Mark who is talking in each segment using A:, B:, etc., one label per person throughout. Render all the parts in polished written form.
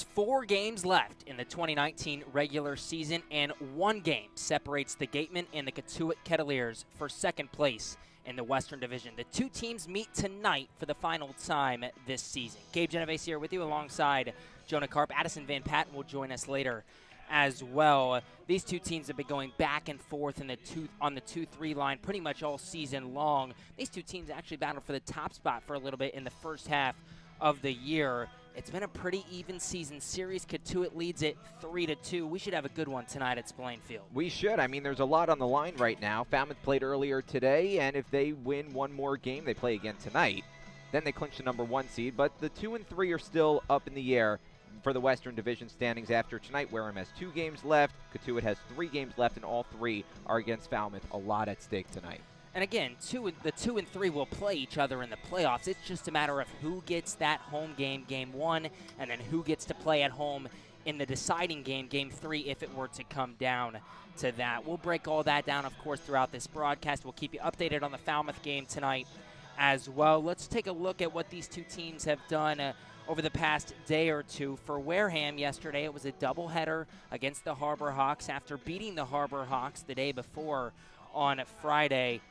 A: 4 games left in the 2019 regular season, and 1 game separates the Gatemen and the Cotuit Kettleers for second place in the Western Division. The 2 teams meet tonight for the final time this season. Gabe, Genovesi here with you alongside Jonah, Karp. Addison Van Patten will join us later as well. These 2 teams have been going back and forth on the 2-3 line pretty much all season long. These 2 teams actually battled for the top spot for a little bit in the first half of the year. It's been a pretty even season series. Cotuit leads it 3-2. We should have a good one tonight at Spillane Field.
B: We should. I mean, there's a lot on the line right now. Falmouth played earlier today, and if they win one more game, they play again tonight, then they clinch the number 1 seed. But the 2 and 3 are still up in the air for the Western Division standings after tonight. Wareham has 2 games left. Cotuit has 3 games left, and all 3 are against Falmouth. A lot at stake tonight.
A: And again, the 2 and 3 will play each other in the playoffs. It's just a matter of who gets that home game, game 1, and then who gets to play at home in the deciding game, game 3, if it were to come down to that. We'll break all that down, of course, throughout this broadcast. We'll keep you updated on the Falmouth game tonight as well. Let's take a look at what these 2 teams have done over the past day or 2. For Wareham yesterday, it was a doubleheader against the Harbor Hawks after beating the Harbor Hawks the day before on Friday.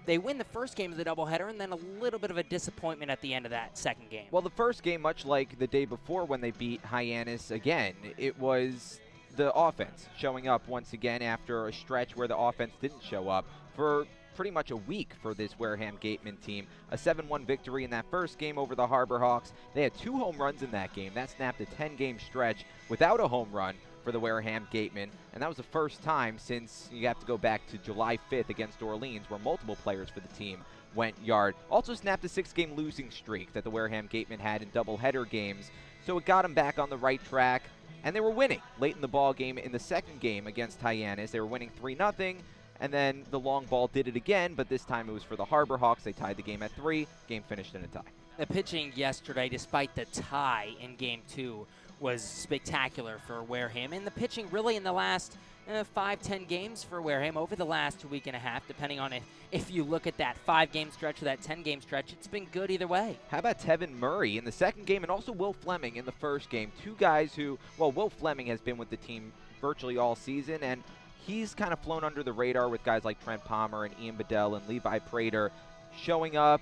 A: They win the first game of the doubleheader, and then a little bit of a disappointment at the end of that second game.
B: Well, the first game, much like the day before when they beat Hyannis again, it was the offense showing up once again after a stretch where the offense didn't show up for pretty much a week for this Wareham Gatemen team. A 7-1 victory in that first game over the Harbor Hawks. They had 2 home runs in that game. That snapped a 10-game stretch without a home run for the Wareham Gatemen, and that was the first time since you have to go back to July 5th against Orleans, where multiple players for the team went yard. Also snapped a 6-game losing streak that the Wareham Gatemen had in doubleheader games, so it got them back on the right track, and they were winning late in the ball game. In the second game against Hyannis, they were winning 3-0, and then the long ball did it again, but this time it was for the Harbor Hawks. They tied the game at 3. Game finished in a tie.
A: The pitching yesterday, despite the tie in game 2, was spectacular for Wareham, and the pitching really in the last 5-10 games for Wareham over the last week and a half, depending on if you look at that 5-game stretch or that 10-game stretch. It's been good either way.
B: How about Tevin Murray in the second game, and also Will Fleming in the first game? 2 guys who, well, Will Fleming has been with the team virtually all season, and he's kind of flown under the radar with guys like Trent Palmer and Ian Bedell and Levi Prater showing up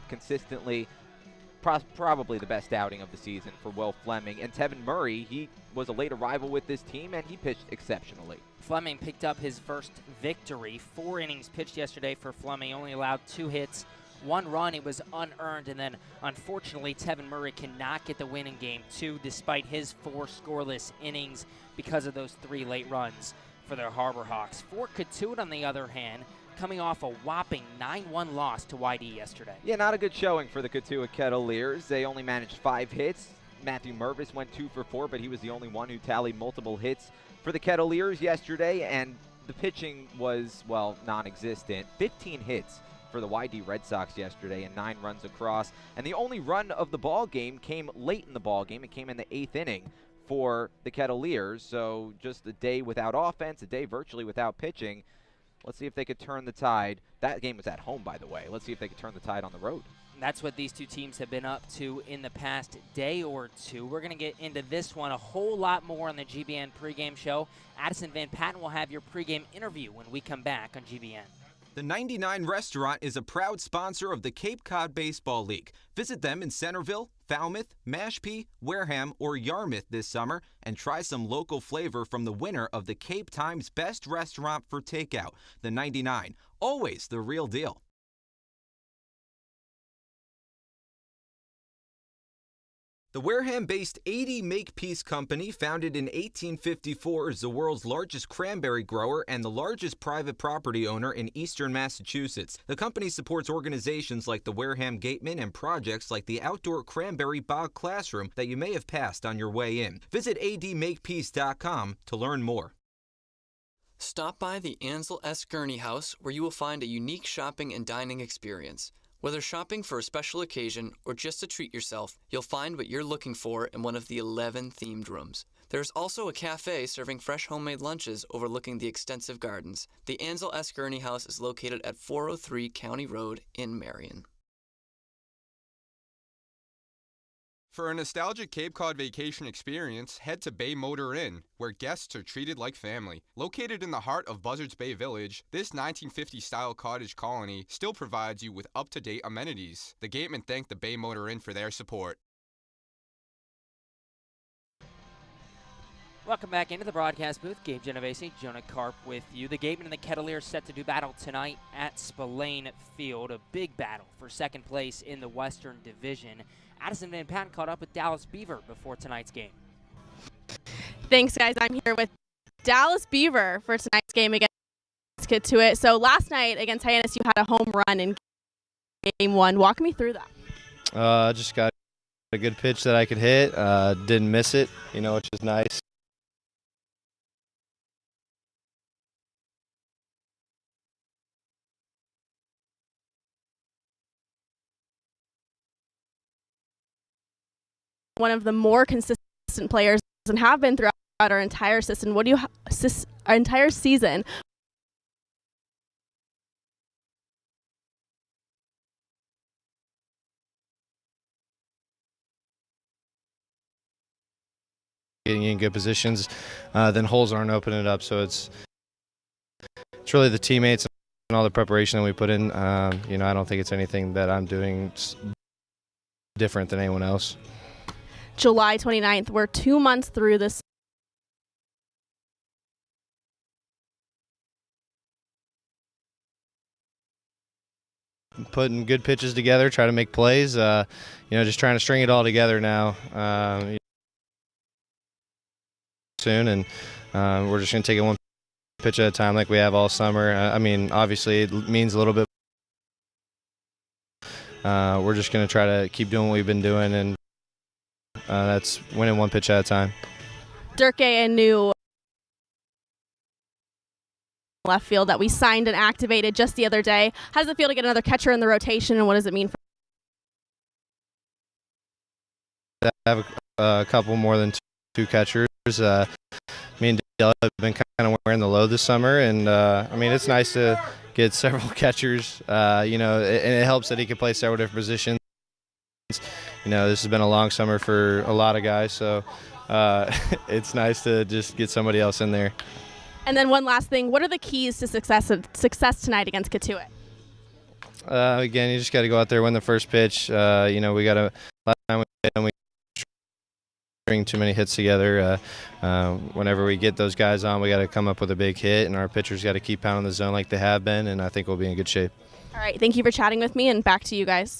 B: consistently. Probably the best outing of the season for Will Fleming. And Tevin Murray, he was a late arrival with this team, and he pitched exceptionally.
A: Fleming picked up his first victory. 4 innings pitched yesterday for Fleming, only allowed 2 hits, 1 run. It was unearned, and then unfortunately Tevin Murray cannot get the win in game 2 despite his 4 scoreless innings because of those 3 late runs for the Harbor Hawks. For Cotuit, on the other hand, coming off a whopping 9-1 loss to YD yesterday.
B: Yeah, not a good showing for the Cotuit Kettleers. They only managed 5 hits. Matthew Mervis went 2 for 4, but he was the only one who tallied multiple hits for the Kettleers yesterday, and the pitching was, well, non-existent. 15 hits for the YD Red Sox yesterday and 9 runs across, and the only run of the ball game came late in the ball game. It came in the 8th inning for the Kettleers, so just a day without offense, a day virtually without pitching. Let's see if they could turn the tide. That game was at home, by the way. Let's see if they could turn the tide on the road.
A: That's what these 2 teams have been up to in the past day or 2. We're going to get into this one a whole lot more on the GBN Pregame Show. Addison Van Patten will have your pregame interview when we come back on GBN.
C: The 99 Restaurant is a proud sponsor of the Cape Cod Baseball League. Visit them in Centerville, Falmouth, Mashpee, Wareham, or Yarmouth this summer and try some local flavor from the winner of the Cape Times Best Restaurant for Takeout. The 99, always the real deal. The Wareham-based 80 Makepeace Company, founded in 1854, is the world's largest cranberry grower and the largest private property owner in eastern Massachusetts. The company supports organizations like the Wareham Gatemen and projects like the outdoor cranberry bog classroom that you may have passed on your way in. Visit admakepeace.com to learn more.
D: Stop by the Ansel S. Gurney House, where you will find a unique shopping and dining experience. Whether shopping for a special occasion or just to treat yourself, you'll find what you're looking for in one of the 11 themed rooms. There's also a cafe serving fresh homemade lunches overlooking the extensive gardens. The Ansel S. Gurney House is located at 403 County Road in Marion.
E: For a nostalgic Cape Cod vacation experience, head to Bay Motor Inn, where guests are treated like family. Located in the heart of Buzzards Bay Village, this 1950-style cottage colony still provides you with up-to-date amenities. The Gatemen thank the Bay Motor Inn for their support.
A: Welcome back into the broadcast booth. Gabe, Genovesi, Jonah, Karp with you. The Gatemen and the Kettleers set to do battle tonight at Spillane Field. A big battle for second place in the Western Division. Addison Van Patten caught up with Dallas Beaver before tonight's game.
F: Thanks, guys. I'm here with Dallas Beaver for tonight's game against Cotuit. So last night against Hyannis, you had a home run in game one. Walk me through that.
G: Just got a good pitch that I could hit. Didn't miss it, which is nice.
F: One of the more consistent players and have been throughout our entire season. Our entire season?
G: Getting in good positions, then holes aren't opening it up. So it's really the teammates and all the preparation that we put in. I don't think it's anything that I'm doing different than anyone else.
F: July 29th. We're 2 months through this.
G: Putting good pitches together, try to make plays. Just trying to string it all together now. Soon, and we're just going to take it one pitch at a time like we have all summer. Obviously it means a little bit. We're just going to try to keep doing what we've been doing, and that's winning one pitch at a time.
F: Durkee and new left field that we signed and activated just the other day. How does it feel to get another catcher in the rotation, and what does it mean for
G: I have a couple more than two catchers. Me and Dale have been kind of wearing the load this summer, and it's nice to get several catchers. And it helps that he can play several different positions. This has been a long summer for a lot of guys, so it's nice to just get somebody else in there.
F: And then one last thing, what are the keys to success tonight against Cotuit?
G: Again, you just got to go out there, win the first pitch. We got to last time we string too many hits together. Whenever we get those guys on, we got to come up with a big hit, and our pitchers got to keep pounding the zone like they have been, and I think we'll be in good shape.
F: All right, thank you for chatting with me, and back to you guys.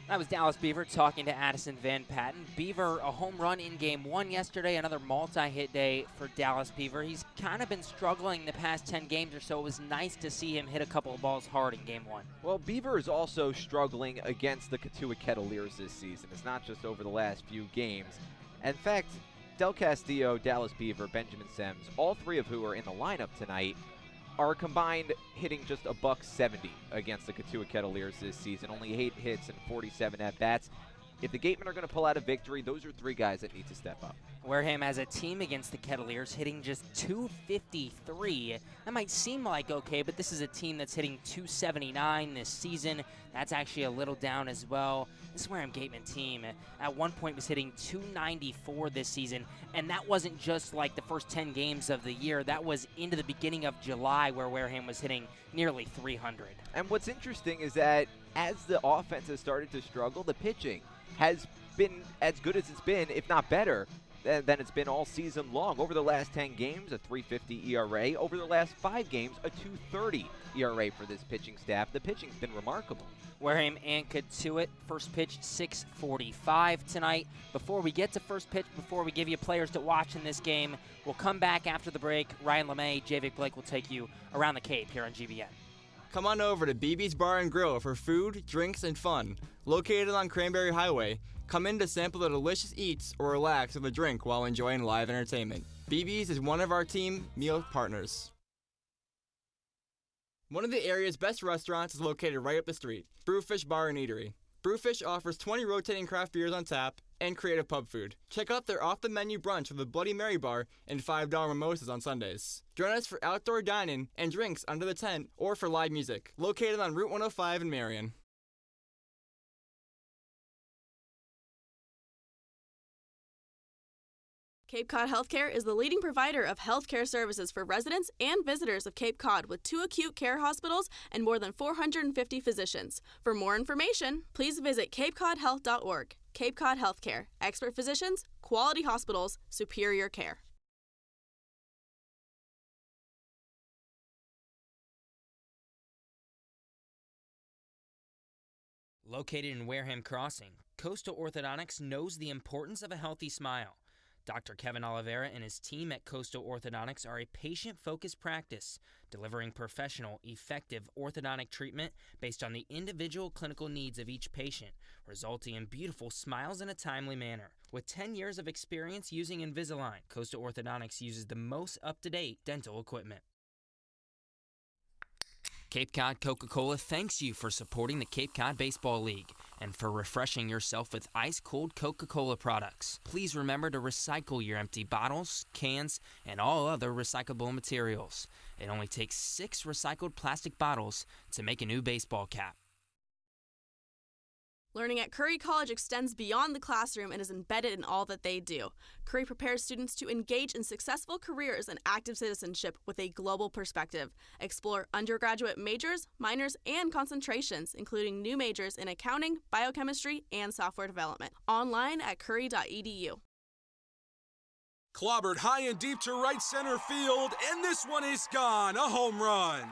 A: That was Dallas Beaver talking to Addison Van Patten. Beaver, a home run in game one yesterday, another multi-hit day for Dallas Beaver. He's kind of been struggling the past 10 games or so. It was nice to see him hit a couple of balls hard in game one.
B: Well, Beaver is also struggling against the Cotuit Kettleers this season. It's not just over the last few games. In fact, Del Castillo, Dallas Beaver, Benjamin Sims, all three of who are in the lineup tonight, are combined hitting just $170 against the Cotuit Kettleers this season. Only 8 hits and 47 at-bats. If the Gatemen are going to pull out a victory, those are three guys that need to step up.
A: Wareham as a team against the Kettleers hitting just .253. That might seem like okay, but this is a team that's hitting .279 this season. That's actually a little down as well. This Wareham Gatemen team at one point was hitting .294 this season, and that wasn't just like the first 10 games of the year. That was into the beginning of July where Wareham was hitting nearly .300.
B: And what's interesting is that as the offense has started to struggle, the pitching has been as good as it's been, if not better, than it's been all season long. Over the last 10 games, a .350 ERA. Over the last 5 games, a .230 ERA for this pitching staff. The pitching's been remarkable.
A: Wareham and Cotuit, first pitch 6:45 tonight. Before we get to first pitch, before we give you players to watch in this game, we'll come back after the break. Ryan LeMay, Javic Blake will take you around the Cape here on GBN.
H: Come on over to BB's Bar and Grill for food, drinks, and fun. Located on Cranberry Highway, come in to sample the delicious eats or relax with a drink while enjoying live entertainment. BB's is one of our team meal partners. One of the area's best restaurants is located right up the street, Brewfish Bar and Eatery. Brewfish offers 20 rotating craft beers on tap, and creative pub food. Check out their off-the-menu brunch with a Bloody Mary bar and $5 mimosas on Sundays. Join us for outdoor dining and drinks under the tent or for live music. Located on Route 105 in Marion.
F: Cape Cod Healthcare is the leading provider of healthcare services for residents and visitors of Cape Cod with 2 acute care hospitals and more than 450 physicians. For more information, please visit capecodhealth.org. Cape Cod Healthcare. Expert physicians, quality hospitals, superior care.
I: Located in Wareham Crossing, Coastal Orthodontics knows the importance of a healthy smile. Dr. Kevin Oliveira and his team at Coastal Orthodontics are a patient-focused practice, delivering professional, effective orthodontic treatment based on the individual clinical needs of each patient, resulting in beautiful smiles in a timely manner. With 10 years of experience using Invisalign, Coastal Orthodontics uses the most up-to-date dental equipment. Cape Cod Coca-Cola thanks you for supporting the Cape Cod Baseball League and for refreshing yourself with ice-cold Coca-Cola products. Please remember to recycle your empty bottles, cans, and all other recyclable materials. It only takes 6 recycled plastic bottles to make a new baseball cap.
F: Learning at Curry College extends beyond the classroom and is embedded in all that they do. Curry prepares students to engage in successful careers and active citizenship with a global perspective. Explore undergraduate majors, minors, and concentrations, including new majors in accounting, biochemistry, and software development. Online at curry.edu.
J: Clobbered high and deep to right center field, and this one is gone. A home run.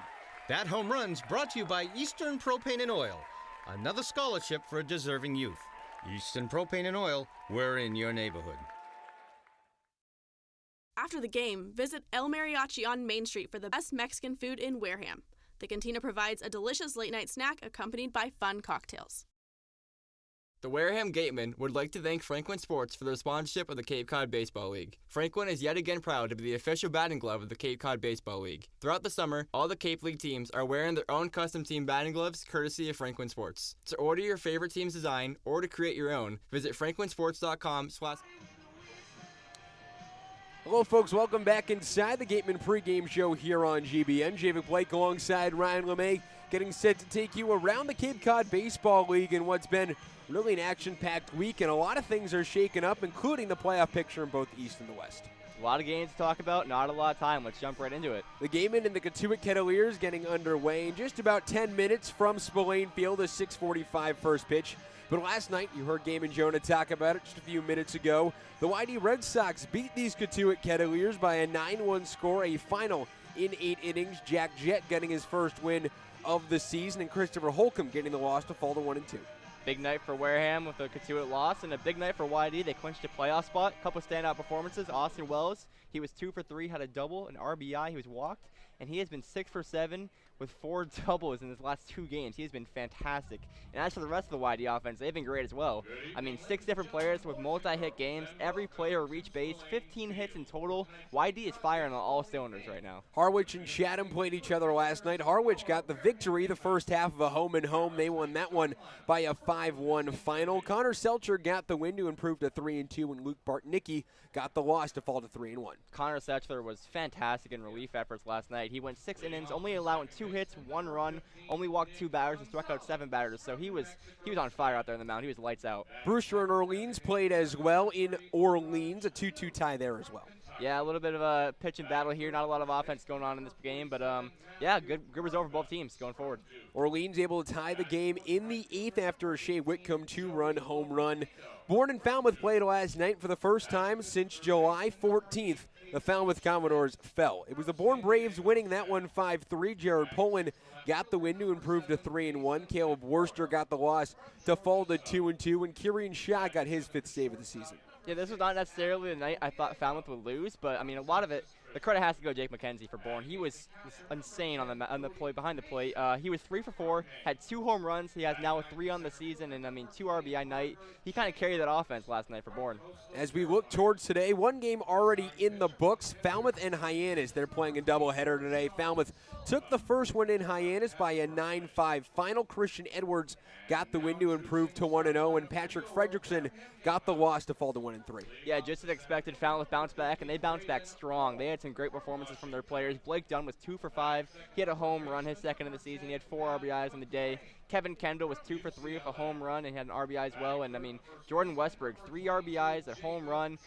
K: That home run's brought to you by Eastern Propane and Oil. Another scholarship for a deserving youth. Eastern Propane and Oil, we're in your neighborhood.
F: After the game, visit El Mariachi on Main Street for the best Mexican food in Wareham. The cantina provides a delicious late-night snack accompanied by fun cocktails.
H: The Wareham Gatemen would like to thank Franklin Sports for their sponsorship of the Cape Cod Baseball League. Franklin is yet again proud to be the official batting glove of the Cape Cod Baseball League. Throughout the summer, all the Cape League teams are wearing their own custom team batting gloves courtesy of Franklin Sports. To order your favorite team's design or to create your own, visit franklinsports.com/.
L: Hello, folks. Welcome back inside the Gatemen Pregame Show here on GBN. Javik Blake alongside Ryan LeMay, getting set to take you around the Cape Cod Baseball League in what's been really an action-packed week, and a lot of things are shaking up, including the playoff picture in both the East and the West.
M: A lot of games to talk about, not a lot of time. Let's jump right into it.
L: The Gatemen and the Cotuit Kettleers getting underway in just about 10 minutes from Spillane Field, a 6:45 first pitch. But last night, you heard Gabe and Jonah talk about it just a few minutes ago. The YD Red Sox beat these Cotuit Kettleers by a 9-1 score, a final in 8 innings. Jack Jett getting his first win of the season, and Christopher Holcomb getting the loss to fall to 1-2.
M: Big night for Wareham with a Cotuit loss, and a big night for YD. They clinched a playoff spot. A couple standout performances. Austin Wells, he was 2 for 3, had a double, an RBI. He was walked, and he has been 6 for 7 with 4 doubles in his last 2 games. He has been fantastic. And as for the rest of the YD offense, they've been great as well. I mean, 6 different players with multi-hit games. Every player reached base, 15 hits in total. YD is firing on all cylinders right now.
L: Harwich and Chatham played each other last night. Harwich got the victory the first half of a home-and-home. They won that one by a 5-1 final. Connor Selcher got the win to improve to 3-2, and Luke Bartnicki got the loss to fall to 3-1.
M: Connor Selcher was fantastic in relief efforts last night. He went 6 innings, only allowing 2 hits, 1 run, only walked 2 batters, and struck out 7 batters. So he was on fire out there in the mound. He was lights out.
L: Brewster and Orleans played as well in Orleans, a 2-2 tie there as well.
M: Yeah, a little bit of a pitch and battle here. Not a lot of offense going on in this game, but yeah, good result for both teams going forward.
L: Orleans able to tie the game in the 8th after a Shea Whitcomb 2-run home run. Bourne and Falmouth played last night for the first time since July 14th. The Falmouth Commodores fell. It was the Bourne Braves winning that one 5-3. Jared Poland got the win to improve to 3-1. Caleb Worcester got the loss to fall to 2-2, and Kieran Shaw got his 5th save of the season.
M: Yeah, this was not necessarily the night I thought Falmouth would lose, but I mean, a lot of it the credit has to go to Jake McKenzie for Bourne. He was insane on the play behind the plate. He was 3 for 4, had 2 home runs. He has now 3 on the season, and 2 RBI night. He kind of carried that offense last night for Bourne.
L: As we look towards today, one game already in the books. Falmouth and Hyannis. They're playing a doubleheader today. Falmouth took the first one in Hyannis by a 9-5 final. Christian Edwards got the win to improve to 1-0, and Patrick Fredrickson got the loss to fall to 1-3.
M: Yeah, just as expected, Falmouth bounced back, and they bounced back strong. They had some great performances from their players. Blake Dunn was 2 for 5. He had a home run, his second of the season. He had 4 RBIs on the day. Kevin Kendall was 2 for 3 with a home run and had an RBI as well. And Jordan Westberg, 3 RBIs, a home run.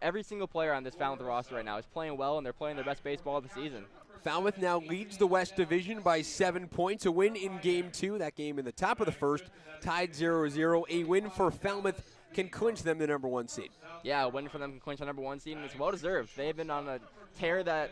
M: Every single player on this Falmouth roster right now is playing well, and they're playing their best baseball of the season.
L: Falmouth now leads the West Division by 7 points. A win in Game 2, that game in the top of the first, tied 0-0. A win for Falmouth can clinch them the number 1 seed.
M: Yeah, a win for them can clinch the number 1 seed, and it's well-deserved. They've been on a tear that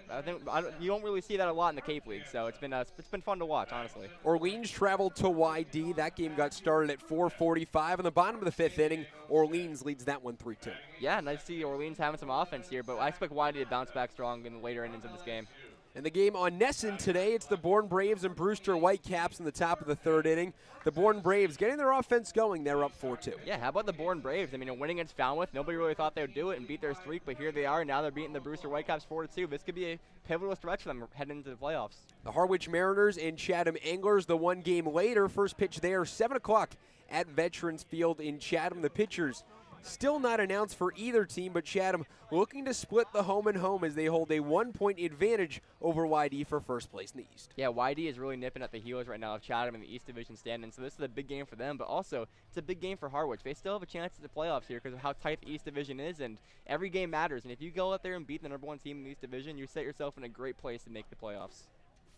M: you don't really see that a lot in the Cape League, so it's been fun to watch, honestly.
L: Orleans traveled to YD. That game got started at 4:45. On the bottom of the 5th inning, Orleans leads that one 3-2.
M: Yeah, nice to see Orleans having some offense here, but I expect YD to bounce back strong in the later innings of this game.
L: In the game on Nesson today, it's the Bourne Braves and Brewster Whitecaps in the top of the 3rd inning. The Bourne Braves getting their offense going. They're up 4-2.
M: Yeah, how about the Bourne Braves? A win against Falmouth. Nobody really thought they would do it and beat their streak, but here they are. Now they're beating the Brewster Whitecaps 4-2. This could be a pivotal stretch for them heading into the playoffs.
L: The Harwich Mariners and Chatham Anglers, the one game later. First pitch there, 7 o'clock at Veterans Field in Chatham. The pitchers still not announced for either team, but Chatham looking to split the home and home as they hold a 1-point advantage over YD for first place in the East.
M: Yeah, YD is really nipping at the heels right now of Chatham in the East Division standing, so this is a big game for them, but also it's a big game for Harwich. They still have a chance at the playoffs here because of how tight the East Division is, and every game matters, and if you go out there and beat the number 1 team in the East Division, you set yourself in a great place to make the playoffs.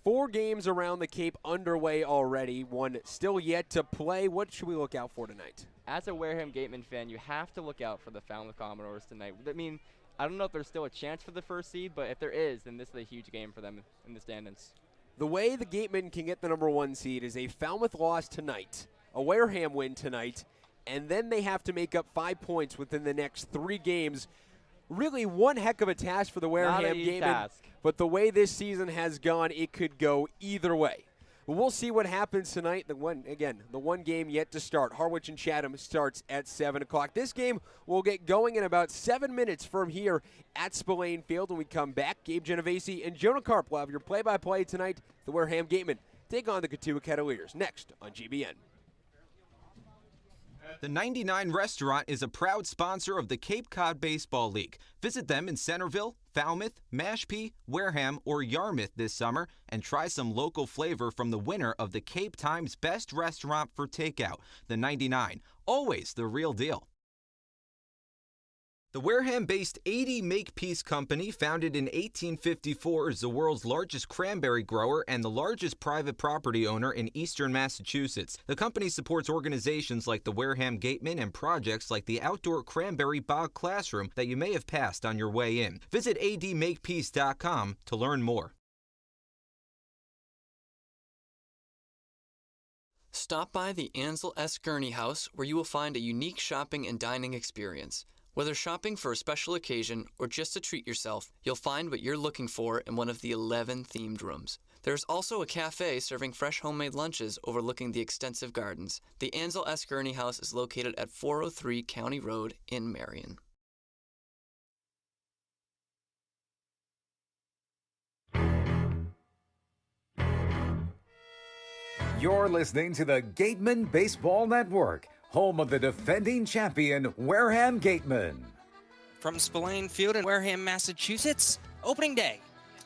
L: 4 games around the Cape underway already, one still yet to play. What should we look out for tonight?
M: As a Wareham Gatemen fan, you have to look out for the Falmouth Commodores tonight. I don't know if there's still a chance for the first seed, but if there is, then this is a huge game for them in the standings.
L: The way the Gatemen can get the number 1 seed is a Falmouth loss tonight, a Wareham win tonight, and then they have to make up 5 points within the next 3 games. Really one heck of a task for the Wareham Gatemen, but the way this season has gone, it could go either way. We'll see what happens tonight. The one game yet to start. Harwich and Chatham starts at 7 o'clock. This game will get going in about 7 minutes from here at Spillane Field. When we come back, Gabe, Genovesi, and Jonah Karp will have your play-by-play tonight. The Wareham Gatemen take on the Cotuit Kettleers next on GBN.
C: The 99 Restaurant is a proud sponsor of the Cape Cod Baseball League. Visit them in Centerville, Falmouth, Mashpee, Wareham, or Yarmouth this summer and try some local flavor from the winner of the Cape Times Best Restaurant for Takeout. The 99, always the real deal. The Wareham-based 80 Makepeace Company, founded in 1854, is the world's largest cranberry grower and the largest private property owner in eastern Massachusetts. The company supports organizations like the Wareham Gatemen and projects like the outdoor cranberry bog classroom that you may have passed on your way in. Visit admakepeace.com to learn more.
D: Stop by the Ansel S. Gurney House, where you will find a unique shopping and dining experience. Whether shopping for a special occasion or just to treat yourself, you'll find what you're looking for in one of the 11 themed rooms. There's also a cafe serving fresh homemade lunches overlooking the extensive gardens. The Ansel S. Gurney House is located at 403 County Road in Marion.
N: You're listening to the Gatemen Baseball Network, home of the defending champion Wareham Gatemen.
I: From Spillane Field in Wareham, Massachusetts, opening day,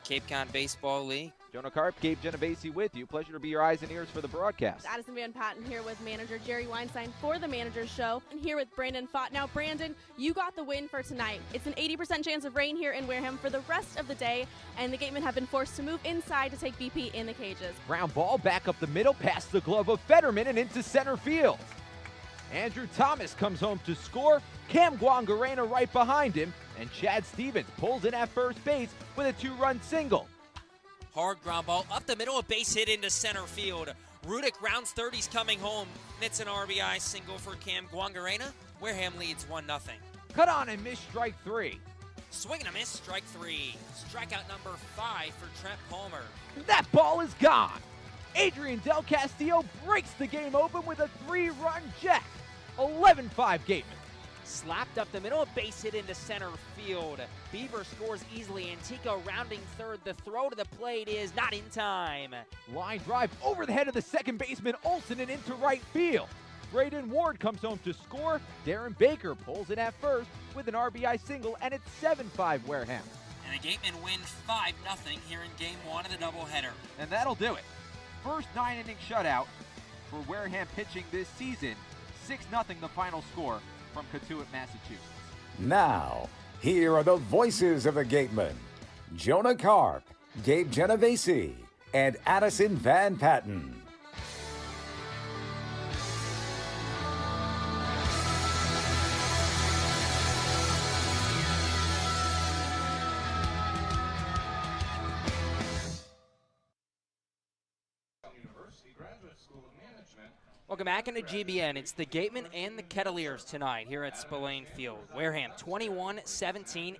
I: Cape Cod Baseball League.
B: Jonah Karp, Gabe, Genovesi with you. Pleasure to be your eyes and ears for the broadcast.
F: Addison Van Patten here with manager Jerry Weinstein for the Manager's Show. And here with Brandon Fott. Now, Brandon, you got the win for tonight. It's an 80% chance of rain here in Wareham for the rest of the day, and the Gatemen have been forced to move inside to take BP in the cages.
B: Ground ball back up the middle, past the glove of Fetterman and into center field. Andrew Thomas comes home to score. Cam Guangarena right behind him, and Chad Stevens pulls in at first base with a 2-run single.
I: Hard ground ball up the middle, a base hit into center field. Rudick rounds 30's coming home. Nits an RBI single for Cam Guangarena. Wareham leads 1-0.
B: Cut on and miss strike 3.
I: Swing and a miss, strike 3. Strikeout number 5 for Trent Palmer.
B: That ball is gone. Adrian Del Castillo breaks the game open with a 3-run jack. 11-5 Gatemen.
A: Slapped up the middle, a base hit into center field. Beaver scores easily, and Tico rounding third. The throw to the plate is not in time.
B: Line drive over the head of the second baseman Olsen and into right field. Braden Ward comes home to score. Darren Baker pulls it at first with an RBI single, and it's 7-5 Wareham.
I: And the Gatemen win 5-0 here in Game 1 of the doubleheader.
B: And that'll do it. First 9-inning shutout for Wareham pitching this season. 6-0 the final score from Cotuit, Massachusetts.
N: Now, here are the voices of the Gatemen: Jonah Karp, Gabe Genovesi, and Addison Van Patten.
A: Welcome back into GBN. It's the Gatemen and the Kettleers tonight here at Spillane Field. Wareham 21-17-2.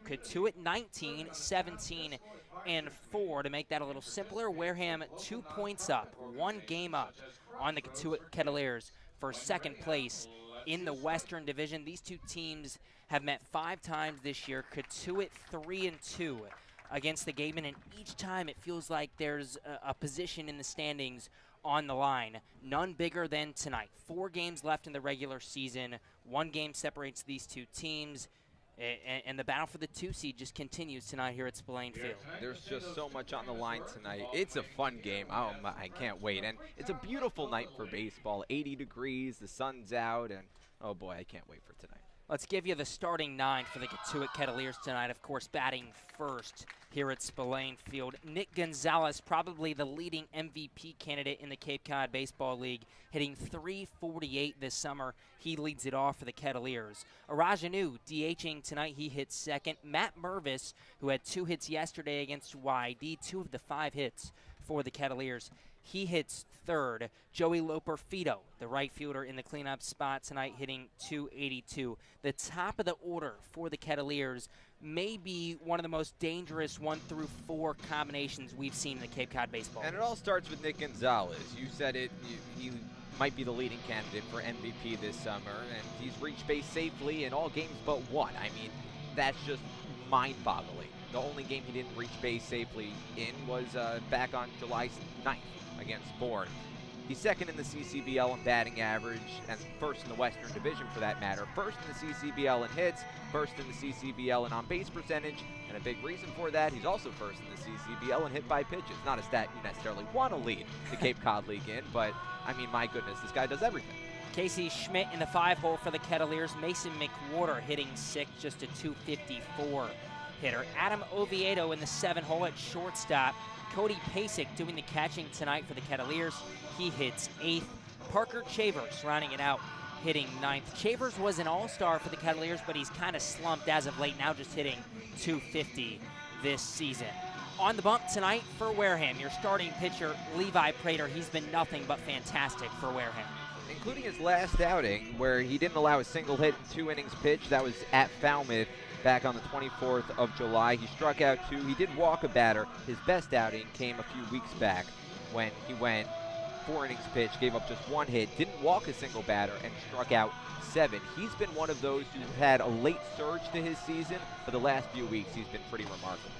A: Cotuit 19-17-4. To make that a little simpler, Wareham 2 points up, 1 game up on the Cotuit Kettleers for second place in the Western Division. These two teams have met 5 times this year. Cotuit 3-2 against the Gatemen, and each time it feels like there's a position in the standings on the line. None bigger than tonight. 4 games left in the regular season. 1 game separates these two teams. And the battle for the 2 seed just continues tonight here at Spillane Field.
B: There's just so much on the line tonight. It's a fun game. I can't wait. And it's a beautiful night for baseball. 80 degrees, the sun's out, and oh boy, I can't wait for tonight.
A: Let's give you the starting 9 for the Cotuit Kettleers tonight. Of course, batting first here at Spillane Field. Nick Gonzalez, probably the leading MVP candidate in the Cape Cod Baseball League, hitting .348 this summer. He leads it off for the Kettleers. Arajanu DHing tonight. He hits second. Matt Mervis, who had 2 hits yesterday against YD, 2 of the 5 hits for the Kettleers. He hits third. Joey Loper-Fido, the right fielder in the cleanup spot tonight, hitting .282. The top of the order for the Kettleers may be one of the most dangerous 1 through 4 combinations we've seen in the Cape Cod baseball.
B: And it all starts with Nick Gonzalez. You said it. He might be the leading candidate for MVP this summer, and he's reached base safely in all games but 1. I mean, that's just mind-boggling. The only game he didn't reach base safely in was back on July 9th. Against Bourne. He's second in the CCBL in batting average and first in the Western Division for that matter. First in the CCBL in hits, first in the CCBL in on-base percentage, and a big reason for that, he's also first in the CCBL in hit by pitches. Not a stat you necessarily want to lead the Cape Cod League in, but I mean, my goodness, this guy does everything.
A: Casey Schmidt in the 5-hole for the Kettleers. Mason McWhorter hitting 6, just a .254 hitter. Adam Oviedo in the 7-hole at shortstop. Cody Pasek doing the catching tonight for the Kettleers. He hits 8th. Parker Chavers rounding it out, hitting 9th. Chavers was an all-star for the Kettleers, but he's kind of slumped as of late, now just hitting .250 this season. On the bump tonight for Wareham, your starting pitcher, Levi Prater. He's been nothing but fantastic for Wareham.
B: Including his last outing, where he didn't allow a single hit in 2 innings pitched. That was at Falmouth back on the 24th of July. He struck out 2. He did walk a batter. His best outing came a few weeks back when he went 4 innings pitched, gave up just 1 hit, didn't walk a single batter, and struck out 7. He's been one of those who had a late surge to his season. For the last few weeks, he's been pretty remarkable.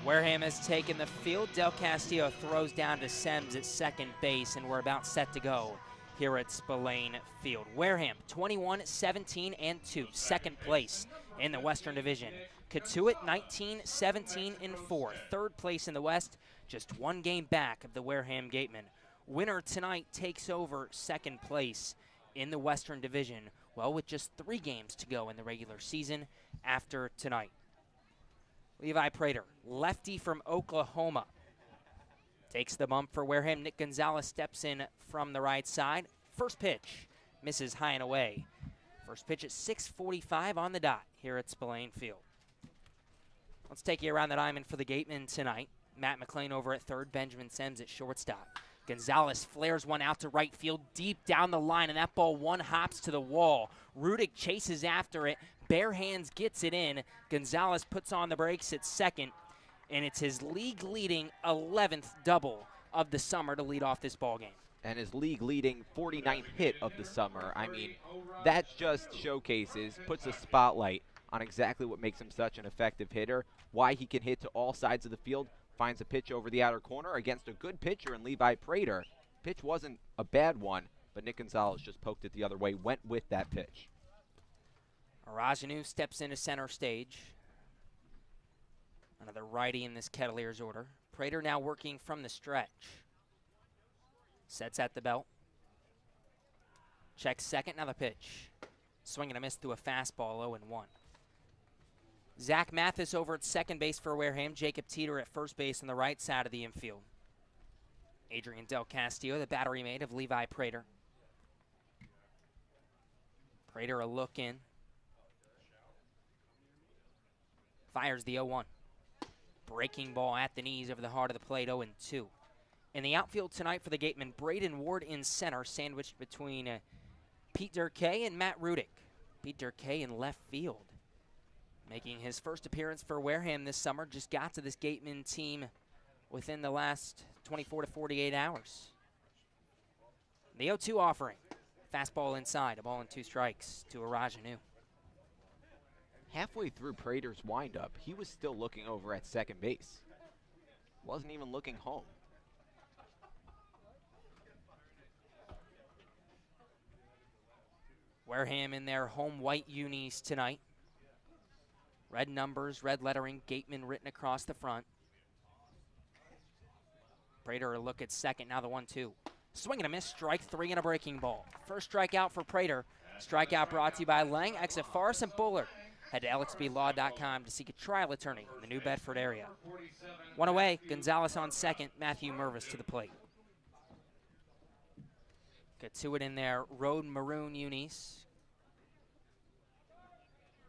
A: Wareham has taken the field. Del Castillo throws down to Sems at second base, and we're about set to go here at Spillane Field. Wareham 21-17-2, second place in the Western Division. Cotuit 19-17-4, third place in the West, just 1 game back of the Wareham Gatemen. Winner tonight takes over second place in the Western Division, well, with just 3 games to go in the regular season after tonight. Levi Prater, lefty from Oklahoma, takes the bump for Wareham. Nick Gonzalez steps in from the right side. First pitch misses high and away. First pitch at 6:45 on the dot here at Spillane Field. Let's take you around the diamond for the Gatemen tonight. Matt McLean over at third, Benjamin Sems at shortstop. Gonzalez flares one out to right field, deep down the line, and that ball 1 hops to the wall. Rudick chases after it, bare hands gets it in. Gonzalez puts on the brakes at second, and it's his league-leading 11th double of the summer to lead off this ball game.
B: And his league-leading 49th hit of the summer. I mean, that just showcases, puts a spotlight on exactly what makes him such an effective hitter, why he can hit to all sides of the field, finds a pitch over the outer corner against a good pitcher in Levi Prater. Pitch wasn't a bad one, but Nick Gonzalez just poked it the other way, went with that pitch.
A: Arajanu steps into center stage. Another righty in this Kettleers order. Prater now working from the stretch. Sets at the belt. Checks second, now the pitch. Swing and a miss through a fastball, 0-1. Zach Mathis over at second base for Wareham. Jacob Teeter at first base on the right side of the infield. Adrian Del Castillo, the battery mate of Levi Prater. Prater a look in. Fires the 0-1. Breaking ball at the knees over the heart of the plate, 0-2. In the outfield tonight for the Gatemen, Braden Ward in center, sandwiched between Pete Durkay and Matt Rudick. Pete Durkay in left field. Making his first appearance for Wareham this summer, just got to this Gatemen team within the last 24 to 48 hours. The 0-2 offering. Fastball inside, a ball and 2 strikes to Arajanu.
B: Halfway through Prater's windup, he was still looking over at second base. Wasn't even looking home.
A: Wareham in their home white unis tonight. Red numbers, red lettering, Gatemen written across the front. Prater a look at second, now the 1-2. Swing and a miss, strike 3 and a breaking ball. First strikeout for Prater. Strikeout brought to you by Lang, exit Forrest and Bullard. Head to lxblaw.com to seek a trial attorney in the New Bedford area. One away, Gonzalez on second, Matthew Mervis to the plate. Cotuit in their road maroon unis.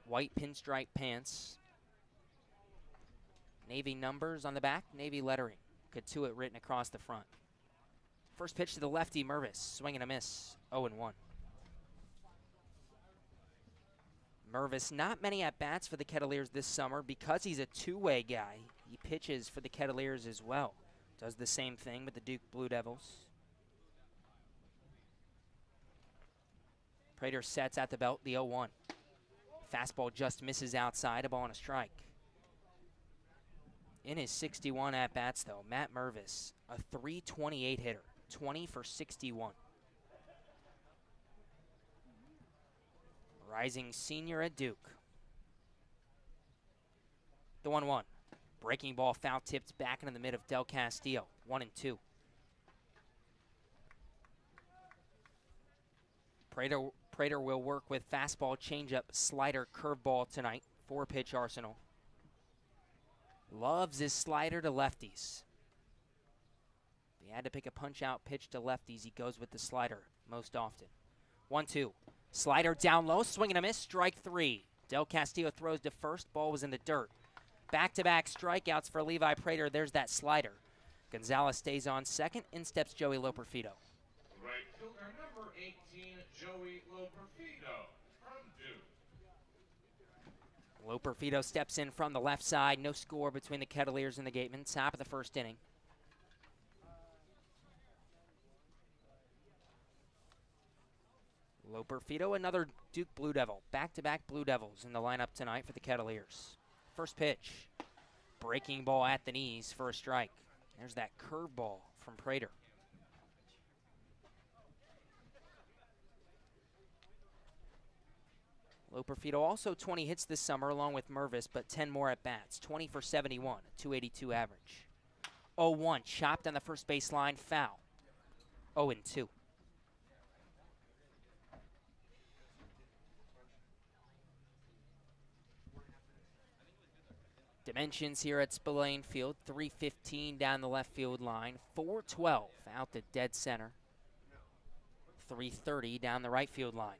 A: White pinstripe pants. Navy numbers on the back, navy lettering. Cotuit written across the front. First pitch to the lefty, Mervis. Swing and a miss, 0-1. Mervis, not many at-bats for the Kettleers this summer because he's a two-way guy. He pitches for the Kettleers as well. Does the same thing with the Duke Blue Devils. Prater sets at the belt, the 0-1. Fastball just misses outside, a ball and a strike. In his 61 at-bats, though, Matt Mervis, a .328 hitter, 20 for 61. Rising senior at Duke. The 1-1. Breaking ball foul tipped back into the mid of Del Castillo, 1-2. Prater will work with fastball, changeup, slider, curveball tonight. 4-pitch arsenal. Loves his slider to lefties. If he had to pick a punch-out pitch to lefties, he goes with the slider most often. 1-2. Slider down low, swing and a miss, strike 3. Del Castillo throws to first, ball was in the dirt. Back-to-back strikeouts for Levi Prater, there's that slider. Gonzalez stays on second, in steps Joey Loperfido.
O: Right fielder number 18, Joey Loperfido from Duke.
A: Loperfido steps in from the left side, no score between the Kettleers and the Gatemen, top of the first inning. Loperfido, another Duke Blue Devil. Back-to-back Blue Devils in the lineup tonight for the Kettleers. First pitch. Breaking ball at the knees for a strike. There's that curveball from Prater. Loperfido also 20 hits this summer along with Mervis, but 10 more at-bats. 20 for 71, a .282 average. 0-1, chopped on the first baseline, foul. 0-2. Dimensions here at Spillane Field, 315 down the left field line, 412 out to dead center, 330 down the right field line.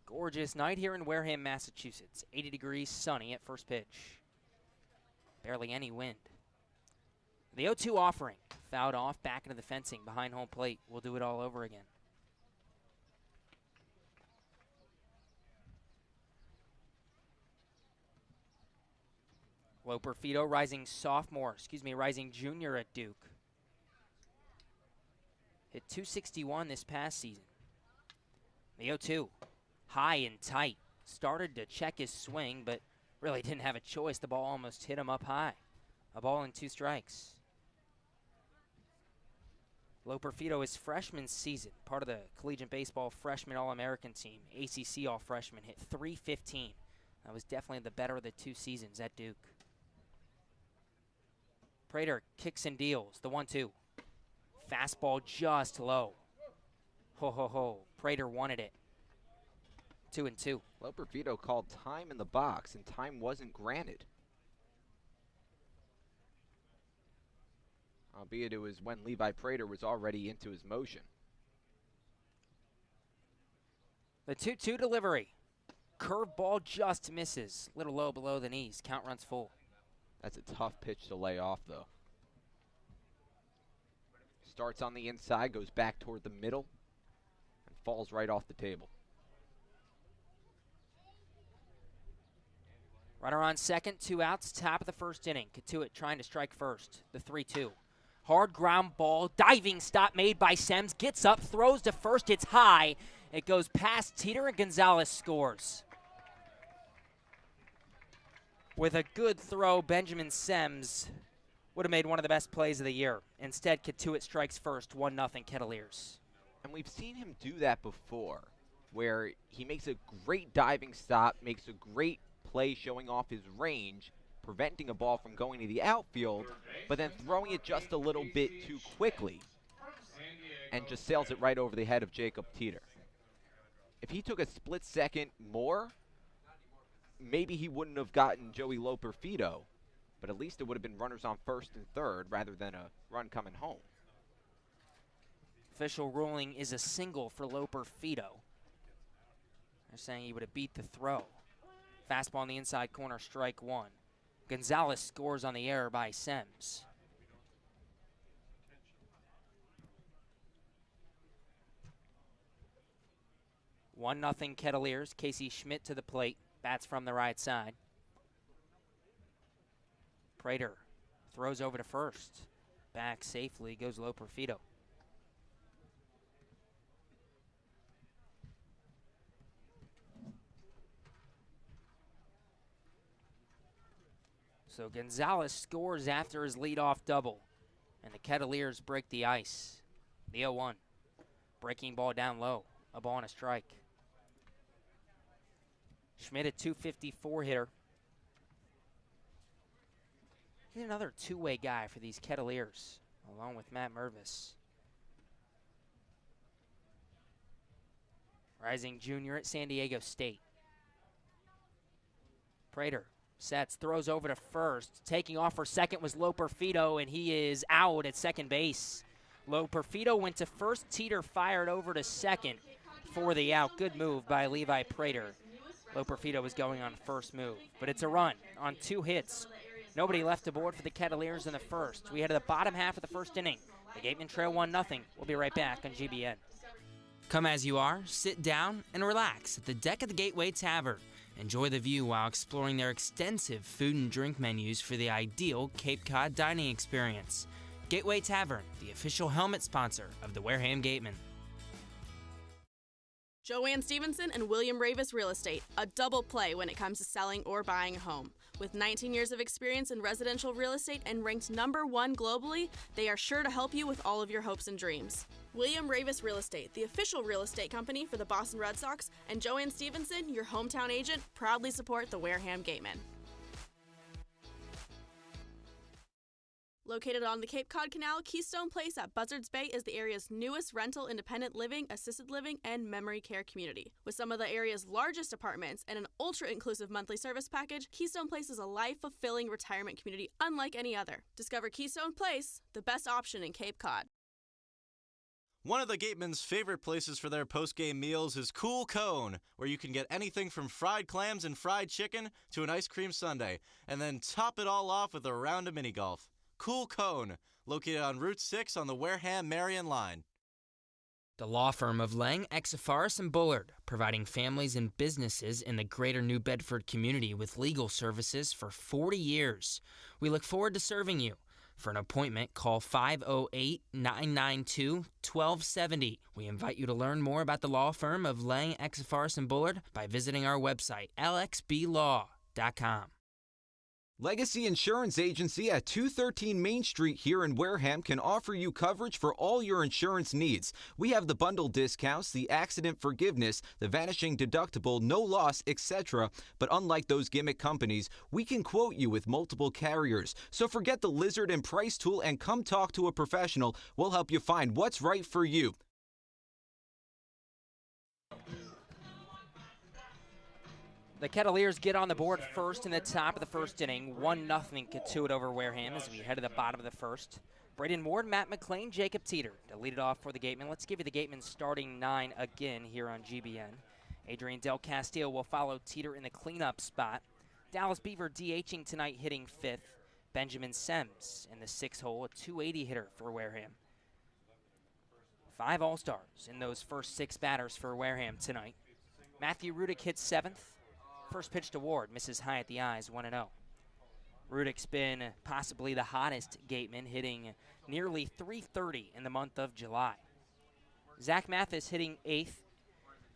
A: Gorgeous night here in Wareham, Massachusetts. 80 degrees, sunny at first pitch. Barely any wind. The 0-2 offering, fouled off, back into the fencing behind home plate. We'll do it all over again. Loperfido, rising junior at Duke. Hit .261 this past season. The 0-2, high and tight. Started to check his swing, but really didn't have a choice. The ball almost hit him up high. A ball and 2 strikes. Loperfido is freshman season, part of the collegiate baseball freshman All-American team. ACC All-Freshman, hit .315. That was definitely the better of the 2 seasons at Duke. Prater kicks and deals, the 1-2. Fastball just low. Ho. Prater wanted it. 2-2.
B: Loperfido called time in the box, and time wasn't granted. Albeit it was when Levi Prater was already into his motion.
A: The 2-2 delivery. Curveball just misses. Little low below the knees. Count runs full.
B: That's a tough pitch to lay off, though. Starts on the inside, goes back toward the middle, and falls right off the table.
A: Runner on second, 2 outs, top of the first inning. Cotuit trying to strike first. The 3-2. Hard ground ball, diving stop made by Sems. Gets up, throws to first, it's high. It goes past Teeter and Gonzalez scores. With a good throw, Benjamin Sems would have made one of the best plays of the year. Instead, Cotuit strikes first, 1-0 Kettleers.
B: And we've seen him do that before, where he makes a great diving stop, makes a great play showing off his range, preventing a ball from going to the outfield, but then throwing it just a little bit too quickly and just sails it right over the head of Jacob Teeter. If he took a split second more, maybe he wouldn't have gotten Joey Loperfido, but at least it would have been runners on first and third rather than a run coming home.
A: Official ruling is a single for Loperfido. They're saying he would have beat the throw. Fastball on the inside corner, strike 1. Gonzalez scores on the error by Sems. One nothing Kettleers. Casey Schmidt to the plate. Bats from the right side. Prater throws over to first. Back safely goes Loperfido. So Gonzalez scores after his leadoff double, and the Kettleers break the ice. The 0-1. Breaking ball down low. A ball and a strike. Schmidt, a .254 hitter. He's another two-way guy for these Kettleers, along with Matt Mervis. Rising junior at San Diego State. Prater sets, throws over to first. Taking off for second was Loperfido, and he is out at second base. Loperfido went to first. Teeter fired over to second for the out. Good move by Levi Prater. Loperfido was going on first move, but it's a run on 2 hits. Nobody left aboard for the Kettleers in the first. We head to the bottom half of the first inning. The Gatemen trail 1-0. We'll be right back on GBN.
I: Come as you are, sit down, and relax at the deck of the Gateway Tavern. Enjoy the view while exploring their extensive food and drink menus for the ideal Cape Cod dining experience. Gateway Tavern, the official helmet sponsor of the Wareham Gatemen.
F: Joanne Stevenson and William Ravis Real Estate, a double play when it comes to selling or buying a home. With 19 years of experience in residential real estate and ranked #1 globally, they are sure to help you with all of your hopes and dreams. William Ravis Real Estate, the official real estate company for the Boston Red Sox, and Joanne Stevenson, your hometown agent, proudly support the Wareham Gatemen. Located on the Cape Cod Canal, Keystone Place at Buzzards Bay is the area's newest rental independent living, assisted living, and memory care community. With some of the area's largest apartments and an ultra-inclusive monthly service package, Keystone Place is a life-fulfilling retirement community unlike any other. Discover Keystone Place, the best option in Cape Cod.
P: One of the Gatemen's favorite places for their post-game meals is Cool Cone, where you can get anything from fried clams and fried chicken to an ice cream sundae, and then top it all off with a round of mini golf. Cool Cone, located on Route 6 on the Wareham-Marion line.
I: The law firm of Lang, Exifaris, and Bullard, providing families and businesses in the greater New Bedford community with legal services for 40 years. We look forward to serving you. For an appointment, call 508-992-1270. We invite you to learn more about the law firm of Lang, Exifaris, and Bullard by visiting our website, lxblaw.com.
C: Legacy Insurance Agency at 213 Main Street here in Wareham can offer you coverage for all your insurance needs. We have the bundle discounts, the accident forgiveness, the vanishing deductible, no loss, etc. But unlike those gimmick companies, we can quote you with multiple carriers. So forget the lizard and price tool and come talk to a professional. We'll help you find what's right for you.
A: The Kettleers get on the board first in the top of the first inning. 1-0 Cotuit over Wareham as we head to the bottom of the first. Braden Ward, Matt McLean, Jacob Teeter to lead it off for the Gatemen. Let's give you the Gatemen starting 9 again here on GBN. Adrian Del Castillo will follow Teeter in the cleanup spot. Dallas Beaver DHing tonight, hitting 5th. Benjamin Sems in the 6th hole, a .280 hitter for Wareham. 5 All-Stars in those first 6 batters for Wareham tonight. Matthew Rudick hits 7th. First pitch to Ward, misses high at the eyes, 1-0. Rudick's been possibly the hottest Gateman, hitting nearly .330 in the month of July. Zach Mathis hitting 8th,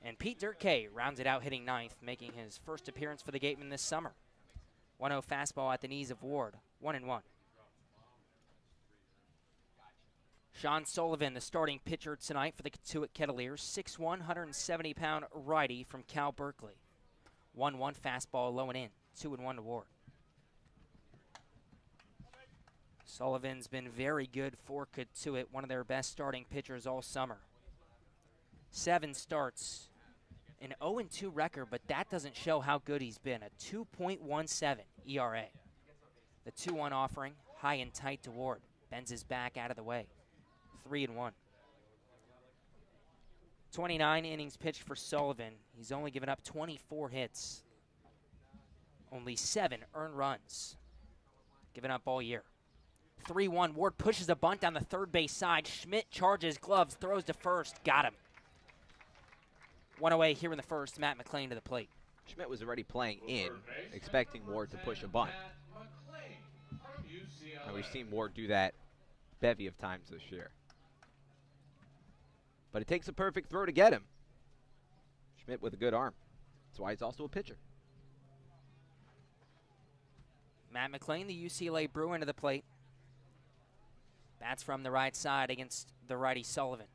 A: and Pete Durkay rounds it out hitting 9th, making his first appearance for the Gatemen this summer. 1-0 fastball at the knees of Ward, 1-1. Sean Sullivan, the starting pitcher tonight for the Cotuit Kettleers, 6'1", 170-pound righty from Cal Berkeley. 1-1 fastball low and in, 2-1 to Ward. Sullivan's been very good for Cotuit, one of their best starting pitchers all summer. 7 starts, an 0-2 record, but that doesn't show how good he's been. A 2.17 ERA. The 2-1 offering, high and tight to Ward. Bends his back out of the way. 3-1. 29 innings pitched for Sullivan. He's only given up 24 hits. Only 7 earned runs. Given up all year. 3-1. Ward pushes a bunt down the third base side. Schmidt charges, gloves, throws to first. Got him. 1 away here in the first. Matt McLean to the plate.
B: Schmidt was already playing in, expecting Ward to push a bunt. And we've seen Ward do that bevy of times this year. But it takes a perfect throw to get him. Schmidt with a good arm. That's why he's also a pitcher.
A: Matt McLean, the UCLA Bruin, to the plate. Bats from the right side against the righty Sullivan.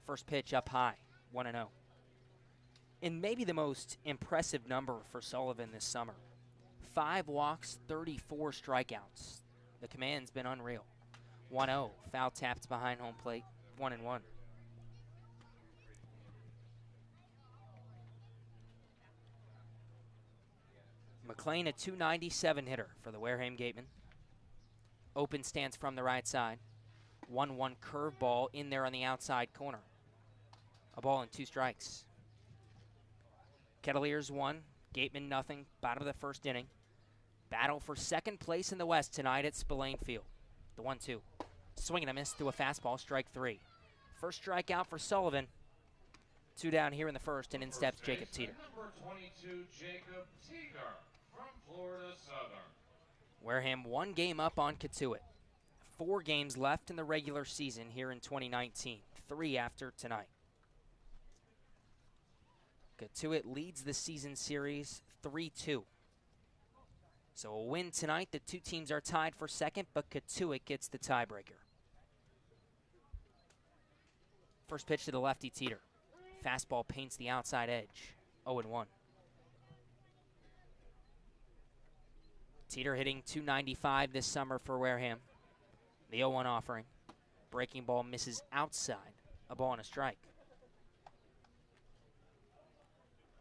A: First pitch up high, 1-0. And maybe the most impressive number for Sullivan this summer. 5 walks, 34 strikeouts. The command's been unreal. 1-0, foul tapped behind home plate, 1-1. McLean, a .297 hitter for the Wareham Gatemen. Open stance from the right side. 1-1 curveball in there on the outside corner. A ball and 2 strikes. Kettleers 1, Gatemen nothing, bottom of the first inning. Battle for second place in the West tonight at Spillane Field. The 1-2. Swing and a miss through a fastball, strike 3. First strikeout for Sullivan. 2 down here in the first, and in steps Jacob Teeter.
O: Number 22, Jacob Teeter from Florida Southern.
A: Wareham 1 game up on Cotuit. 4 games left in the regular season here in 2019. 3 after tonight. Cotuit leads the season series 3-2. So a win tonight, the 2 teams are tied for second, but Cotuit gets the tiebreaker. First pitch to the lefty Teeter. Fastball paints the outside edge, 0-1. Teeter hitting .295 this summer for Wareham. The 0-1 offering. Breaking ball misses outside, a ball and a strike.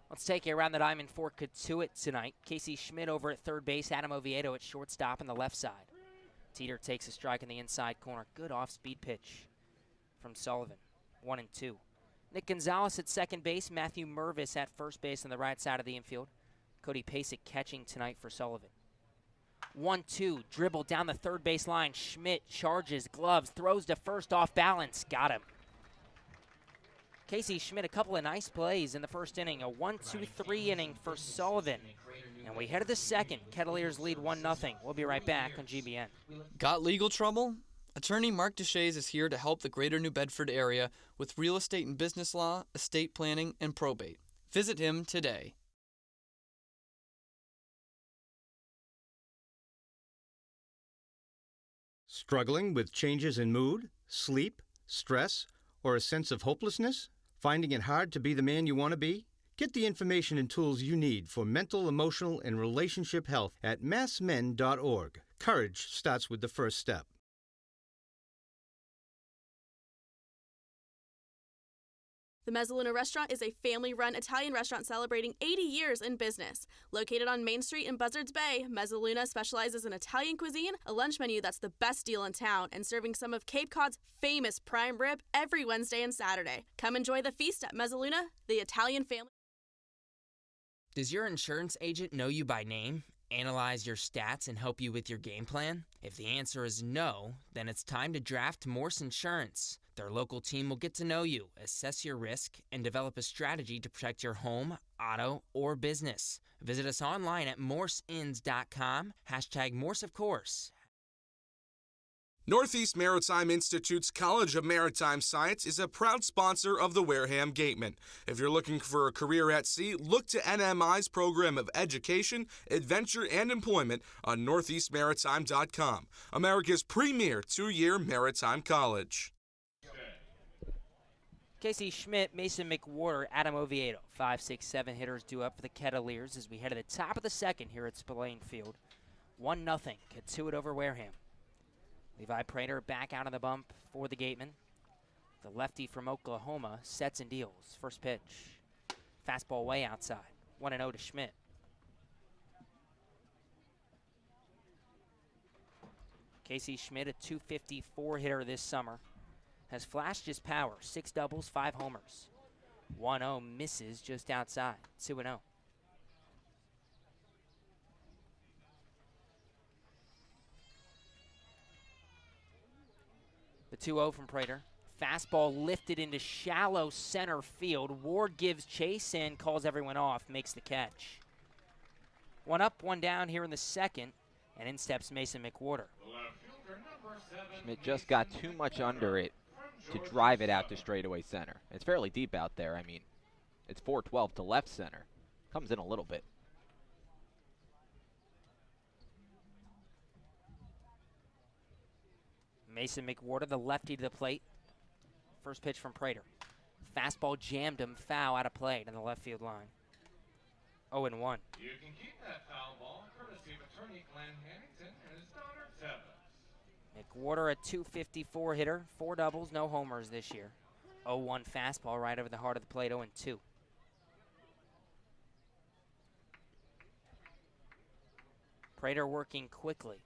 A: Let's take you around the diamond for Cotuit tonight. Casey Schmidt over at third base, Adam Oviedo at shortstop on the left side. Teeter takes a strike in the inside corner. Good off-speed pitch from Sullivan, 1-2. Nick Gonzalez at second base, Matthew Mervis at first base on the right side of the infield. Cody Pasek catching tonight for Sullivan. 1-2, dribble down the third base line. Schmidt charges, gloves, throws to first off balance. Got him. Casey Schmidt, a couple of nice plays in the first inning. A 1-2-3 inning for Sullivan. And we head to the second. Kettleers lead 1-0. We'll be right back on GBN.
D: Got legal trouble? Attorney Mark Deshays is here to help the greater New Bedford area with real estate and business law, estate planning, and probate. Visit him today.
K: Struggling with changes in mood, sleep, stress, or a sense of hopelessness? Finding it hard to be the man you want to be? Get the information and tools you need for mental, emotional, and relationship health at massmen.org. Courage starts with the first step.
F: The Mezzaluna Restaurant is a family-run Italian restaurant celebrating 80 years in business. Located on Main Street in Buzzards Bay, Mezzaluna specializes in Italian cuisine, a lunch menu that's the best deal in town, and serving some of Cape Cod's famous prime rib every Wednesday and Saturday. Come enjoy the feast at Mezzaluna, the Italian family.
I: Does your insurance agent know you by name, analyze your stats, and help you with your game plan? If the answer is no, then it's time to draft Morse Insurance. Their local team will get to know you, assess your risk, and develop a strategy to protect your home, auto, or business. Visit us online at morseins.com, #Morse of course.
J: Northeast Maritime Institute's College of Maritime Science is a proud sponsor of the Wareham Gatemen. If you're looking for a career at sea, look to NMI's program of education, adventure, and employment on northeastmaritime.com, America's premier two-year maritime college.
A: Casey Schmidt, Mason McWhorter, Adam Oviedo, 5, 6, 7 hitters due up for the Kettleers as we head to the top of the second here at Spillane Field. 1-0, Cotuit over Wareham. Levi Prater back out of the bump for the Gatemen. The lefty from Oklahoma sets and deals. First pitch, fastball way outside. 1-0 to Schmidt. Casey Schmidt, a .254 hitter this summer, has flashed his power. 6 doubles, 5 homers. 1-0 misses just outside. 2-0. The 2-0 from Prater. Fastball lifted into shallow center field. Ward gives chase and calls everyone off, makes the catch. 1 up, 1 down here in the second, and in steps Mason McWhorter.
B: Schmidt just got too much under it to drive it out to straightaway center. It's fairly deep out there. I mean, it's 412 to left center. Comes in a little bit.
A: Mason McWhorter, the lefty to the plate. First pitch from Prater. Fastball jammed him, foul out of play to the left field line. 0-1.
O: You can keep that foul ball courtesy of attorney Glenn Hannington and his daughter Teva.
A: McWhorter, a .254 hitter, 4 doubles, no homers this year. 0-1 fastball right over the heart of the plate, 0-2. Prater working quickly.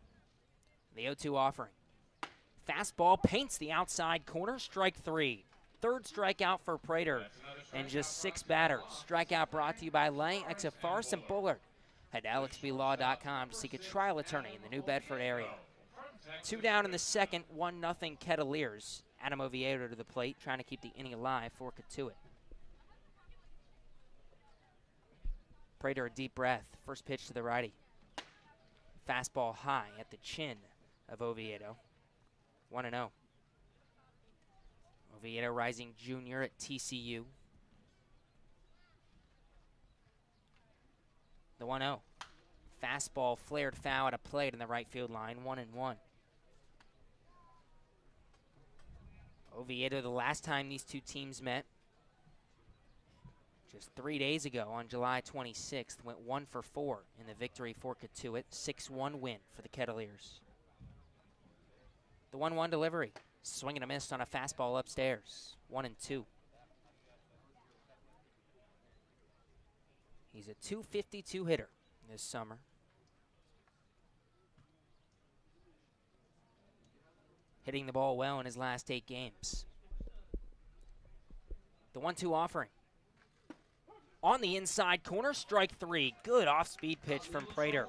A: The 0-2 offering. Fastball paints the outside corner, strike 3. Third strikeout for Prater and just 6 batters. Strikeout brought to you by Lang, Exafaris, and Bullard. Head to alexblaw.com to seek a trial attorney in the New Bedford area. 2 down in the second, 1-0 Kettleers. Adam Oviedo to the plate, trying to keep the inning alive for Cotuit. Prater a deep breath. First pitch to the righty. Fastball high at the chin of Oviedo. 1-0. Oviedo rising junior at TCU. The 1-0. Fastball flared foul at a plate in the right field line, 1-1. Oviedo, the last time these two teams met, just 3 days ago on July 26th, went 1 for 4 in the victory for Cotuit. 6-1 win for the Kettleers. The 1-1 delivery. Swing and a miss on a fastball upstairs. 1-2. He's a .252 hitter this summer. Hitting the ball well in his last 8 games. The 1-2 offering. On the inside corner, strike 3. Good off-speed pitch from Prater.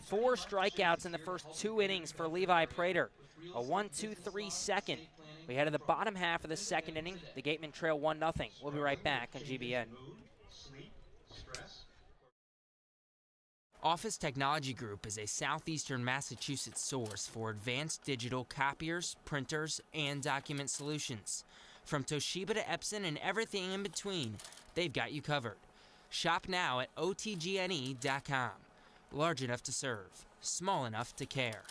A: 4 strikeouts in the first 2 innings for Levi Prater. A 1-2-3 second. We head to the bottom half of the second inning. The Gatemen trail 1-0. We'll be right back on GBN.
I: Office Technology Group is a southeastern Massachusetts source for advanced digital copiers, printers, and document solutions. From Toshiba to Epson and everything in between, they've got you covered. Shop now at otgne.com. Large enough to serve, small enough to care.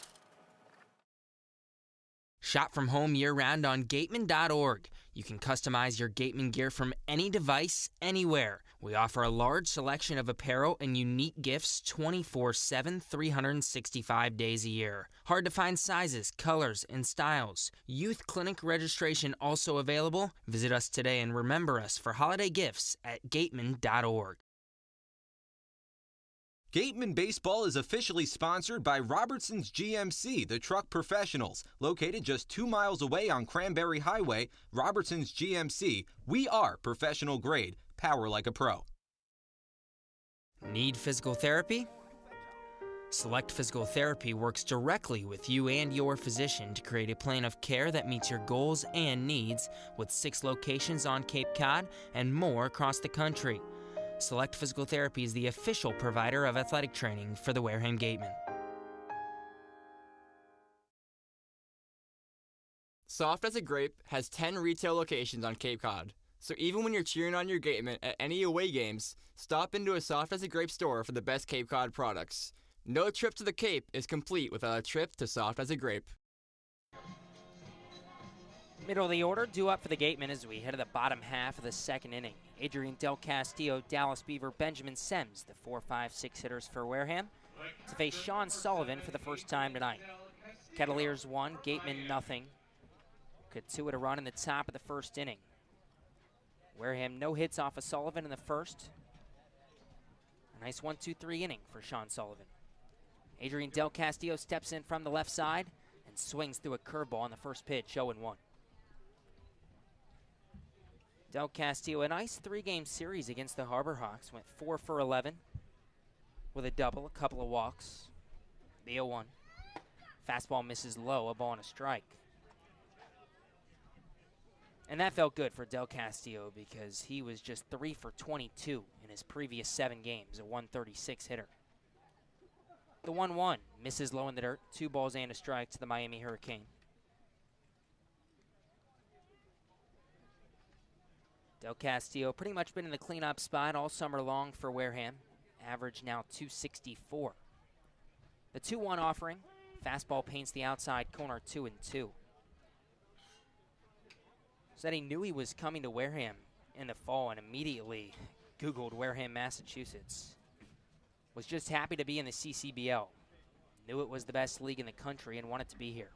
I: Shop from home year-round on Gateman.org. You can customize your Gateman gear from any device, anywhere. We offer a large selection of apparel and unique gifts 24/7, 365 days a year. Hard to find sizes, colors, and styles. Youth clinic registration also available. Visit us today and remember us for holiday gifts at Gateman.org.
C: Gatemen Baseball is officially sponsored by Robertson's GMC, the truck professionals. Located just 2 miles away on Cranberry Highway, Robertson's GMC, we are professional grade, power like a pro.
I: Need physical therapy? Select Physical Therapy works directly with you and your physician to create a plan of care that meets your goals and needs, with 6 locations on Cape Cod and more across the country. Select Physical Therapy is the official provider of athletic training for the Wareham Gatemen.
H: Soft as a Grape has 10 retail locations on Cape Cod. So even when you're cheering on your Gatemen at any away games, stop into a Soft as a Grape store for the best Cape Cod products. No trip to the Cape is complete without a trip to Soft as a Grape.
A: Middle of the order, due up for the Gatemen as we head to the bottom half of the second inning. Adrian Del Castillo, Dallas Beaver, Benjamin Sems, the 4-5-6 hitters for Wareham, to face Sean Sullivan for the first time tonight. Kettleers 1, Gatemen 0. Cotuit a run in the top of the first inning. Wareham no hits off of Sullivan in the first. A nice 1-2-3 inning for Sean Sullivan. Adrian Del Castillo steps in from the left side and swings through a curveball on the first pitch, 0-1. Del Castillo, a nice 3-game series against the Harbor Hawks, went 4 for 11 with a double, a couple of walks. The 0-1. Fastball misses low, a ball and a strike. And that felt good for Del Castillo because he was just 3 for 22 in his previous 7 games, a 136 hitter. The 1-1 misses low in the dirt, 2 balls and a strike to the Miami Hurricane. Del Castillo pretty much been in the cleanup spot all summer long for Wareham. Average now 264. The 2-1 offering. Fastball paints the outside corner 2-2. Said he knew he was coming to Wareham in the fall and immediately Googled Wareham, Massachusetts. Was just happy to be in the CCBL. Knew it was the best league in the country and wanted to be here.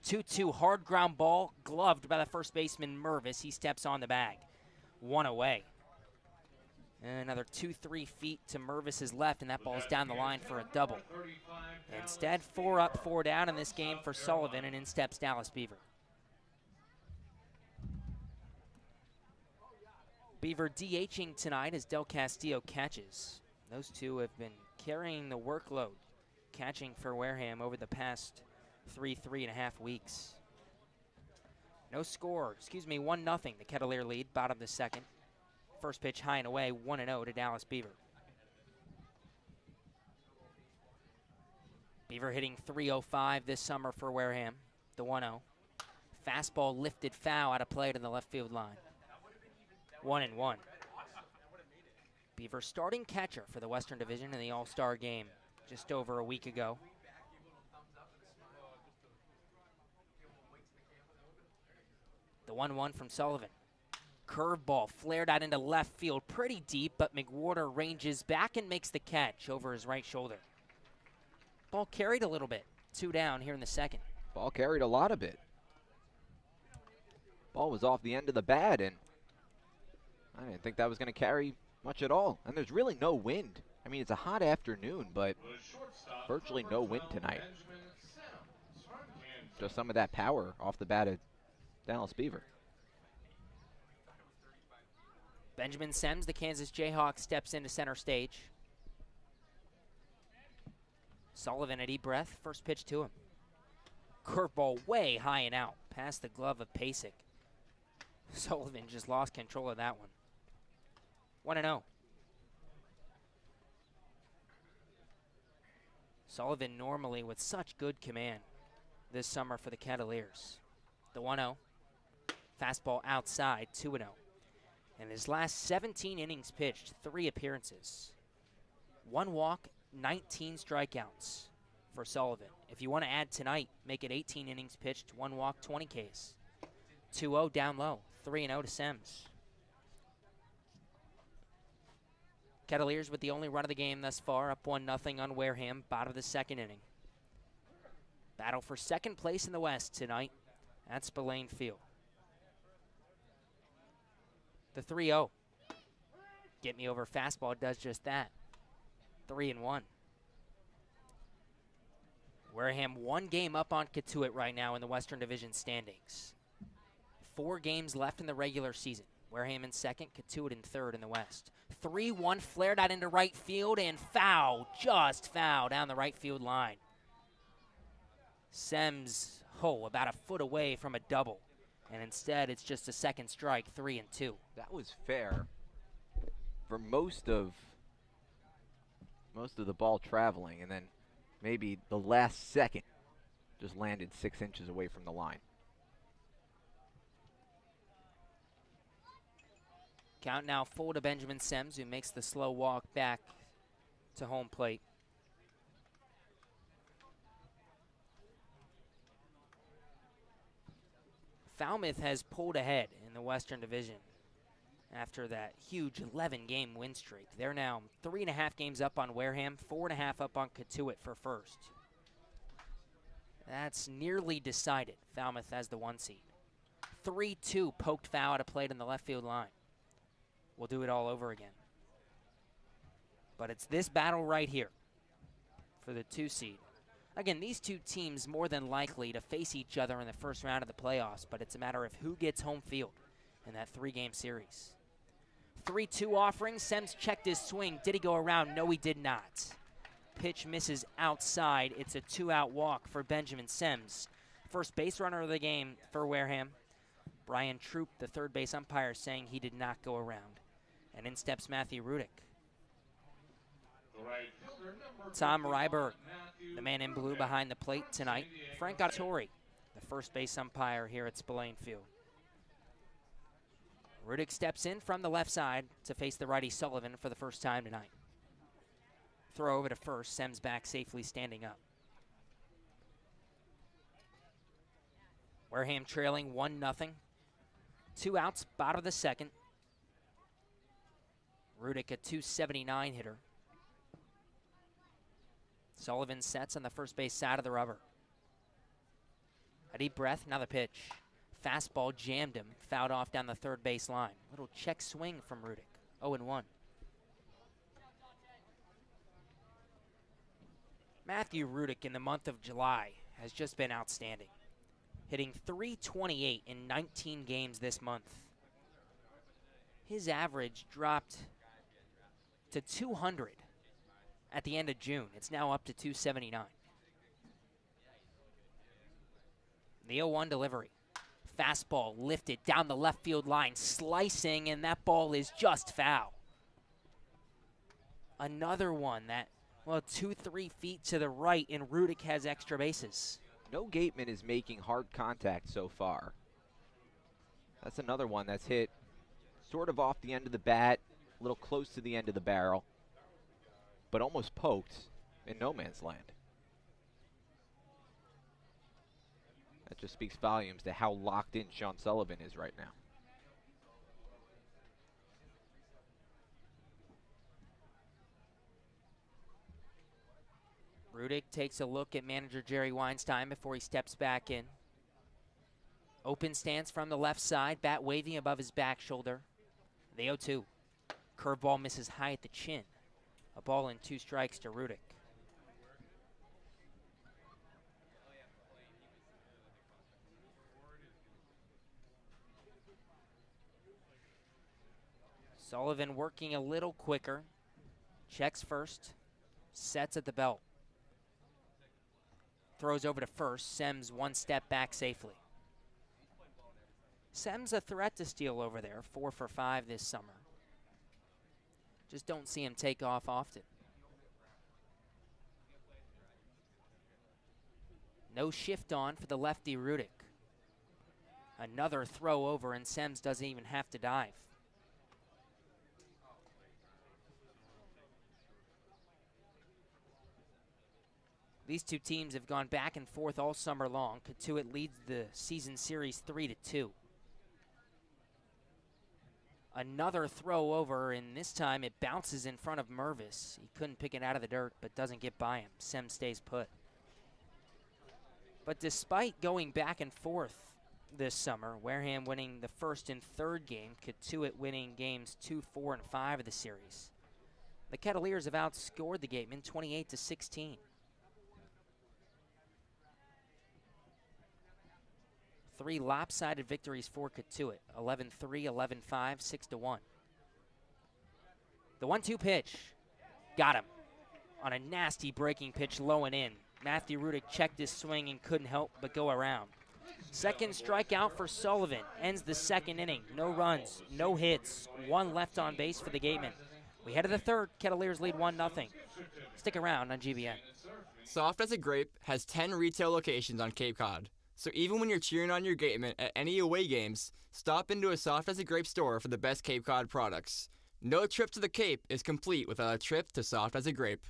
A: 2-2 hard ground ball, gloved by the first baseman Mervis. He steps on the bag. 1 away. And another 2-3 feet to Mervis's left, and that ball's down the line for a double. Instead, 4 up, 4 down in this game for Sullivan, and in steps Dallas Beaver. Beaver DHing tonight as Del Castillo catches. Those two have been carrying the workload, catching for Wareham over the past 3.5 weeks. No score, 1-0, the Kettleer lead, bottom of the second. First pitch high and away, 1-0 to Dallas Beaver. Beaver hitting .305 this summer for Wareham, the 1-0. Fastball lifted foul out of play to the left field line. 1-1. Beaver starting catcher for the Western Division in the All-Star game just over a week ago. The 1-1 from Sullivan. Curveball flared out into left field pretty deep, but McWhorter ranges back and makes the catch over his right shoulder. Ball carried a little bit. 2 down here in the second.
B: Ball carried a lot of it. Ball was off the end of the bat, and I didn't think that was going to carry much at all. And there's really no wind. I mean, it's a hot afternoon, but virtually no wind tonight. Just some of that power off the bat of Dallas Beaver.
A: Benjamin Sems, the Kansas Jayhawk, steps into center stage. Sullivan a deep breath, first pitch to him. Curveball way high and out, past the glove of Pasek. Sullivan just lost control of that one. 1-0. Sullivan normally with such good command this summer for the Kettleers. The 1-0. Fastball outside, 2-0. In his last 17 innings pitched, 3 appearances. 1 walk, 19 strikeouts for Sullivan. If you want to add tonight, make it 18 innings pitched, 1 walk, 20 Ks. 2-0 down low, 3-0 to Sims. Kettleers with the only run of the game thus far, up 1-0 on Wareham, bottom of the 2nd inning. Battle for 2nd place in the West tonight at Spillane Field. The 3-0. Get me over fastball does just that. 3-1. Wareham 1 game up on Cotuit right now in the Western Division standings. 4 games left in the regular season. Wareham in 2nd, Cotuit in 3rd in the West. 3-1 flared out into right field and foul, just foul down the right field line. Sims, about a foot away from a double. And instead, it's just a 2nd strike, 3-2.
B: That was fair for most of the ball traveling, and then maybe the last second just landed 6 inches away from the line.
A: Count now full to Benjamin Sims, who makes the slow walk back to home plate. Falmouth has pulled ahead in the Western Division after that huge 11-game win streak. They're now 3.5 games up on Wareham, 4.5 up on Cotuit for first. That's nearly decided. Falmouth has the 1 seed. 3-2 poked foul out of plate on the left field line. We'll do it all over again. But it's this battle right here for the 2 seed. Again, these 2 teams more than likely to face each other in the first round of the playoffs, but it's a matter of who gets home field in that 3-game series. 3-2 offering. Sims checked his swing. Did he go around? No, he did not. Pitch misses outside. It's a 2-out walk for Benjamin Sims. First base runner of the game for Wareham. Brian Troop, the third base umpire, saying he did not go around. And in steps Matthew Rudick. Tom Ryberg, the man in blue behind the plate tonight. Frank Ottori, the first base umpire here at Spillane Field. Rudick steps in from the left side to face the righty Sullivan for the first time tonight. Throw over to first, Sims back safely standing up. Wareham trailing 1-0. 2 outs, bottom of the 2nd. Rudick a .279 hitter. Sullivan sets on the first base side of the rubber. A deep breath, now the pitch. Fastball jammed him, fouled off down the third base line. Little check swing from Rudick, 0-1. Matthew Rudick in the month of July has just been outstanding. Hitting .328 in 19 games this month. His average dropped to 200 at the end of June. It's now up to .279. The 0-1 delivery. Fastball lifted down the left field line, slicing, and that ball is just foul. Another one that, 2-3 feet to the right, and Rudick has extra bases.
B: No Gateman is making hard contact so far. That's another one that's hit sort of off the end of the bat, a little close to the end of the barrel, but almost poked in no man's land. That just speaks volumes to how locked in Sean Sullivan is right now.
A: Rudick takes a look at manager Jerry Weinstein before he steps back in. Open stance from the left side, bat waving above his back shoulder. The 0-2. Curveball misses high at the chin. A ball and 2 strikes to Rudick. Sullivan working a little quicker. Checks first. Sets at the belt. throws over to first. Sem's one step back safely. Sem's a threat to steal over there, 4 for 5 this summer. Just don't see him take off often. No shift on for the lefty Rudick. Another throw over, and Sems doesn't even have to dive. These two teams have gone back and forth all summer long. Cotuit leads the season series 3-2. Another throw over, and this time it bounces in front of Mervis. He couldn't pick it out of the dirt, but doesn't get by him. Sem stays put. But despite going back and forth this summer, Wareham winning the first and third game, Cotuit winning games 2, 4, and 5 of the series, the Kettleers have outscored the Gatemen 28-16. 3 lopsided victories for Cotuit, 11-3, 11-5, 6-1. The 1-2 pitch, got him on a nasty breaking pitch low and in. Matthew Rudick checked his swing and couldn't help but go around. Second strikeout for Sullivan, ends the second inning. No runs, no hits, 1 left on base for the Gatemen. We head to the third, Kettleers lead 1-0. Stick around on GBN.
H: Soft as a Grape has 10 retail locations on Cape Cod. So even when you're cheering on your Gatemen at any away games, stop into a Soft as a Grape store for the best Cape Cod products. No trip to the Cape is complete without a trip to Soft as a Grape.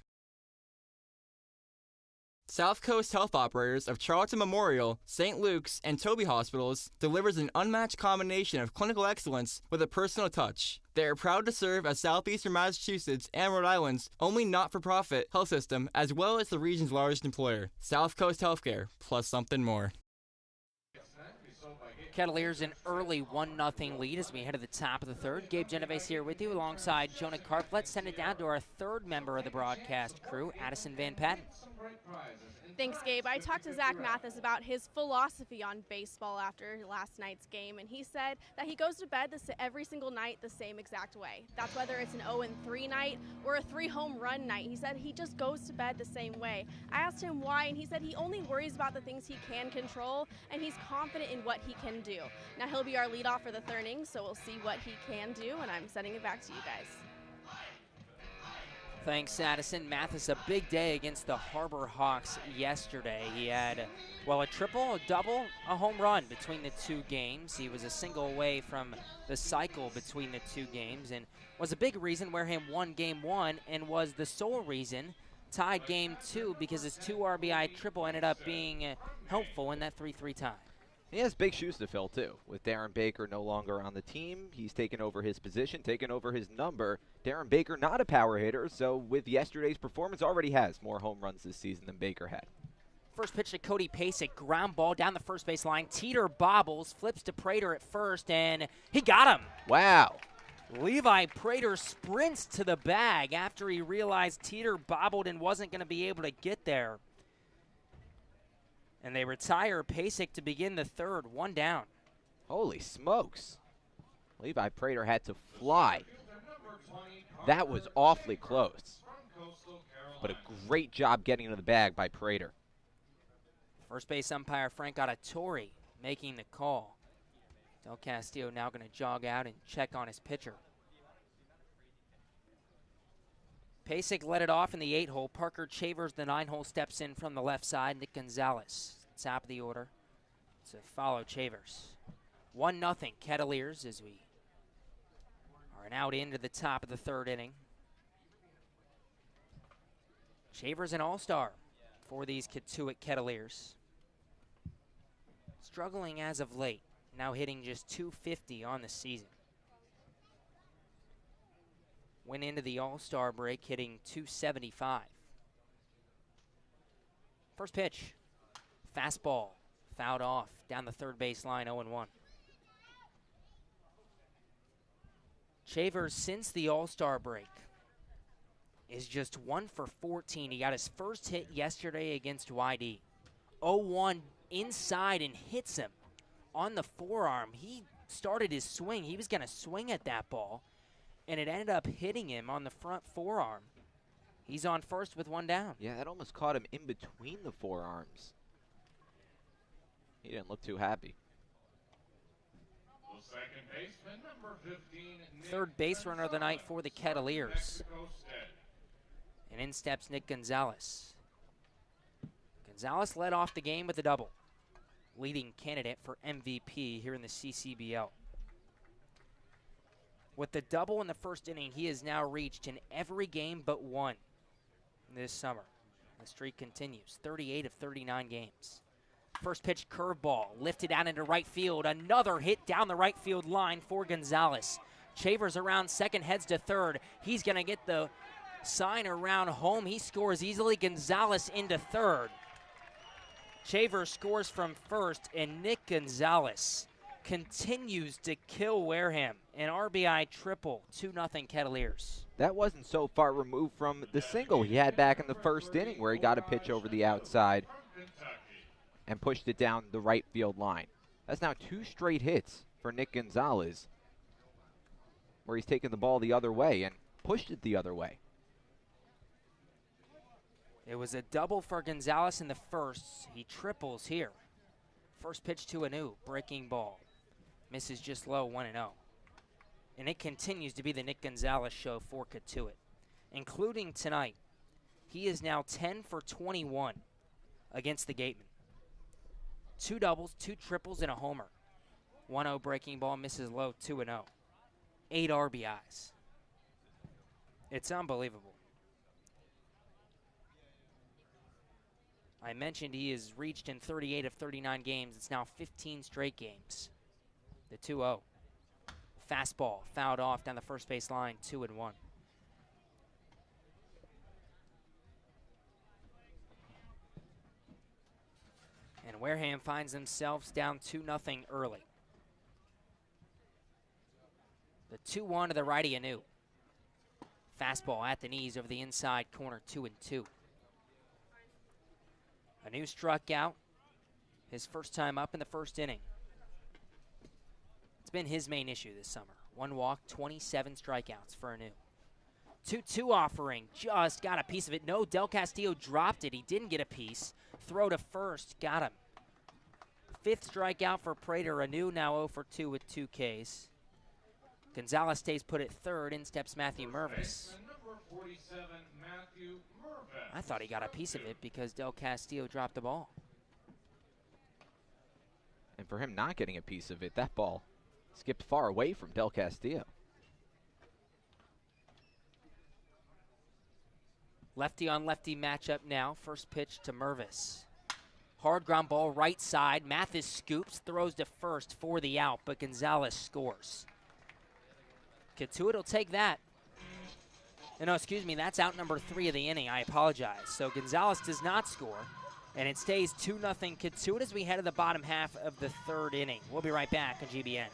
H: South Coast Health Operators of Charlton Memorial, St. Luke's, and Toby Hospitals delivers an unmatched combination of clinical excellence with a personal touch. They are proud to serve as Southeastern Massachusetts and Rhode Island's only not-for-profit health system, as well as the region's largest employer. South Coast Healthcare, plus something more.
A: Kettleers an early 1-0 lead as we head to the top of the third. Gabe Genovesi here with you alongside Jonah Karp. Let's send it down to our third member of the broadcast crew, Addison Van Patten.
F: Thanks, Gabe. I talked to Zach Mathis about his philosophy on baseball after last night's game, and he said that he goes to bed every single night the same exact way. That's whether it's an 0-3 night or a 3-home run night. He said he just goes to bed the same way. I asked him why, and he said he only worries about the things he can control, and he's confident in what he can do. Now he'll be our leadoff for the third inning, so we'll see what he can do, and I'm sending it back to you guys.
A: Thanks, Addison. Mathis, a big day against the Harbor Hawks yesterday. He had, a triple, a double, a home run between the two games. He was a single away from the cycle between the two games and was a big reason Wareham won Game 1 and was the sole reason tied Game 2 because his 2 RBI triple ended up being helpful in that 3-3 tie.
B: He has big shoes to fill, too. With Darren Baker no longer on the team, he's taken over his position, taken over his number. Darren Baker not a power hitter, so with yesterday's performance, already has more home runs this season than Baker had.
A: First pitch to Cody Pasek, ground ball down the first base line. Teeter bobbles, flips to Prater at first, and he got him.
B: Wow.
A: Levi Prater sprints to the bag after he realized Teeter bobbled and wasn't going to be able to get there. And they retire Pasek to begin the third, 1 down.
B: Holy smokes. Levi Prater had to fly. That was awfully close. But a great job getting to the bag by Prater.
A: First base umpire Frank Auditore making the call. Del Castillo now going to jog out and check on his pitcher. Pasek led it off in the 8-hole. Parker Chavers, the 9-hole, steps in from the left side. Nick Gonzalez, top of the order, to follow Chavers. 1-0 Kettleers as we are now into the top of the third inning. Chavers an all-star for these Cotuit Kettleers. Struggling as of late, now hitting just .250 on the season. Went into the all-star break hitting .275. First pitch, fastball, fouled off down the third base line, 0-1. Chavers, since the all-star break, is just 1 for 14. He got his first hit yesterday against YD. 0-1 inside and hits him on the forearm. He started his swing. He was going to swing at that ball, and it ended up hitting him on the front forearm. He's on first with 1 down.
B: Yeah, that almost caught him in between the forearms. He didn't look too happy.
O: The second baseman, number 15,
A: Third base runner of the night for the Kettleers. And in steps Nick Gonzalez. Gonzalez led off the game with a double. Leading candidate for MVP here in the CCBL. With the double in the first inning, he has now reached in every game but one this summer. The streak continues, 38 of 39 games. First pitch curveball, lifted out into right field. Another hit down the right field line for Gonzalez. Chavers around second, heads to third. He's going to get the sign around home. He scores easily. Gonzalez into third. Chavers scores from first, and Nick Gonzalez continues to kill Wareham. An RBI triple, 2-0 Kettleers.
B: That wasn't so far removed from the single he had back in the first inning where he got a pitch over the outside and pushed it down the right field line. That's now 2 straight hits for Nick Gonzalez where he's taken the ball the other way and pushed it the other way.
A: It was a double for Gonzalez in the first. He triples here. First pitch to Anu, breaking ball. Misses just low, 1-0. And it continues to be the Nick Gonzalez show for Cotuit. Including tonight, he is now 10 for 21 against the Gatemen. 2 doubles, 2 triples, and a homer. 1-0 breaking ball, misses low, 2-0. 8 RBIs. It's unbelievable. I mentioned he has reached in 38 of 39 games. It's now 15 straight games. The 2-0. Fastball fouled off down the first base line, 2-1. And Wareham finds themselves down 2-0 early. The 2-1 to the righty Anu. Fastball at the knees over the inside corner, 2-2. Anu struck out his first time up in the first inning. It's been his main issue this summer. 1 walk, 27 strikeouts for Anu. 2-2 offering, just got a piece of it. No, Del Castillo dropped it. He didn't get a piece. Throw to first, got him. 5th strikeout for Prater. Anu now 0 for 2 with 2 Ks. Gonzalez stays put at third. In steps Matthew Mervis. I thought he got a piece of it because Del Castillo dropped the ball.
B: And for him not getting a piece of it, that ball skipped far away from Del Castillo.
A: Lefty on lefty matchup now. First pitch to Mervis. Hard ground ball right side. Mathis scoops, throws to first for the out, but Gonzalez scores. Cotuit will take that. No, excuse me, that's out number 3 of the inning. I apologize. So Gonzalez does not score, and it stays 2-0 Cotuit as we head to the bottom half of the 3rd inning. We'll be right back on GBN.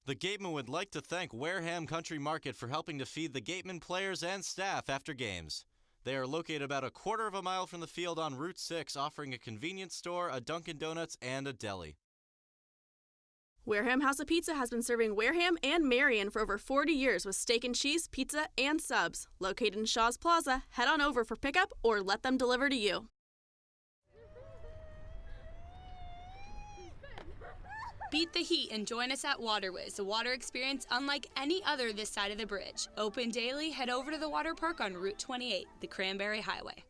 P: The Gatemen would like to thank Wareham Country Market for helping to feed the Gatemen players and staff after games. They are located about a quarter of a mile from the field on Route 6, offering a convenience store, a Dunkin' Donuts, and a deli.
F: Wareham House of Pizza has been serving Wareham and Marion for over 40 years with steak and cheese, pizza, and subs. Located in Shaw's Plaza, head on over for pickup or let them deliver to you.
Q: Beat the heat and join us at Waterways, a water experience unlike any other this side of the bridge. Open daily, head over to the water park on Route 28, the Cranberry Highway.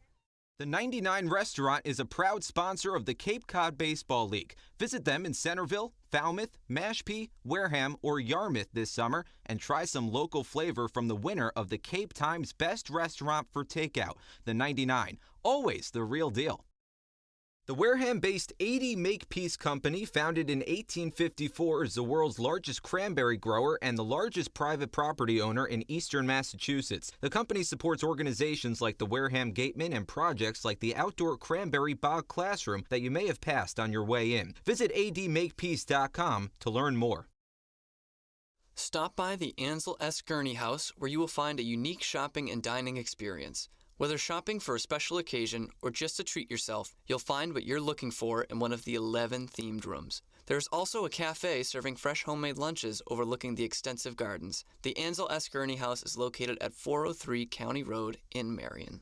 C: The 99 Restaurant is a proud sponsor of the Cape Cod Baseball League. Visit them in Centerville, Falmouth, Mashpee, Wareham, or Yarmouth this summer and try some local flavor from the winner of the Cape Times Best Restaurant for Takeout, the 99. Always the real deal. The Wareham-based 80 Makepeace Company, founded in 1854, is the world's largest cranberry grower and the largest private property owner in eastern Massachusetts. The company supports organizations like the Wareham Gatemen and projects like the outdoor cranberry bog classroom that you may have passed on your way in. Visit admakepeace.com to learn more.
D: Stop by the Ansel S. Gurney House, where you will find a unique shopping and dining experience. Whether shopping for a special occasion or just to treat yourself, you'll find what you're looking for in one of the 11 themed rooms. There's also a cafe serving fresh homemade lunches overlooking the extensive gardens. The Ansel S. Gurney House is located at 403 County Road in Marion.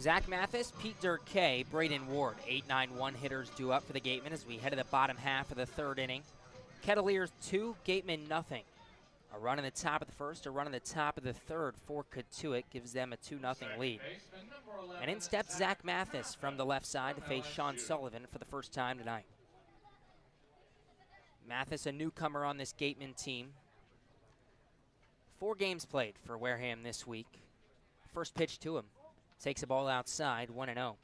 A: Zach Mathis, Pete Durkay, Braden Ward, 8-9-1 hitters due up for the Gatemen as we head to the bottom half of the third inning. Kettleers 2, Gatemen nothing. A run in the top of the first, a run in the top of the third for Cotuit gives them a 2-0 lead. And in steps Zach Mathis from the left side to face Sean Sullivan for the first time tonight. Mathis, a newcomer on this Gatemen team. 4 games played for Wareham this week. First pitch to him. Takes the ball outside, 1-0.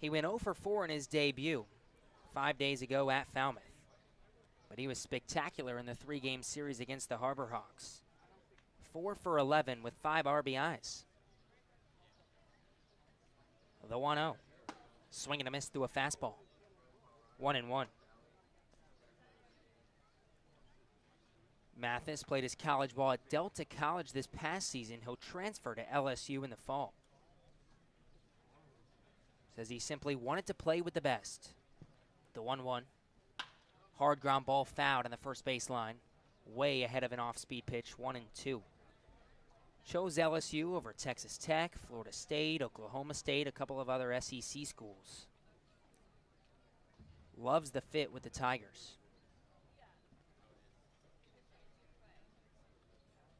A: He went 0 for 4 in his debut 5 days ago at Falmouth. But he was spectacular in the 3-game series against the Harbor Hawks. 4 for 11 with 5 RBIs. The 1-0. Swing and a miss through a fastball. 1-1. Mathis played his college ball at Delta College this past season. He'll transfer to LSU in the fall. Says he simply wanted to play with the best. The 1-1. Hard ground ball fouled on the first baseline. Way ahead of an off-speed pitch, 1-2. Chose LSU over Texas Tech, Florida State, Oklahoma State, a couple of other SEC schools. Loves the fit with the Tigers.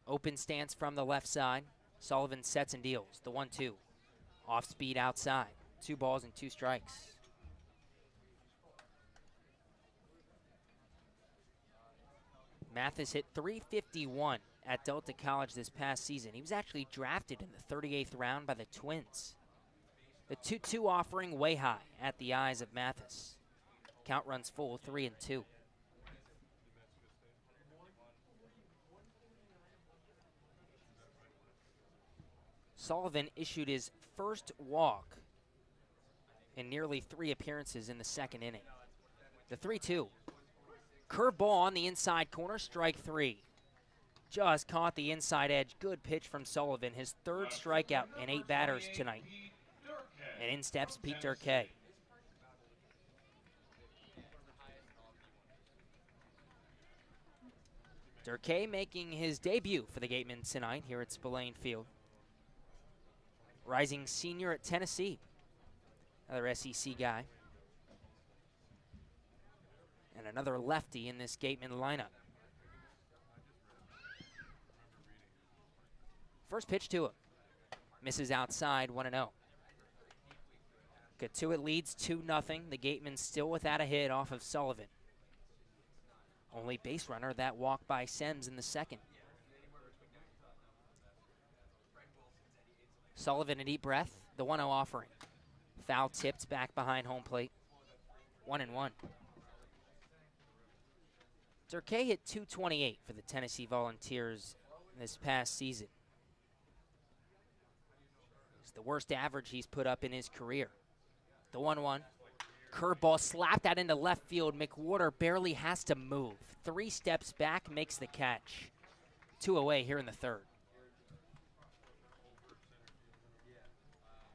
A: Open stance from the left side. Sullivan sets and deals. The 1-2. Off speed outside. 2 balls and 2 strikes. Mathis hit .351 at Delta College this past season. He was actually drafted in the 38th round by the Twins. The 2-2 offering way high at the eyes of Mathis. Count runs full, 3-2. Sullivan issued his first walk in nearly 3 appearances in the second inning. The 3-2. Curveball on the inside corner, strike 3. Just caught the inside edge. Good pitch from Sullivan. His 3rd strikeout in 8 batters tonight. And in steps Pete Durkay. Durkay making his debut for the Gatemen tonight here at Spillane Field. Rising senior at Tennessee. Another SEC guy. And another lefty in this Gatemen lineup. First pitch to him. Misses outside, 1-0. Cotuit leads 2-0. The Gatemen still without a hit off of Sullivan. Only base runner that walked by Sems in the second. Sullivan a deep breath. The 1-0 offering. Foul tipped back behind home plate. 1-1. Durkay hit .228 for the Tennessee Volunteers this past season. It's the worst average he's put up in his career. The 1-1. Curveball slapped out into left field. McWhorter barely has to move. 3 steps back, makes the catch. 2 away here in the third.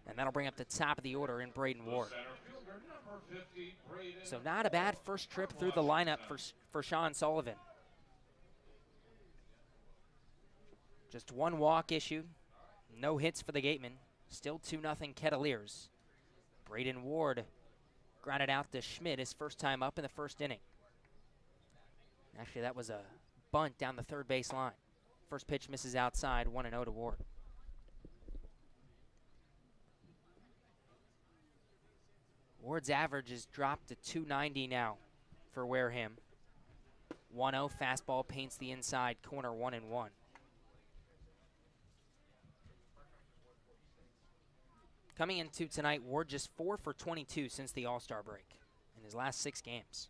A: And that'll bring up the top of the order in Braden Ward. So not a bad first trip through the lineup for Sean Sullivan. Just 1 walk issued. No hits for the Gatemen. Still 2-0 Kettleers. Braden Ward grounded out to Schmidt his first time up in the first inning. Actually, that was a bunt down the third base line. First pitch misses outside, 1-0 to Ward. Ward's average is dropped to .290 now for Wareham. 1-0 fastball paints the inside corner, 1-1. Coming into tonight, Ward just 4 for 22 since the All-Star break in his last 6 games.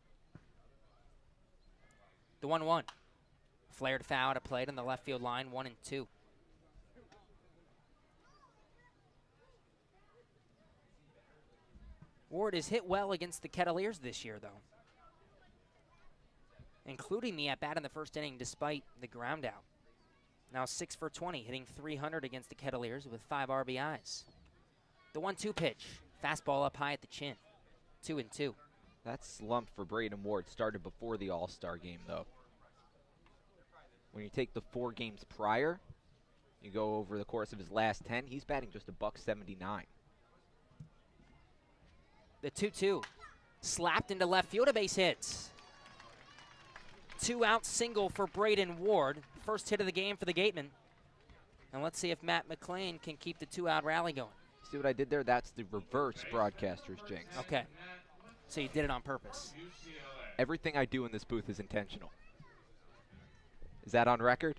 A: The 1-1. Flared foul to plate on the left field line, 1-2. Ward has hit well against the Kettleers this year, though, including the at-bat in the first inning despite the ground out. Now 6 for 20, hitting .300 against the Kettleers with 5 RBIs. The 1-2 pitch, fastball up high at the chin, 2-2.
B: That slump for Braden Ward started before the All-Star game, though. When you take the 4 games prior, you go over the course of his last 10, he's batting just $179.
A: The 2-2. Slapped into left field, a base hit. 2-out single for Braden Ward. First hit of the game for the Gatemen. And let's see if Matt McLean can keep the 2-out rally going.
B: See what I did there? That's the reverse broadcaster's jinx.
A: Okay. So you did it on purpose.
B: Everything I do in this booth is intentional. Is that on record?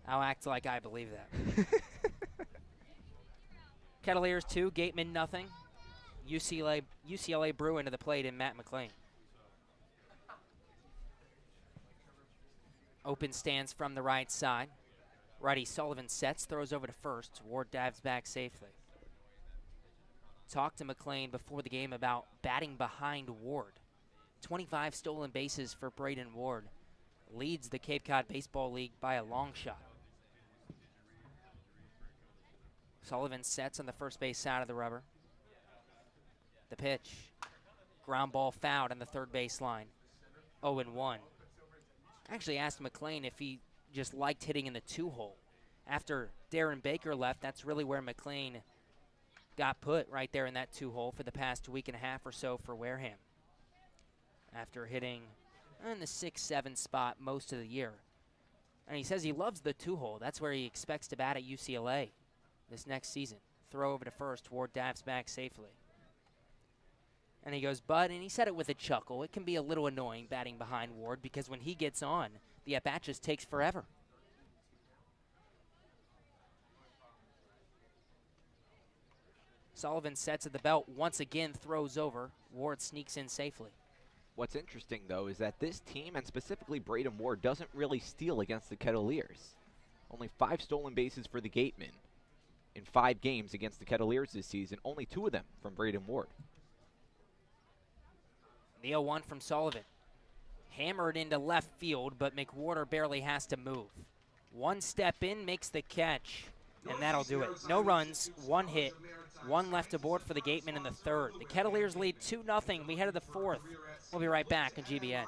A: I'll act like I believe that. Kettleers 2, Gatemen nothing. UCLA Brew into the plate in Matt McLean. Open stands from the right side. Righty Sullivan sets, throws over to first. Ward dives back safely. Talked to McLean before the game about batting behind Ward. 25 stolen bases for Braden Ward. Leads the Cape Cod Baseball League by a long shot. Sullivan sets on the first base side of the rubber. The pitch. Ground ball fouled on the third base line. 0-1. I actually asked McLean if he just liked hitting in the 2-hole. After Darren Baker left, that's really where McLean got put, right there in that 2-hole for the past week and a half or so for Wareham. After hitting in the 6-7 spot most of the year. And he says he loves the 2-hole. That's where he expects to bat at UCLA this next season. Throw over to first. Ward dives back safely. And he goes, Bud, and he said it with a chuckle, it can be a little annoying batting behind Ward because when he gets on, the at-bat just takes forever. Sullivan sets at the belt, once again throws over. Ward sneaks in safely.
B: What's interesting, though, is that this team, and specifically Braden Ward, doesn't really steal against the Kettleers. Only 5 stolen bases for the Gatemen. In 5 games against the Kettleers this season, only 2 of them from Braden Ward.
A: The 0-1 from Sullivan. Hammered into left field, but McWhorter barely has to move. One step in, makes the catch, and that'll do it. No runs, 1 hit, 1 left aboard for the Gatemen in the 3rd. The Kettleers lead 2-0. We head to the 4th. We'll be right back on GBN.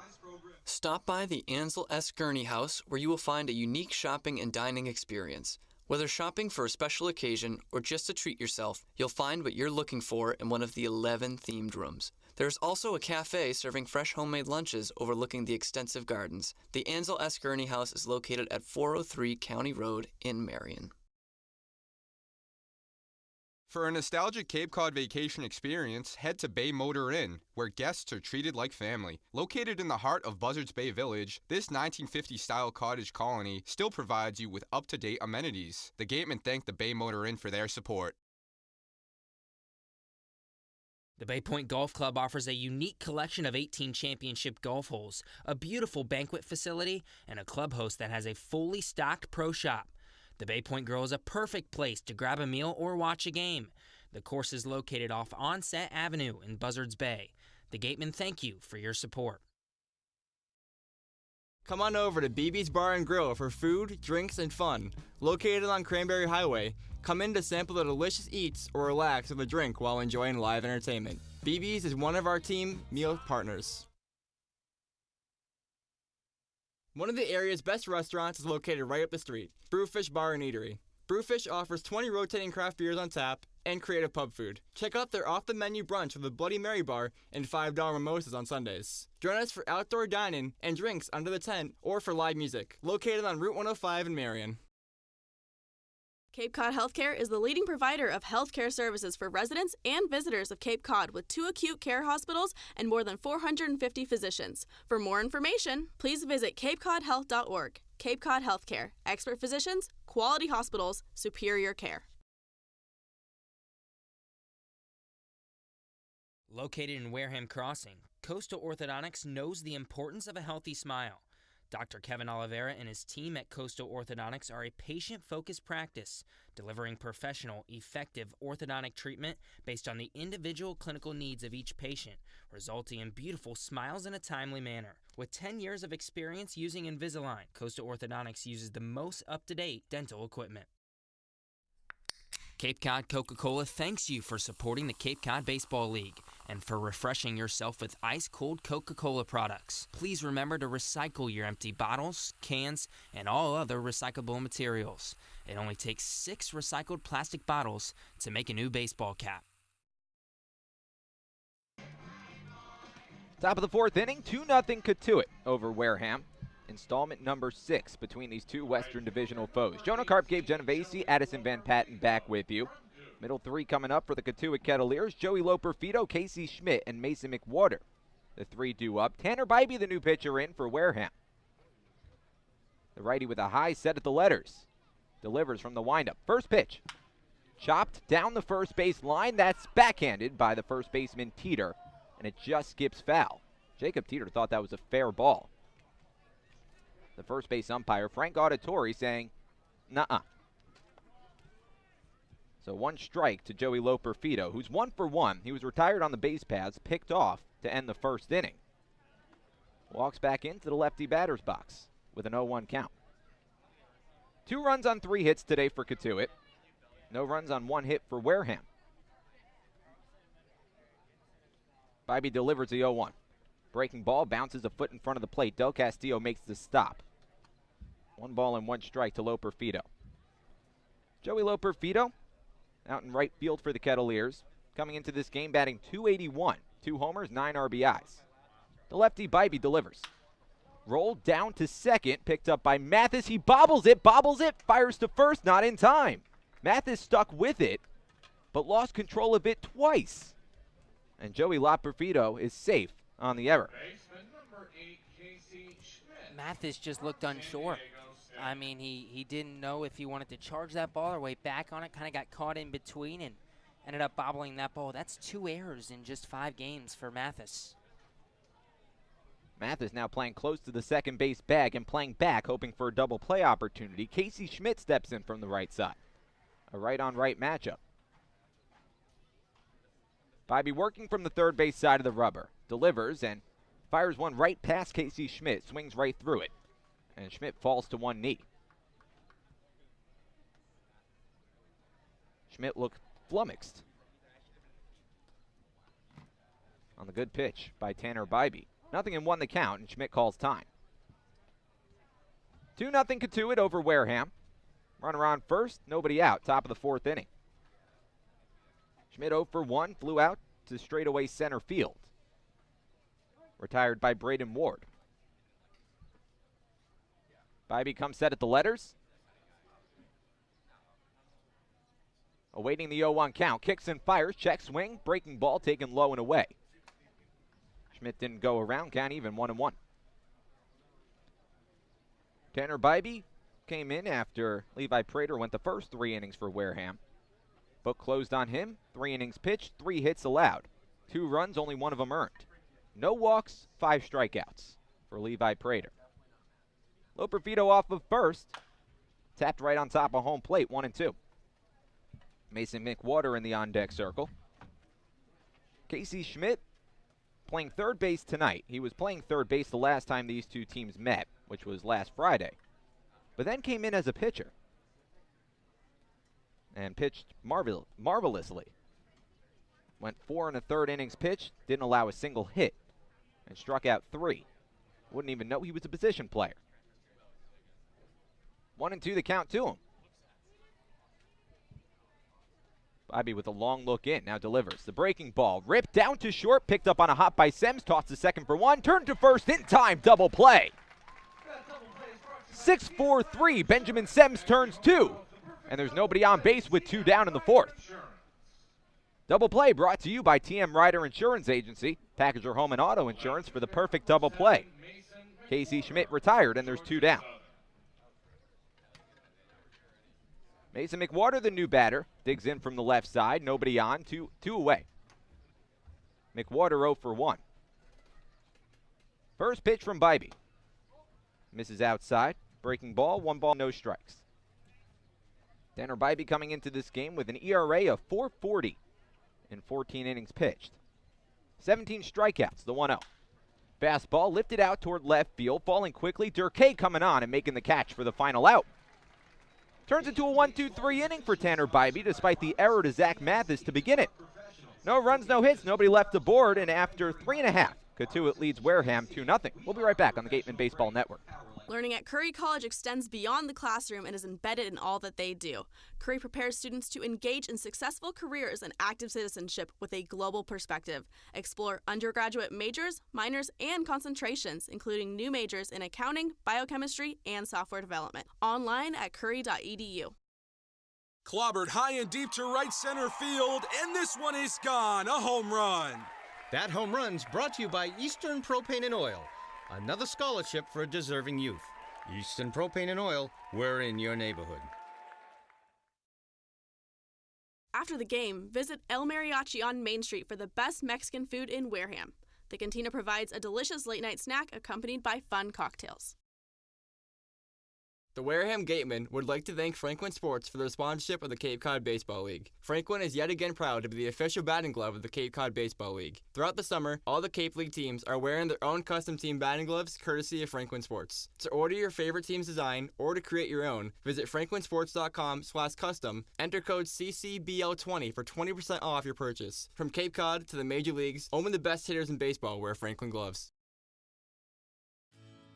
D: Stop by the Ansel S. Gurney House, where you will find a unique shopping and dining experience. Whether shopping for a special occasion or just to treat yourself, you'll find what you're looking for in one of the 11 themed rooms. There's also a cafe serving fresh homemade lunches overlooking the extensive gardens. The Ansel S. Gurney House is located at 403 County Road in Marion.
E: For a nostalgic Cape Cod vacation experience, head to Bay Motor Inn, where guests are treated like family. Located in the heart of Buzzards Bay Village, this 1950-style cottage colony still provides you with up-to-date amenities. The Gatemen thank the Bay Motor Inn for their support.
I: The Bay Point Golf Club offers a unique collection of 18 championship golf holes, a beautiful banquet facility, and a clubhouse that has a fully stocked pro shop. The Bay Point Grill is a perfect place to grab a meal or watch a game. The course is located off Onset Avenue in Buzzards Bay. The Gatemen thank you for your support.
H: Come on over to BB's Bar and Grill for food, drinks, and fun. Located on Cranberry Highway, come in to sample the delicious eats or relax with a drink while enjoying live entertainment. BB's is one of our team meal partners. One of the area's best restaurants is located right up the street, Brewfish Bar and Eatery. Brewfish offers 20 rotating craft beers on tap and creative pub food. Check out their off-the-menu brunch with a Bloody Mary bar and $5 mimosas on Sundays. Join us for outdoor dining and drinks under the tent or for live music. Located on Route 105 in Marion.
F: Cape Cod Healthcare is the leading provider of healthcare services for residents and visitors of Cape Cod with 2 acute care hospitals and more than 450 physicians. For more information, please visit capecodhealth.org. Cape Cod Healthcare. Expert physicians, quality hospitals, superior care.
I: Located in Wareham Crossing, Coastal Orthodontics knows the importance of a healthy smile. Dr. Kevin Oliveira and his team at Coastal Orthodontics are a patient-focused practice, delivering professional, effective orthodontic treatment based on the individual clinical needs of each patient, resulting in beautiful smiles in a timely manner. With 10 years of experience using Invisalign, Coastal Orthodontics uses the most up-to-date dental equipment. Cape Cod Coca-Cola thanks you for supporting the Cape Cod Baseball League and for refreshing yourself with ice-cold Coca-Cola products. Please remember to recycle your empty bottles, cans, and all other recyclable materials. It only takes 6 recycled plastic bottles to make a new baseball cap.
B: Top of the fourth inning, 2-0 Cotuit over Wareham. Installment number 6 between these two Western Divisional foes. Jonah, Karp, Gabe, Genovesi, Addison Van Patten back with you. Middle three coming up for the Cotuit Kettleers. Joey Loperfido, Casey Schmidt, and Mason McWater. The three due up. Tanner Bybee, the new pitcher, in for Wareham. The righty with a high set at the letters. Delivers from the windup. First pitch. Chopped down the first base line. That's backhanded by the first baseman, Teeter. And it just skips foul. Jacob Teeter thought that was a fair ball. The first base umpire, Frank Auditori, saying, nuh-uh. So 1 strike to Joey Loperfido, who's 1 for 1. He was retired on the base paths, picked off to end the first inning. Walks back into the lefty batter's box with an 0-1 count. 2 runs on 3 hits today for Cotuit. No runs on 1 hit for Wareham. Bybee delivers the 0-1. Breaking ball, bounces a foot in front of the plate. Del Castillo makes the stop. 1 ball and 1 strike to Loperfido. Joey Loperfido out in right field for the Kettleers. Coming into this game batting .281. 2 homers, 9 RBIs. The lefty Bybee delivers. Rolled down to second, picked up by Mathis. He bobbles it, fires to first, not in time. Mathis stuck with it, but lost control of it twice. And Joey Loperfido is safe on the error.
A: Mathis just looked unsure. I mean, he didn't know if he wanted to charge that ball or wait back on it. Kind of got caught in between and ended up bobbling that ball. That's 2 errors in just 5 games for Mathis.
B: Mathis now playing close to the second base bag and playing back, hoping for a double play opportunity. Casey Schmidt steps in from the right side. A right-on-right matchup. Bybee working from the third base side of the rubber. Delivers and fires one right past Casey Schmidt. Swings right through it. And Schmidt falls to 1 knee. Schmidt looked flummoxed on the good pitch by Tanner Bybee. 0-1 the count, and Schmidt calls time. 2-0 Cotuit over Wareham. Runner on first, nobody out. Top of the 4th inning. Schmidt 0 for 1, flew out to straightaway center field. Retired by Braden Ward. Bybee comes set at the letters. Awaiting the 0-1 count. Kicks and fires, check swing, breaking ball taken low and away. Schmidt didn't go around, count even, 1-1. Tanner Bybee came in after Levi Prater went the first 3 innings for Wareham. Book closed on him, 3 innings pitched, 3 hits allowed. 2 runs, only 1 of them earned. No walks, 5 strikeouts for Levi Prater. Loperfido off of first, tapped right on top of home plate, 1-2. Mason McWater in the on-deck circle. Casey Schmidt playing third base tonight. He was playing third base the last time these two teams met, which was last Friday. But then came in as a pitcher and pitched marvelously. Went 4 1/3 innings pitched, didn't allow a single hit, and struck out 3. Wouldn't even know he was a position player. 1-2 the count to him. Bybee with a long look in, now delivers. The breaking ball, ripped down to short, picked up on a hop by Sems, tossed to second for 1, turned to first in time, double play. 6-4-3, Benjamin Sems turns 2, and there's nobody on base with 2 down in the 4th. Double play brought to you by TM Ryder Insurance Agency. Package your home and auto insurance for the perfect double play. Casey Schmidt retired, and there's 2 down. Mason McWater, the new batter, digs in from the left side. Nobody on, 2 away. McWater 0 for 1. First pitch from Bybee. Misses outside. Breaking ball, 1 ball, no strikes. Tanner Bybee coming into this game with an ERA of .440 in 14 innings pitched. 17 strikeouts, the 1-0. Fastball lifted out toward left field, falling quickly. Durkay coming on and making the catch for the final out. Turns into a 1-2-3 inning for Tanner Bybee despite the error to Zach Mathis to begin it. No runs, no hits, nobody left aboard, and after 3.5, Cotuit leads Wareham 2-0. We'll be right back on the Gatemen Baseball Network.
F: Learning at Curry College extends beyond the classroom and is embedded in all that they do. Curry prepares students to engage in successful careers and active citizenship with a global perspective. Explore undergraduate majors, minors, and concentrations, including new majors in accounting, biochemistry, and software development. Online at curry.edu.
J: Clobbered high and deep to right center field, and this one is gone. A home run.
K: That home run's brought to you by Eastern Propane and Oil. Another scholarship for a deserving youth. Eastern Propane and Oil, we're in your neighborhood.
F: After the game, visit El Mariachi on Main Street for the best Mexican food in Wareham. The cantina provides a delicious late-night snack accompanied by fun cocktails.
H: The Wareham Gatemen would like to thank Franklin Sports for their sponsorship of the Cape Cod Baseball League. Franklin is yet again proud to be the official batting glove of the Cape Cod Baseball League. Throughout the summer, all the Cape League teams are wearing their own custom team batting gloves courtesy of Franklin Sports. To order your favorite team's design or to create your own, visit franklinsports.com/custom, enter code CCBL20 for 20% off your purchase. From Cape Cod to the major leagues, only the best hitters in baseball wear Franklin gloves.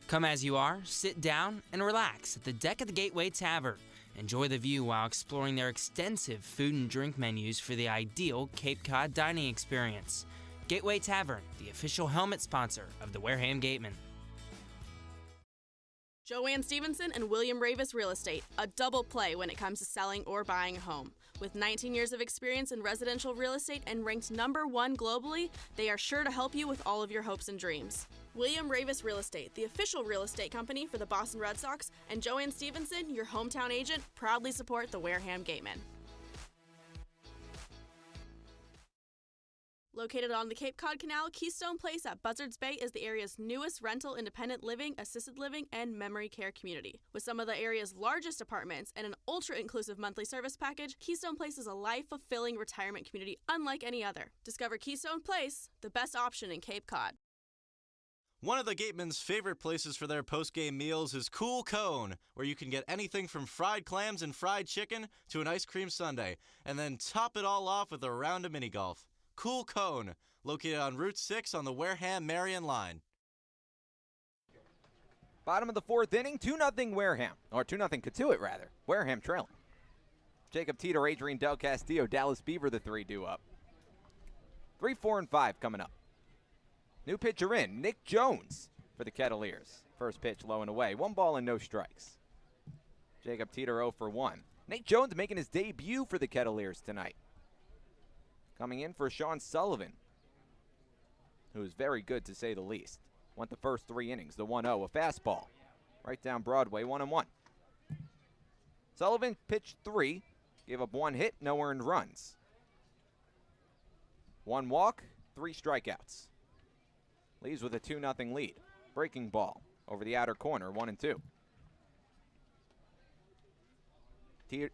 I: Come as you are, sit down, and relax at the deck of the Gateway Tavern. Enjoy the view while exploring their extensive food and drink menus for the ideal Cape Cod dining experience. Gateway Tavern, the official helmet sponsor of the Wareham Gatemen.
F: Joanne Stevenson and William Ravis Real Estate, a double play when it comes to selling or buying a home. With 19 years of experience in residential real estate and ranked #1 globally, they are sure to help you with all of your hopes and dreams. William Ravis Real Estate, the official real estate company for the Boston Red Sox, and Joanne Stevenson, your hometown agent, proudly support the Wareham Gatemen. Located on the Cape Cod Canal, Keystone Place at Buzzards Bay is the area's newest rental independent living, assisted living, and memory care community. With some of the area's largest apartments and an ultra-inclusive monthly service package, Keystone Place is a life-fulfilling retirement community unlike any other. Discover Keystone Place, the best option in Cape Cod.
P: One of the Gatemen's favorite places for their post-game meals is Cool Cone, where you can get anything from fried clams and fried chicken to an ice cream sundae, and then top it all off with a round of mini golf. Cool Cone, located on Route 6 on the Wareham-Marion line.
B: Bottom of the fourth inning, 2-0 Wareham, or 2-0 Cotuit rather. Wareham trailing. Jacob Teeter, Adrian Del Castillo, Dallas Beaver, the three due up. 3, 4, and 5 coming up. New pitcher in, Nick Jones for the Kettleers. First pitch low and away. 1 ball and no strikes. Jacob Teeter 0 for 1. Nate Jones making his debut for the Kettleers tonight. Coming in for Sean Sullivan, who is very good to say the least. Went the first 3 innings, the 1-0, a fastball. Right down Broadway, 1-1. Sullivan pitched 3, gave up 1 hit, no earned runs. 1 walk, 3 strikeouts. Leaves with a 2-0 lead. Breaking ball over the outer corner, 1-2.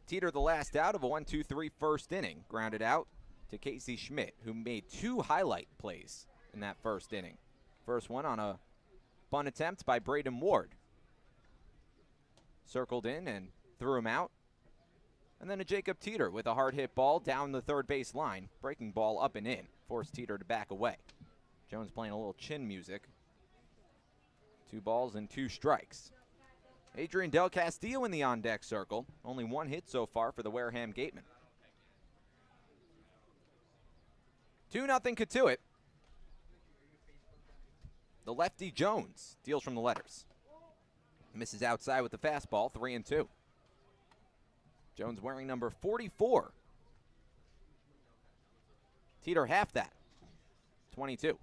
B: Teeter the last out of a 1-2-3 first inning. Grounded out to Casey Schmidt, who made 2 highlight plays in that first inning. First one on a bunt attempt by Braden Ward. Circled in and threw him out. And then a Jacob Teeter with a hard hit ball down the third base line. Breaking ball up and in. Forced Teeter to back away. Jones playing a little chin music. 2 balls and 2 strikes. Adrian Del Castillo in the on-deck circle. Only 1 hit so far for the Wareham Gatemen. 2-0 Cotuit. The lefty Jones deals from the letters. Misses outside with the fastball, 3-2. Jones wearing number 44. Teeter half that, 22.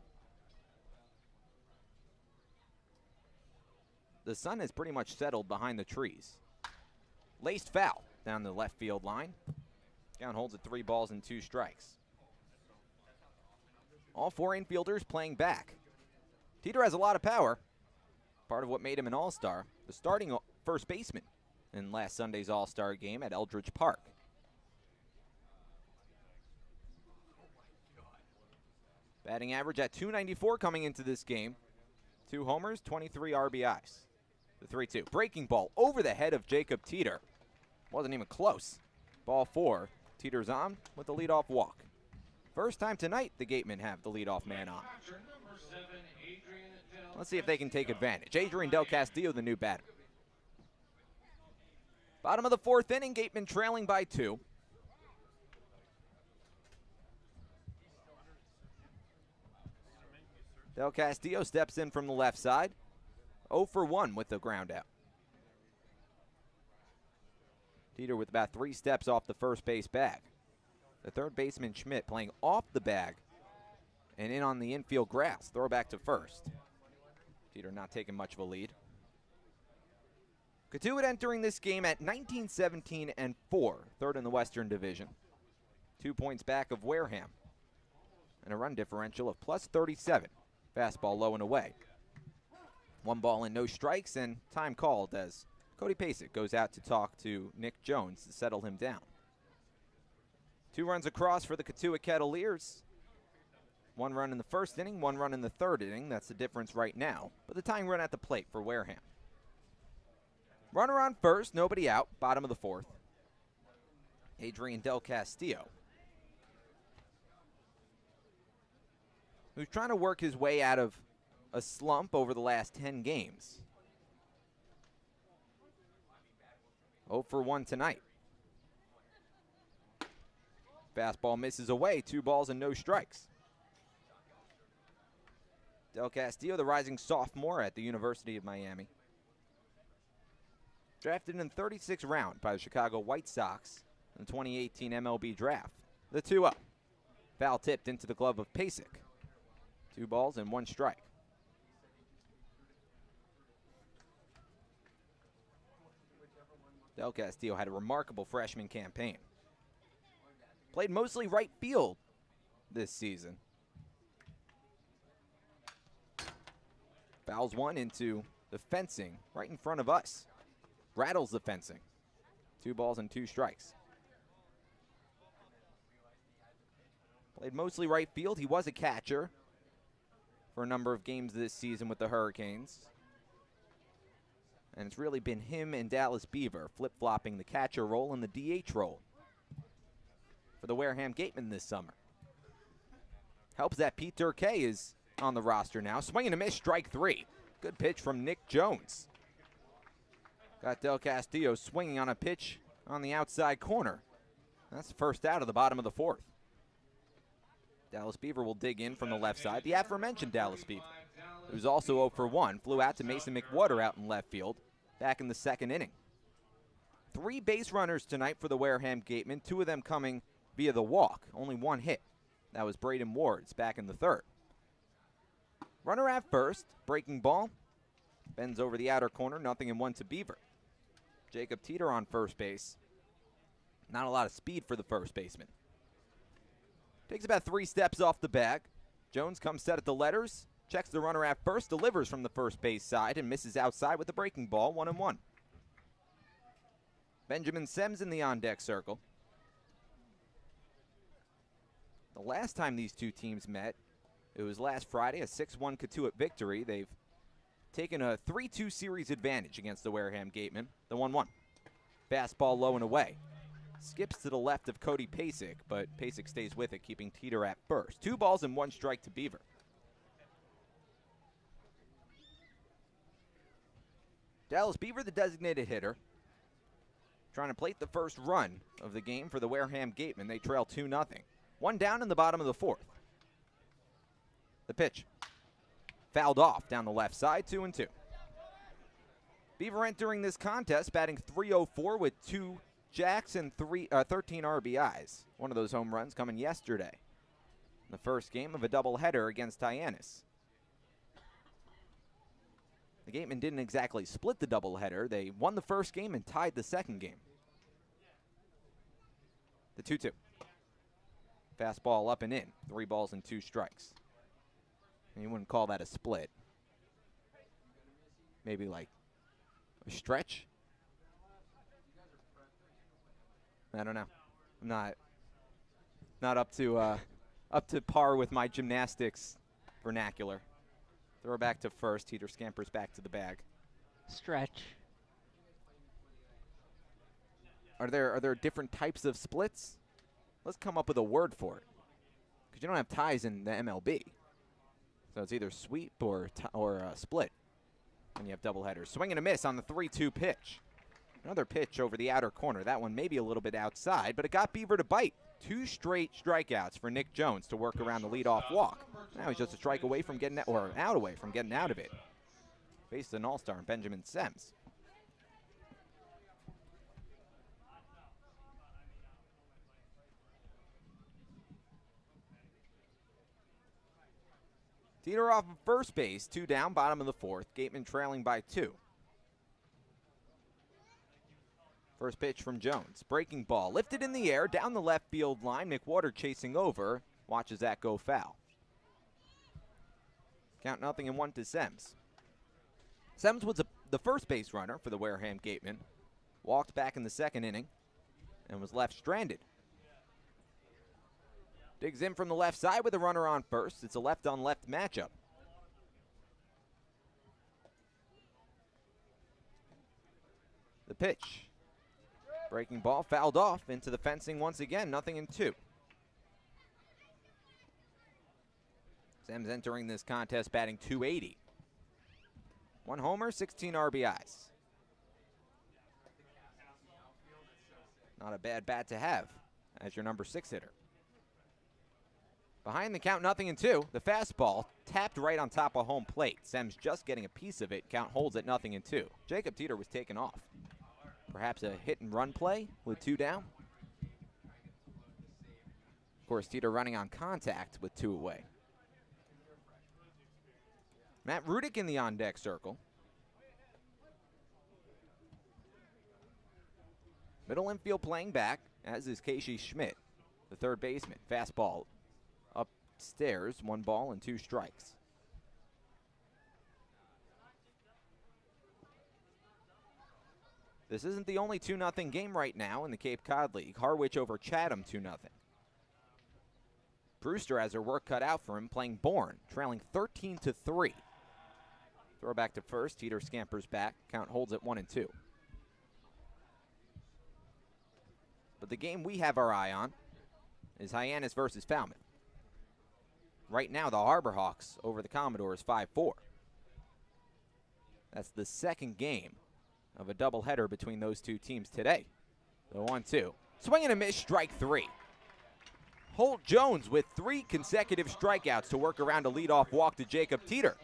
B: The sun has pretty much settled behind the trees. Laced foul down the left field line. Count holds at 3 balls and 2 strikes. All 4 infielders playing back. Teeter has a lot of power. Part of what made him an all-star. The starting first baseman in last Sunday's all-star game at Eldridge Park. Batting average at .294 coming into this game. 2 homers, 23 RBIs. The 3-2. Breaking ball over the head of Jacob Teeter. Wasn't even close. Ball 4. Teeter's on with the leadoff walk. First time tonight the Gatemen have the leadoff man on. Let's see if they can take advantage. Adrian Del Castillo, the new batter. Bottom of the 4th inning, Gatemen trailing by 2. Del Castillo steps in from the left side. 0 for 1 with the ground out. Teeter with about 3 steps off the first base bag. The third baseman, Schmidt, playing off the bag and in on the infield grass. Throw back to first. Teeter not taking much of a lead. Cotuit entering this game at 19-17-4, third in the Western Division. 2 points back of Wareham. And a run differential of plus 37. Fastball low and away. 1 ball and no strikes, and time called as Cody Pasek goes out to talk to Nick Jones to settle him down. 2 runs across for the Cotuit Kettleers. 1 run in the first inning, 1 run in the third inning. That's the difference right now. But the tying run at the plate for Wareham. Runner on first, nobody out, bottom of the 4th. Adrian Del Castillo, who's trying to work his way out of a slump over the last 10 games. 0 for 1 tonight. Fastball misses away, 2 balls and no strikes. Del Castillo, the rising sophomore at the University of Miami. Drafted in the 36th round by the Chicago White Sox in the 2018 MLB draft. The 2-0. Foul tipped into the glove of Pasek. 2 balls and 1 strike. Del Castillo had a remarkable freshman campaign. Played mostly right field this season. Fouls 1 into the fencing right in front of us. Rattles the fencing. 2 balls and 2 strikes. Played mostly right field. He was a catcher for a number of games this season with the Hurricanes. And it's really been him and Dallas Beaver flip-flopping the catcher role and the DH role for the Wareham Gatemen this summer. Helps that Pete Durkay is on the roster now. Swing and a miss, strike 3. Good pitch from Nick Jones. Got Del Castillo swinging on a pitch on the outside corner. That's the first out of the bottom of the 4th. Dallas Beaver will dig in from the left side. The aforementioned Dallas Beaver, who's also 0 for 1, flew out to Mason McWhorter out in left field back in the 2nd inning. 3 base runners tonight for the Wareham Gatemen, 2 of them coming via the walk. Only 1 hit. That was Braden Ward's back in the 3rd. Runner at first, breaking ball. Bends over the outer corner, 0-1 to Beaver. Jacob Teeter on first base. Not a lot of speed for the first baseman. Takes about 3 steps off the bag. Jones comes set at the letters. Checks the runner at first, delivers from the first base side, and misses outside with the breaking ball, 1-1. Benjamin Sems in the on-deck circle. The last time these two teams met, it was last Friday, a 6-1 Cotuit victory. They've taken a 3-2 series advantage against the Wareham Gatemen, the 1-1. Fastball low and away. Skips to the left of Cody Pasek, but Pasek stays with it, keeping Teeter at first. 2 balls and 1 strike to Beaver. Dallas Beaver, the designated hitter, trying to plate the first run of the game for the Wareham Gatemen. They trail 2-0. 1 down in the bottom of the 4th. The pitch. Fouled off down the left side, 2-2. Beaver entering this contest, batting .304 with 2 jacks and 13 RBIs. One of those home runs coming yesterday, the first game of a doubleheader against Hyannis. The Gatemen didn't exactly split the doubleheader. They won the first game and tied the second game. The 2-2. Fastball up and in. 3 balls and 2 strikes. And you wouldn't call that a split. Maybe like a stretch? I don't know. I'm not up to par with my gymnastics vernacular. Throw back to first. Teeter scampers back to the bag.
A: Stretch.
B: Are there different types of splits? Let's come up with a word for it, because you don't have ties in the MLB. So it's either sweep or split when you have doubleheaders. Swing and a miss on the 3-2 pitch. Another pitch over the outer corner. That one maybe a little bit outside, but it got Beaver to bite. 2 straight strikeouts for Nick Jones to work around the leadoff walk. Now he's just a strike away from getting out away from getting out of it. Faced an all-star in Benjamin Sems. Teeter off of first base, 2 down, bottom of the 4th. Gatemen trailing by 2. First pitch from Jones. Breaking ball, lifted in the air, down the left field line. McWater chasing over, watches that go foul. Count 0-1 to Sems. Sems was the first base runner for the Wareham Gatemen. Walked back in the 2nd inning and was left stranded. Digs in from the left side with a runner on first. It's a left-on-left matchup. The pitch. Breaking ball fouled off into the fencing once again, 0-2. Sems entering this contest batting .280. 1 homer, 16 RBIs. Not a bad bat to have as your number 6 hitter. Behind the count, 0-2. The fastball tapped right on top of home plate. Sems just getting a piece of it. Count holds at 0-2. Jacob Teeter was taken off. Perhaps a hit and run play with 2 down. Of course, Teeter running on contact with 2 away. Matt Rudick in the on-deck circle. Middle infield playing back, as is Casey Schmidt, the third baseman. Fastball upstairs, 1 ball and 2 strikes. This isn't the only 2-0 game right now in the Cape Cod League. Harwich over Chatham 2-0. Brewster has her work cut out for him, playing Bourne, trailing 13-3. Throw back to first. Teeter scampers back. Count holds at 1-2. But the game we have our eye on is Hyannis versus Falmouth. Right now, the Harbor Hawks over the Commodores 5-4. That's the 2nd game of a doubleheader between those 2 teams today. The 1-2. Swing and a miss, strike 3. Holt Jones with 3 consecutive strikeouts to work around a leadoff walk to Jacob Teeter.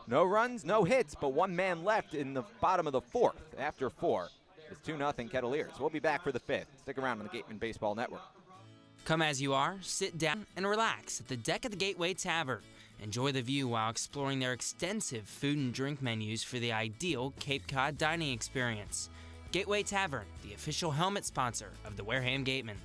B: No runs, no hits, but 1 man left in the bottom of the 4th. After 4, it's 2-0 Kettleers. We'll be back for the 5th. Stick around on the Gatemen Baseball Network.
I: Come as you are, sit down and relax at the deck of the Gateway Tavern. Enjoy the view while exploring their extensive food and drink menus for the ideal Cape Cod dining experience. Gateway Tavern, the official helmet sponsor of the Wareham Gatemen.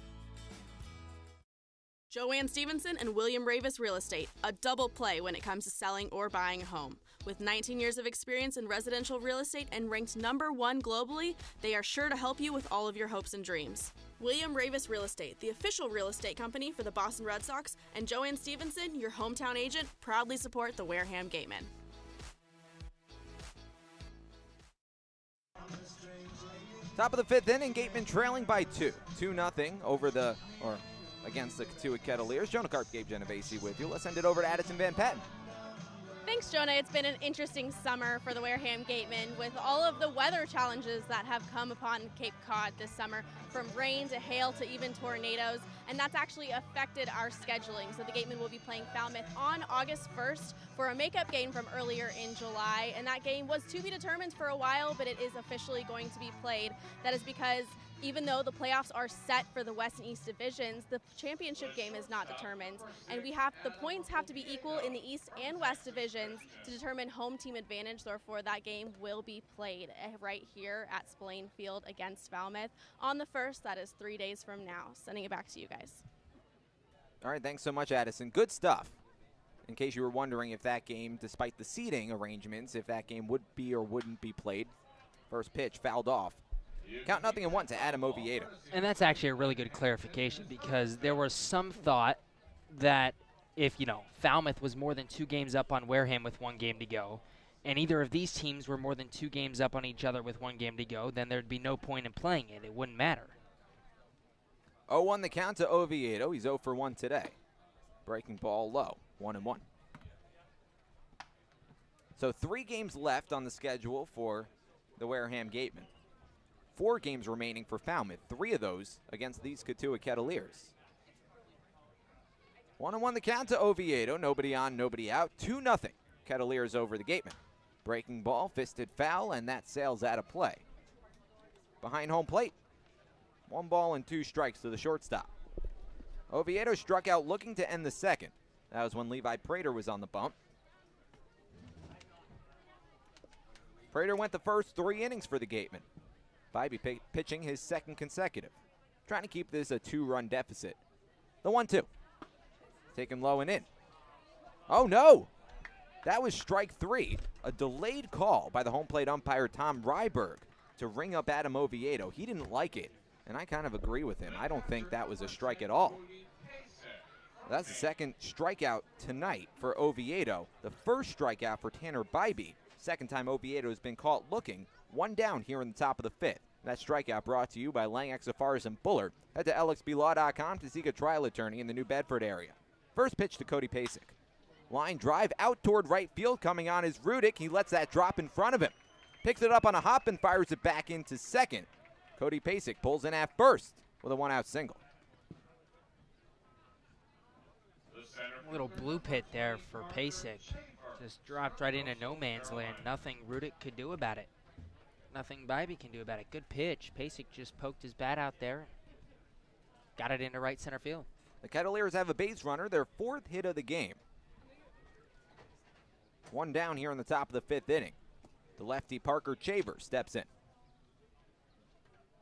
F: Joanne Stevenson and William Ravis Real Estate, a double play when it comes to selling or buying a home. With 19 years of experience in residential real estate and ranked #1 globally, they are sure to help you with all of your hopes and dreams. William Ravis Real Estate, the official real estate company for the Boston Red Sox, and Joanne Stevenson, your hometown agent, proudly support the Wareham Gatemen.
B: Top of the 5th inning, Gatemen trailing by 2. 2-0 against the Cotuit Kettleers. Jonah Karp, Gabe Genovesi with you. Let's send it over to Addison Van Patten.
F: Thanks, Jonah. It's been an interesting summer for the Wareham Gatemen with all of the weather challenges that have come upon Cape Cod this summer, from rain to hail to even tornadoes, and that's actually affected our scheduling. So the Gatemen will be playing Falmouth on August 1st for a makeup game from earlier in July, and that game was to be determined for a while, but it is officially going to be played. That is because even though the playoffs are set for the West and East divisions, the championship game is not determined, and the points have to be equal in the East and West divisions to determine home team advantage. Therefore, that game will be played right here at Spillane Field against Falmouth on the 1st. That is 3 days from now. Sending it back to you guys.
B: All right, thanks so much, Addison. Good stuff. In case you were wondering if that game, despite the seating arrangements, if that game would be or wouldn't be played. First pitch fouled off. Count 0-1 to Adam Oviedo.
A: And that's actually a really good clarification, because there was some thought that if, Falmouth was more than 2 games up on Wareham with 1 game to go, and either of these teams were more than 2 games up on each other with 1 game to go, then there'd be no point in playing it. It wouldn't matter.
B: 0-1 the count to Oviedo. He's 0 for 1 today. Breaking ball low, 1-1. So 3 games left on the schedule for the Wareham Gatemen. 4 games remaining for Falmouth, 3 of those against these Cotuit Kettleers. 1-1 the count to Oviedo. Nobody on, nobody out. 2-0. Kettleers over the Gatemen. Breaking ball, fisted foul, and that sails out of play. Behind home plate, 1 ball and 2 strikes to the shortstop. Oviedo struck out looking to end the second. That was when Levi Prater was on the bump. Prater went the first 3 innings for the Gatemen. Bybee pitching his second consecutive. Trying to keep this a 2-run deficit. The 1-2. Taken low and in. Oh no! That was strike 3. A delayed call by the home plate umpire Tom Ryberg to ring up Adam Oviedo. He didn't like it, and I kind of agree with him. I don't think that was a strike at all. That's the second strikeout tonight for Oviedo. The first strikeout for Tanner Bybee. Second time Oviedo has been caught looking. 1 down here in the top of the 5th. That strikeout brought to you by Lang, Exafaris, and Bullard. Head to lxblaw.com to seek a trial attorney in the New Bedford area. First pitch to Cody Pasek. Line drive out toward right field. Coming on is Rudick. He lets that drop in front of him. Picks it up on a hop and fires it back into second. Cody Pasek pulls in at first with a 1-out single.
A: A little blue pit there for Pasek. Just dropped right into no man's land. Nothing Rudick could do about it. Nothing Bybee can do about it. Good pitch. Pasek just poked his bat out there. Got it into right center field.
B: The Kettleers have a base runner, their 4th hit of the game. 1 down here in the top of the 5th inning. The lefty Parker Chaver steps in.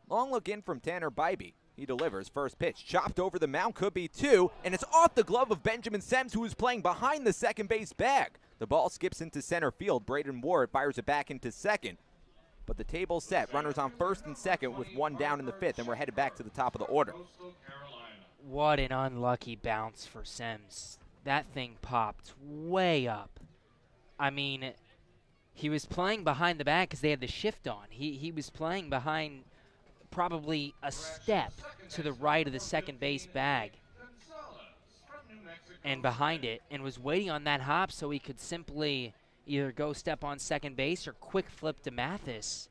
B: Long look in from Tanner Bybee. He delivers. First pitch chopped over the mound, could be 2, and it's off the glove of Benjamin Semmes, who is playing behind the second base bag. The ball skips into center field. Braden Ward fires it back into second. But the table's set. Runners on first and second with 1 down in the 5th, and we're headed back to the top of the order.
A: What an unlucky bounce for Semmes. That thing popped way up. I mean, he was playing behind the bag because they had the shift on. He was playing behind probably a step to the right of the second base bag and behind it, and was waiting on that hop so he could simply either go step on second base or quick flip to Mathis.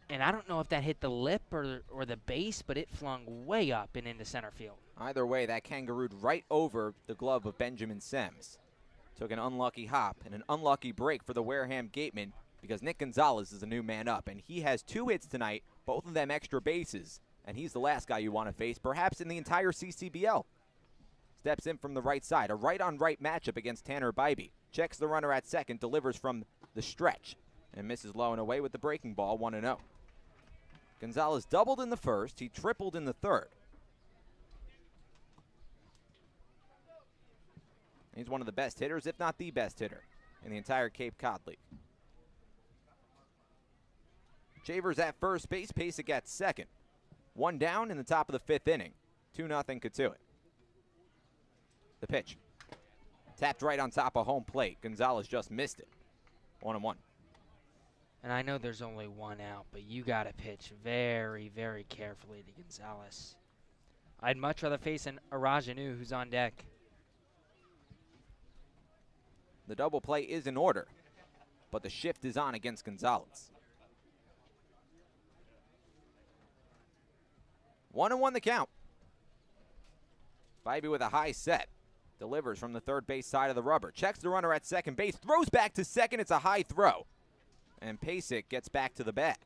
A: And I don't know if that hit the lip or the base, but it flung way up and into center field.
B: Either way, that kangarooed right over the glove of Benjamin Semmes. Took an unlucky hop and an unlucky break for the Wareham Gatemen because Nick Gonzalez is a new man up, and he has 2 hits tonight, both of them extra bases, and he's the last guy you want to face, perhaps in the entire CCBL. Steps in from the right side, a right-on-right matchup against Tanner Bybee. Checks the runner at second, delivers from the stretch, and misses low and away with the breaking ball, 1-0. Gonzalez doubled in the first, he tripled in the third. He's one of the best hitters, if not the best hitter, in the entire Cape Cod League. Chavers at first base, Pasek at second. 1 down in the top of the 5th inning. 2-0 Cotuit. The pitch. Tapped right on top of home plate. Gonzalez just missed it. 1-1.
A: And I know there's only 1 out, but you got to pitch very, very carefully to Gonzalez. I'd much rather face an Arajanu who's on deck.
B: The double play is in order, but the shift is on against Gonzalez. 1-1 the count. Bybee with a high set. Delivers from the third base side of the rubber. Checks the runner at second base. Throws back to second. It's a high throw. And Pasek gets back to the bag.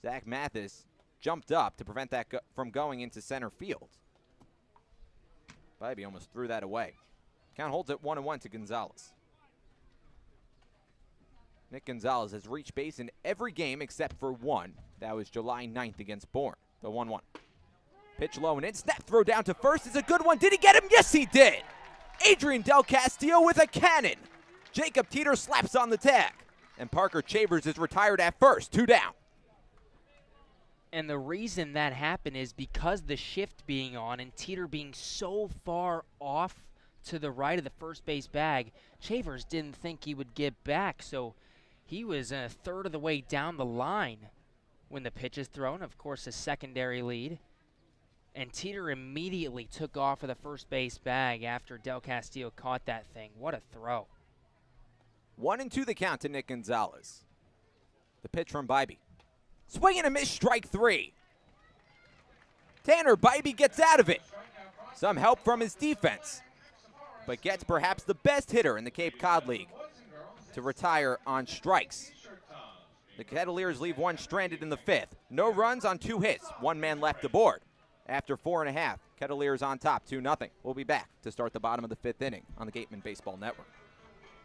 B: Zach Mathis jumped up to prevent that from going into center field. Bybee almost threw that away. Count holds it 1-1 to Gonzalez. Nick Gonzalez has reached base in every game except for 1. That was July 9th against Bourne. The 1-1. Pitch low and in. Snap throw down to first. It's a good one. Did he get him? Yes, he did. Adrian Del Castillo with a cannon. Jacob Teeter slaps on the tag. And Parker Chavers is retired at first. 2 down.
A: And the reason that happened is because the shift being on and Teeter being so far off to the right of the first base bag, Chavers didn't think he would get back. So he was a third of the way down the line when the pitch is thrown. Of course, a secondary lead. And Teeter immediately took off of the first base bag after Del Castillo caught that thing. What a throw.
B: 1-2 the count to Nick Gonzalez. The pitch from Bybee. Swing and a miss, strike 3. Tanner Bybee gets out of it. Some help from his defense, but gets perhaps the best hitter in the Cape Cod League to retire on strikes. The Kettleers leave one stranded in the 5th. No runs on 2 hits. 1 man left aboard. After 4.5, Kettleers on top, 2-0. We'll be back to start the bottom of the 5th inning on the Gatemen Baseball Network.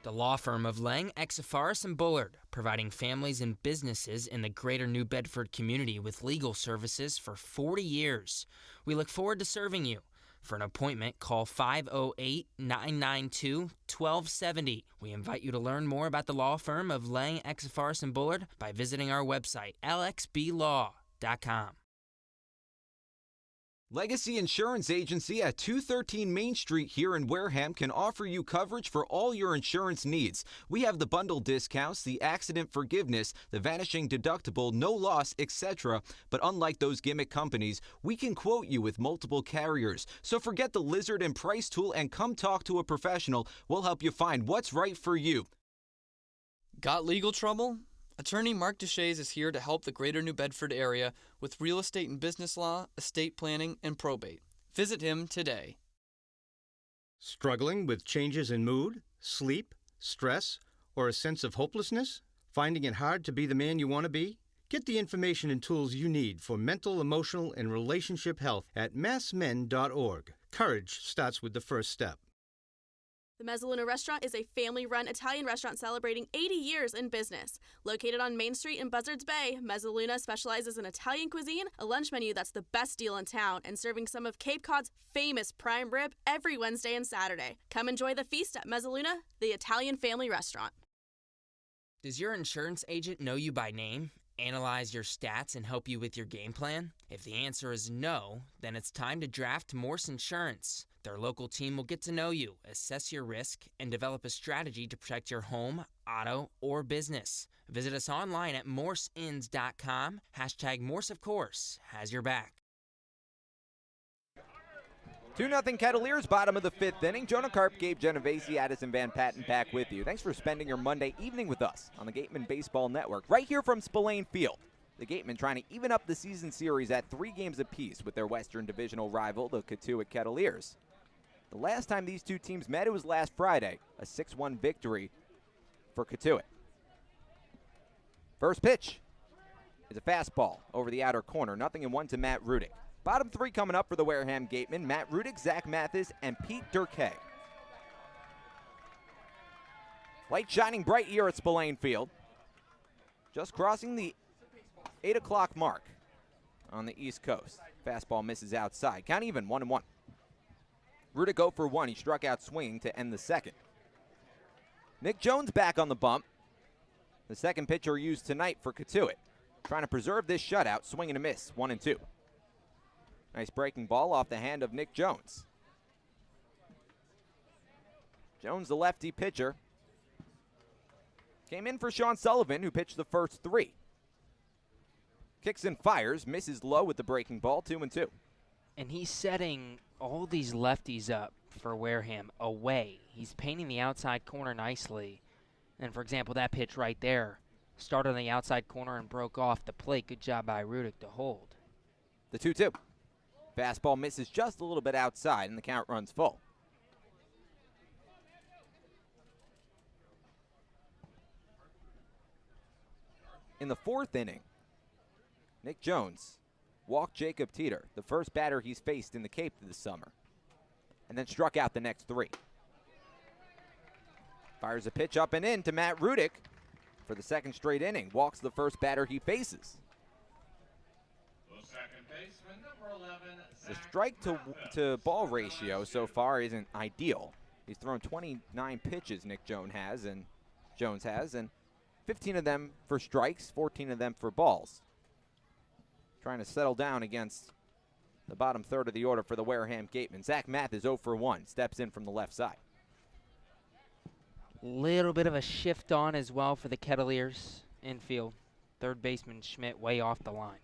I: The law firm of Lang, Exafaris & Bullard, providing families and businesses in the greater New Bedford community with legal services for 40 years. We look forward to serving you. For an appointment, call 508-992-1270. We invite you to learn more about the law firm of Lang, Exafaris & Bullard by visiting our website, lxblaw.com.
C: Legacy Insurance Agency at 213 Main Street here in Wareham can offer you coverage for all your insurance needs. We have the bundle discounts, the accident forgiveness, the vanishing deductible, no loss, etc. But unlike those gimmick companies, we can quote you with multiple carriers. So forget the lizard and price tool and come talk to a professional. We'll help you find what's right for you.
D: Got legal trouble? Attorney Mark Deshays is here to help the greater New Bedford area with real estate and business law, estate planning, and probate. Visit him today.
K: Struggling with changes in mood, sleep, stress, or a sense of hopelessness? Finding it hard to be the man you want to be? Get the information and tools you need for mental, emotional, and relationship health at massmen.org. Courage starts with the first step.
F: The Mezzaluna Restaurant is a family-run Italian restaurant celebrating 80 years in business. Located on Main Street in Buzzards Bay, Mezzaluna specializes in Italian cuisine, a lunch menu that's the best deal in town, and serving some of Cape Cod's famous prime rib every Wednesday and Saturday. Come enjoy the feast at Mezzaluna, the Italian family restaurant.
I: Does your insurance agent know you by name, analyze your stats, and help you with your game plan? If the answer is no, then it's time to draft Morse Insurance. Their local team will get to know you, assess your risk, and develop a strategy to protect your home, auto, or business. Visit us online at morseins.com. Hashtag Morse, of course, has your back.
B: 2-0 Kettleers, bottom of the 5th inning. Jonah, Karp, Gabe, Genovesi, Addison Van Patten back with you. Thanks for spending your Monday evening with us on the Gatemen Baseball Network, right here from Spillane Field. The Gatemen trying to even up the season series at 3 games apiece with their Western Divisional rival, the Cotuit Kettleers. The last time these two teams met, it was last Friday, a 6-1 victory for Cotuit. First pitch is a fastball over the outer corner, 0-1 to Matt Rudick. Bottom 3 coming up for the Wareham Gatemen, Matt Rudick, Zach Mathis, and Pete Durkay. Light shining bright here at Spillane Field. Just crossing the 8 o'clock mark on the East Coast. Fastball misses outside. Count even, 1-1. Rudick 0 for 1. He struck out swinging to end the second. Nick Jones back on the bump. The second pitcher used tonight for Cotuit. Trying to preserve this shutout. Swing and a miss. 1-2. Nice breaking ball off the hand of Nick Jones. Jones, the lefty pitcher, came in for Sean Sullivan, who pitched the first 3. Kicks and fires. Misses low with the breaking ball. 2-2.
A: And he's setting all these lefties up for Wareham away. He's painting the outside corner nicely. And for example, that pitch right there started on the outside corner and broke off the plate. Good job by Rudick to hold.
B: The 2-2. Fastball misses just a little bit outside, and the count runs full. In the 4th inning, Nick Jones walked Jacob Teeter, the first batter he's faced in the Cape this summer, and then struck out the next 3. Fires a pitch up and in to Matt Rudick for the second straight inning. Walks the first batter he faces.
O: The second baseman, number 11,
B: The strike to ball ratio so far isn't ideal. He's thrown 29 pitches, Nick Jones has, and 15 of them for strikes, 14 of them for balls. Trying to settle down against the bottom third of the order for the Wareham Gatemen. Zach Math is 0 for 1, steps in from the left side.
A: Little bit of a shift on as well for the Kettleers infield. Third baseman Schmidt way off the line.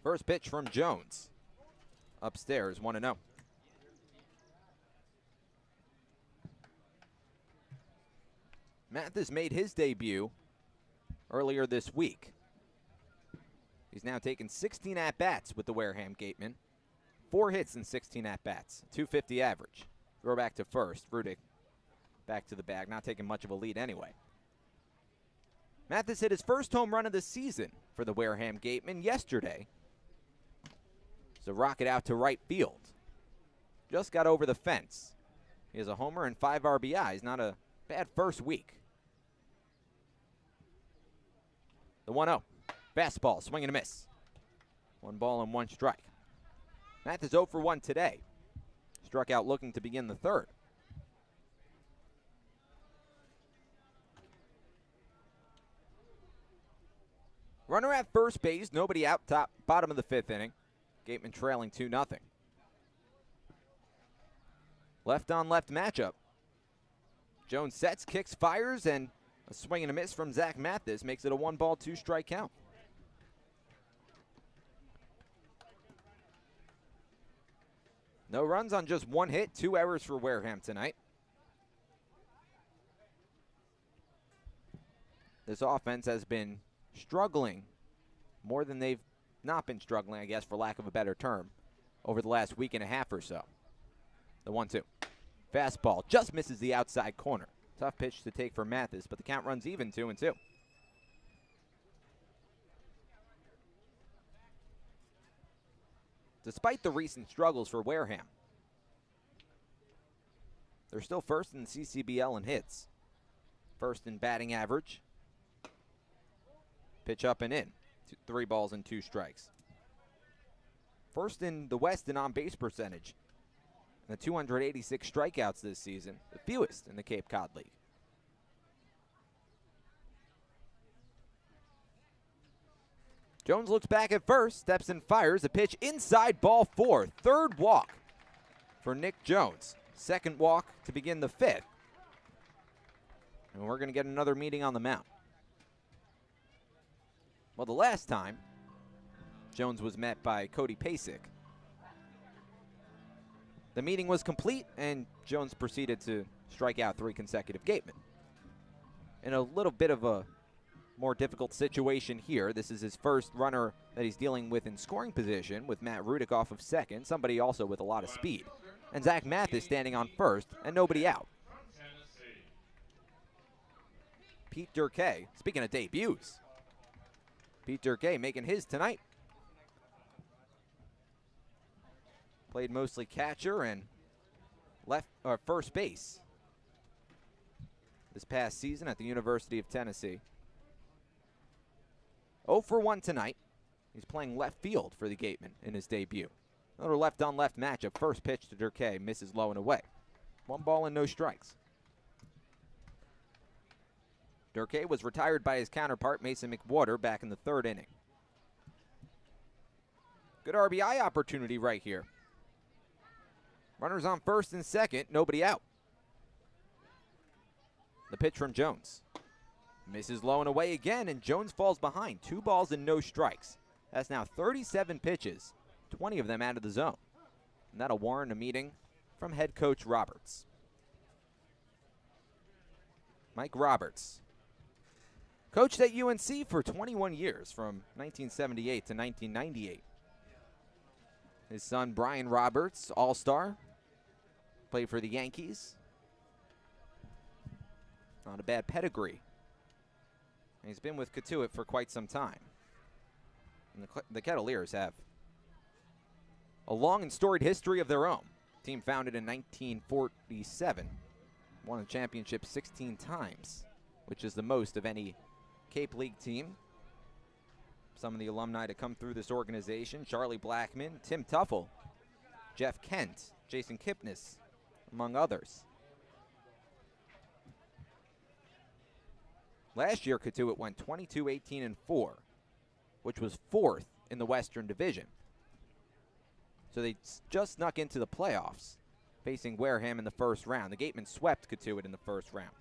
B: First pitch from Jones. Upstairs, 1-0. Mathis made his debut earlier this week. He's now taken 16 at-bats with the Wareham Gatemen. 4 hits in 16 at-bats, 250 average. Throw back to first. Rudick back to the bag, not taking much of a lead anyway. Mathis hit his first home run of the season for the Wareham Gatemen yesterday. It's a rocket out to right field. Just got over the fence. He has a homer and 5 RBIs. Not a bad first week. The 1-0. Fastball, swing and a miss. 1 ball and 1 strike. Mathis 0 for 1 today. Struck out looking to begin the third. Runner at first base, nobody out, bottom of the 5th inning. Gatemen trailing 2-0. Left on left matchup. Jones sets, kicks, fires, and a swing and a miss from Zach Mathis makes it a 1 ball, 2 strike count. No runs on just 1 hit, 2 errors for Wareham tonight. This offense has been struggling more than they've not been struggling, I guess, for lack of a better term, over the last week and a half or so. The 1-2. Fastball just misses the outside corner. Tough pitch to take for Mathis, but the count runs even, 2-2. Despite the recent struggles for Wareham, they're still first in the CCBL in hits. First in batting average. Pitch up and in. 3 balls and 2 strikes. First in the West in on-base percentage. And the 286 strikeouts this season, the fewest in the Cape Cod League. Jones looks back at first, steps and fires. A pitch inside, ball 4. 3rd walk for Nick Jones. 2nd walk to begin the 5th. And we're going to get another meeting on the mound. Well, the last time, Jones was met by Cody Pasek. The meeting was complete, and Jones proceeded to strike out 3 consecutive Gatemen. In a little bit of a more difficult situation here, this is his first runner that he's dealing with in scoring position, with Matt Rudick off of second, somebody also with a lot of speed. And Zach Mathis standing on first, and nobody out. Pete Durkay, speaking of debuts, Pete Durkay making his tonight. Played mostly catcher and first base this past season at the University of Tennessee. 0 for 1 tonight. He's playing left field for the Gatemen in his debut. Another left-on-left matchup. First pitch to Durkay, misses low and away. 1 ball and no strikes. Durkay was retired by his counterpart, Mason McWhorter, back in the 3rd inning. Good RBI opportunity right here. Runners on first and second, nobody out. The pitch from Jones. Misses low and away again, and Jones falls behind. 2 balls and no strikes. That's now 37 pitches, 20 of them out of the zone. And that'll warrant a meeting from head coach Roberts. Mike Roberts. Coached at UNC for 21 years, from 1978 to 1998. His son, Brian Roberts, all-star, played for the Yankees. Not a bad pedigree. And he's been with Cotuit for quite some time. And the Kettleers have a long and storied history of their own. Team founded in 1947. Won a championship 16 times, which is the most of any Cape League team. Some of the alumni to come through this organization: Charlie Blackman, Tim Tuffle, Jeff Kent, Jason Kipnis, among others. Last year, Cotuit went 22-18-4, which was 4th in the Western Division. So they just snuck into the playoffs, facing Wareham in the first round. The Gatemen swept Cotuit in the first round.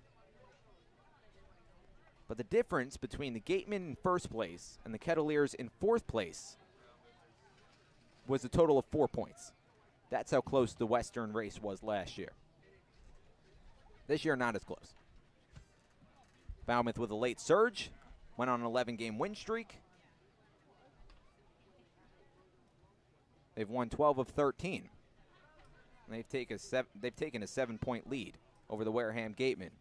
B: But the difference between the Gatemen in first place and the Kettleers in 4th place was a total of 4 points. That's how close the Western race was last year. This year, not as close. Falmouth with a late surge. Went on an 11-game win streak. They've won 12 of 13. And they've taken a 7-point lead over the Wareham Gatemen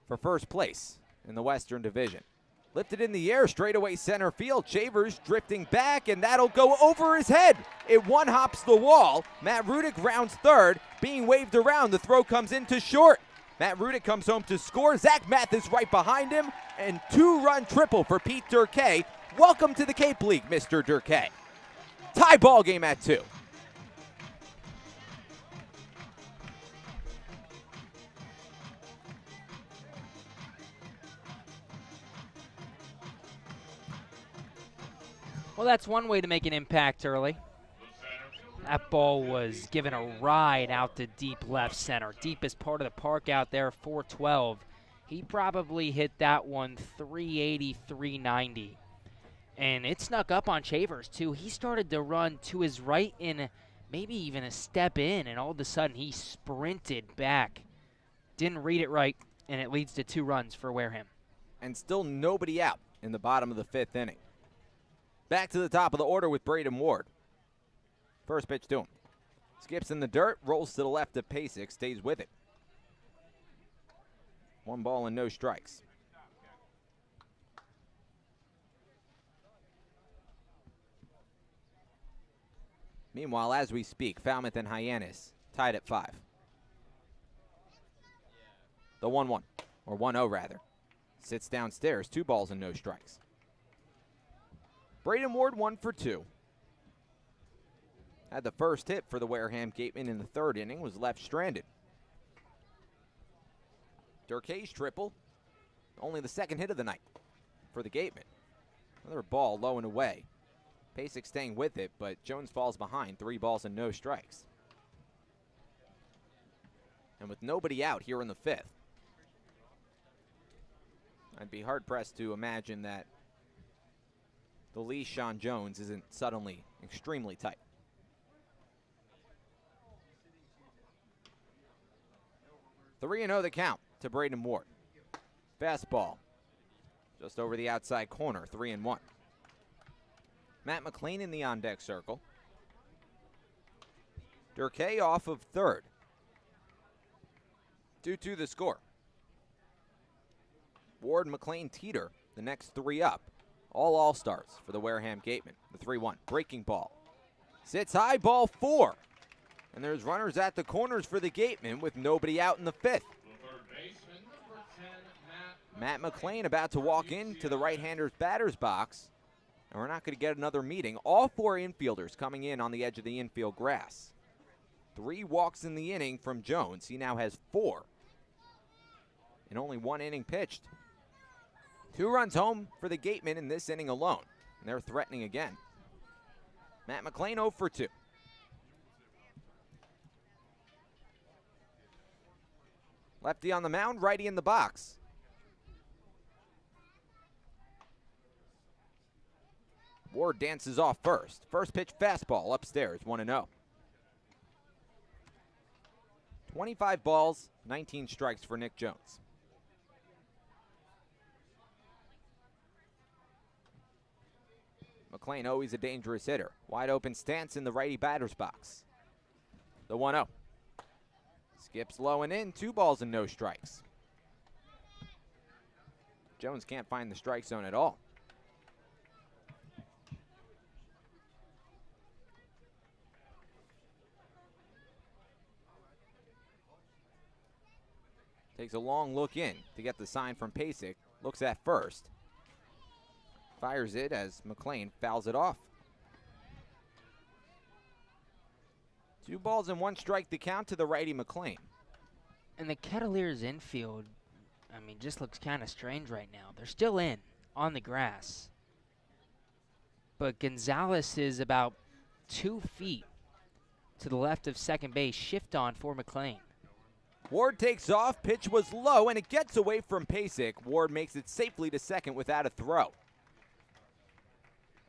B: for first place in the Western Division. Lifted in the air, straightaway center field. Chavers drifting back, and that'll go over his head. It one-hops the wall. Matt Rudick rounds third, being waved around. The throw comes into short. Matt Rudick comes home to score. Zach Mathis right behind him, and 2-run triple for Pete Durkay. Welcome to the Cape League, Mr. Durkay. Tie ball game at 2.
A: Well, that's one way to make an impact early. That ball was given a ride out to deep left center. Deepest part of the park out there, 412. He probably hit that one 380, 390. And it snuck up on Chavers, too. He started to run to his right in maybe even a step in, and all of a sudden he sprinted back. Didn't read it right, and it leads to 2 runs for Wareham.
B: And still nobody out in the bottom of the 5th inning. Back to the top of the order with Braden Ward. First pitch to him. Skips in the dirt, rolls to the left of Pasek, stays with it. 1 ball and no strikes. Meanwhile, as we speak, Falmouth and Hyannis tied at 5. The 1-1, or 1-0 rather. Sits downstairs, 2 balls and no strikes. Braden Ward 1 for 2. Had the first hit for the Wareham Gatemen in the 3rd inning, was left stranded. Durkay's triple, only the 2nd hit of the night for the Gatemen. Another ball low and away. Pasek staying with it, but Jones falls behind, 3 balls and no strikes. And with nobody out here in the 5th, I'd be hard-pressed to imagine that the leash on Jones isn't suddenly extremely tight. Three 3-0 the count to Braden Ward. Fastball just over the outside corner, 3-1. Matt McLean in the on-deck circle. Durkay off of 3rd. 2-2 the score. Ward, McLean, Teeter, the next 3 up. All stars for the Wareham Gatemen. The 3-1. Breaking ball. Sits high, ball 4. And there's runners at the corners for the Gatemen with nobody out in the 5th. Matt McLean about to walk into the right-hander's batter's box. And we're not going to get another meeting. All 4 infielders coming in on the edge of the infield grass. 3 walks in the inning from Jones. He now has 4 in only 1 inning pitched. 2 runs home for the Gatemen in this inning alone. And they're threatening again. Matt McLean 0 for 2. Lefty on the mound, righty in the box. Ward dances off first. First pitch fastball upstairs, 1-0. 25 balls, 19 strikes for Nick Jones. McLean always a dangerous hitter. Wide open stance in the righty batter's box. The 1-0. Skips low and in, 2 balls and no strikes. Jones can't find the strike zone at all. Takes a long look in to get the sign from Pasek. Looks at first. Fires it as McLean fouls it off. 2 balls and 1 strike to count to the righty McLean.
A: And the Kettleers infield, I mean, just looks kind of strange right now. They're still in on the grass. But Gonzalez is about 2 feet to the left of second base. Shift on for McLean.
B: Ward takes off. Pitch was low, and it gets away from Pasek. Ward makes it safely to second without a throw.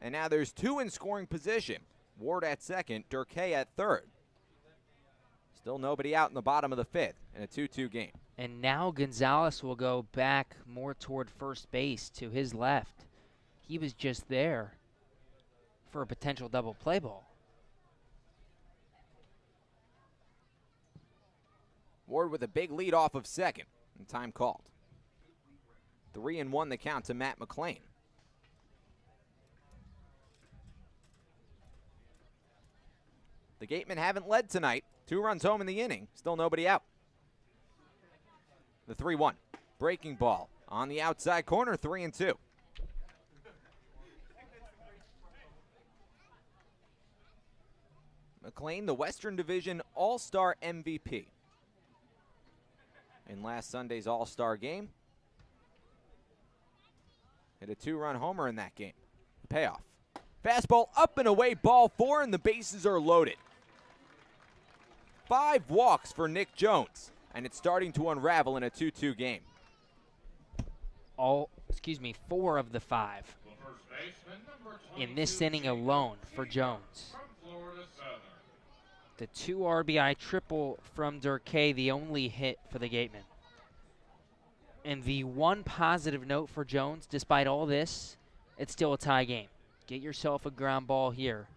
B: And now there's 2 in scoring position. Ward at second, Durkay at third. Still nobody out in the bottom of the 5th in a 2-2 game.
A: And now Gonzalez will go back more toward first base to his left. He was just there for a potential double play ball.
B: Ward with a big lead off of second, and time called. 3-1 the count to Matt McLean. The Gatemen haven't led tonight. 2 runs home in the inning. Still nobody out. The 3-1. Breaking ball on the outside corner, 3-2. McLean, the Western Division All-Star MVP. In last Sunday's All-Star game. Hit a 2-run homer in that game. The payoff. Fastball up and away, ball 4, and the bases are loaded. 5 walks for Nick Jones, and it's starting to unravel in a 2-2 game.
A: 4 of the 5 in this inning alone for Jones. The 2 RBI triple from Durkee, the only hit for the Gatemen. And the one positive note for Jones, despite all this, it's still a tie game. Get yourself a ground ball here.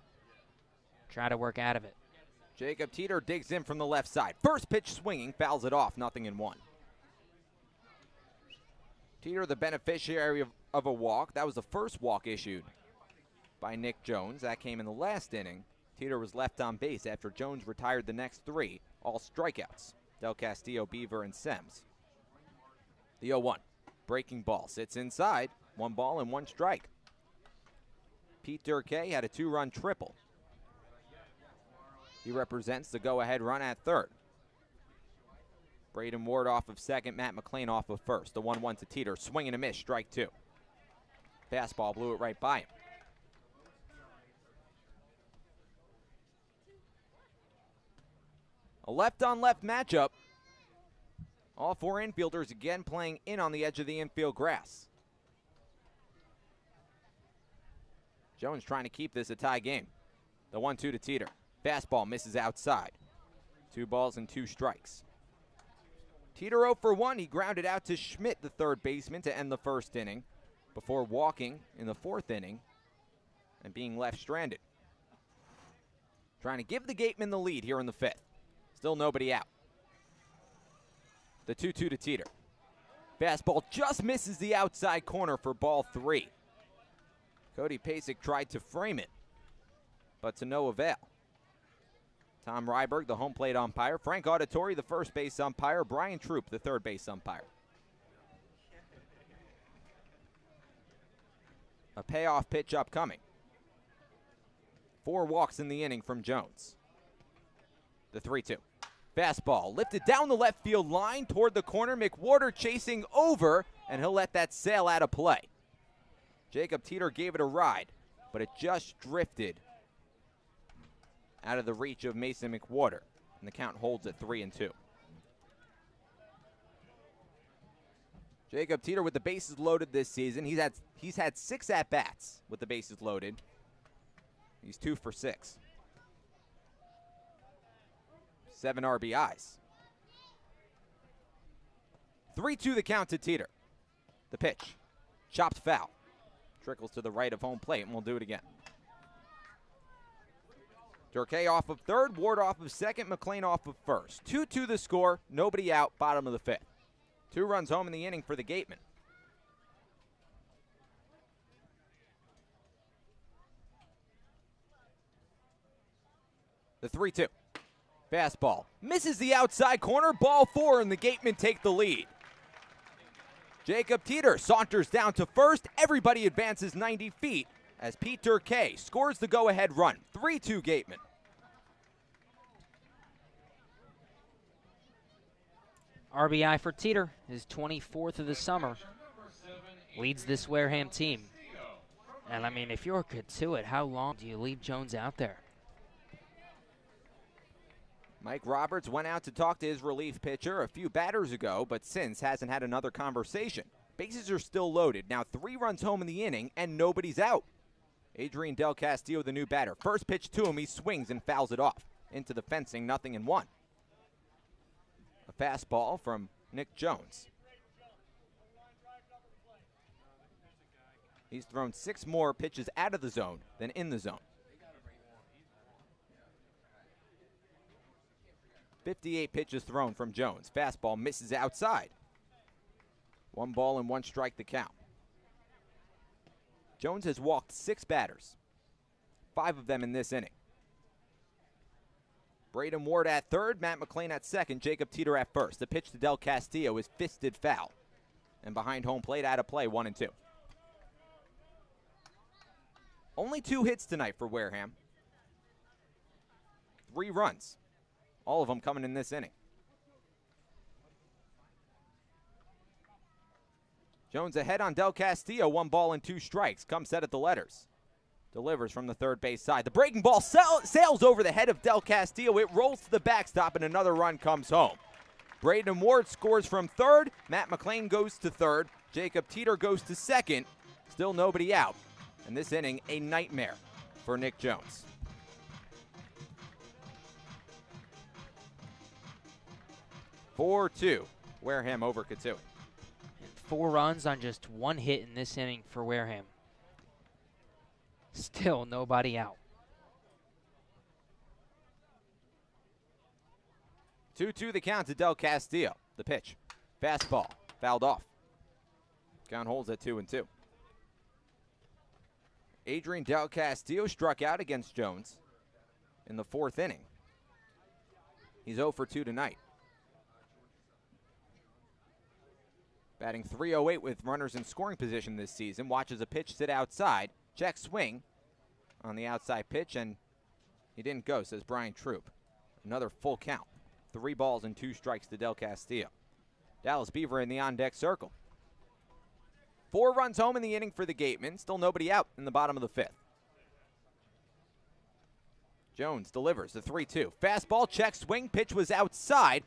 A: Try to work out of it.
B: Jacob Teeter digs in from the left side. First pitch swinging, fouls it off, 0-1. Teeter, the beneficiary of a walk. That was the first walk issued by Nick Jones. That came in the last inning. Teeter was left on base after Jones retired the next 3, all strikeouts. Del Castillo, Beaver, and Sems. The 0-1. Breaking ball sits inside. 1 ball and 1 strike. Pete Durkee had a 2-run triple. He represents the go-ahead run at third. Braden Ward off of second, Matt McLean off of first. The 1-1 to Teeter, swing and a miss, strike 2. Fastball blew it right by him. A left-on-left matchup. All 4 infielders again playing in on the edge of the infield grass. Jones trying to keep this a tie game. The 1-2 to Teeter. Fastball misses outside. 2 balls and 2 strikes. Teeter 0 for 1. He grounded out to Schmidt, the third baseman, to end the first inning before walking in the 4th inning and being left stranded. Trying to give the Gatemen the lead here in the 5th. Still nobody out. The 2-2 to Teeter. Fastball just misses the outside corner for ball 3. Cody Pasek tried to frame it, but to no avail. Tom Ryberg, the home plate umpire. Frank Auditori, the first base umpire. Brian Troop, the third base umpire. A payoff pitch upcoming. 4 walks in the inning from Jones. The 3-2. Fastball lifted down the left field line toward the corner. McWhorter chasing over, and he'll let that sail out of play. Jacob Teeter gave it a ride, but it just drifted out of the reach of Mason McWhorter, and the count holds at 3-2. Jacob Teeter with the bases loaded this season. He's had 6 at-bats with the bases loaded. He's 2 for 6. 7 RBIs. 3-2 the count to Teeter. The pitch. Chopped foul. Trickles to the right of home plate, and we'll do it again. Durkee off of third, Ward off of second, McLean off of first. 2-2 the score, nobody out, bottom of the 5th. 2 runs home in the inning for the Gatemen. The 3-2. Fastball misses the outside corner, ball 4, and the Gatemen take the lead. Jacob Teeter saunters down to first. Everybody advances 90 feet as Pete Durkee scores the go-ahead run. 3-2 Gatemen.
A: RBI for Teeter, his 24th of the summer. Leads this Wareham team. And I mean, if you're Cotuit, how long do you leave Jones out there?
B: Mike Roberts went out to talk to his relief pitcher a few batters ago, but since hasn't had another conversation. Bases are still loaded. Now 3 runs home in the inning, and nobody's out. Adrian Del Castillo, the new batter. First pitch to him, he swings and fouls it off. Into the fencing, 0-1. A fastball from Nick Jones. He's thrown 6 more pitches out of the zone than in the zone. 58 pitches thrown from Jones. Fastball misses outside. 1 ball and 1 strike the count. Jones has walked 6 batters, 5 of them in this inning. Braden Ward at third, Matt McLean at second, Jacob Teeter at first. The pitch to Del Castillo is fisted foul. And behind home plate, out of play, 1-2. Only 2 hits tonight for Wareham. 3 runs. All of them coming in this inning. Jones ahead on Del Castillo, 1 ball and 2 strikes. Comes set at the letters. Delivers from the third base side. The breaking ball sails over the head of Del Castillo. It rolls to the backstop and another run comes home. Braden Ward scores from third. Matt McLean goes to third. Jacob Teeter goes to second. Still nobody out. And this inning, a nightmare for Nick Jones. (4-2), Wareham over Cotuit.
A: 4 runs on just 1 hit in this inning for Wareham. Still nobody out.
B: 2-2 the count to Del Castillo. The pitch. Fastball. Fouled off. Count holds at 2-2. Adrian Del Castillo struck out against Jones in the 4th inning. He's 0 for 2 tonight. Batting .308 with runners in scoring position this season. Watches a pitch sit outside. Check swing on the outside pitch, and he didn't go, says Brian Troop. Another full count. 3 balls and 2 strikes to Del Castillo. Dallas Beaver in the on-deck circle. 4 runs home in the inning for the Gatemen. Still nobody out in the bottom of the 5th. Jones delivers the 3-2. Fastball, check swing, pitch was outside.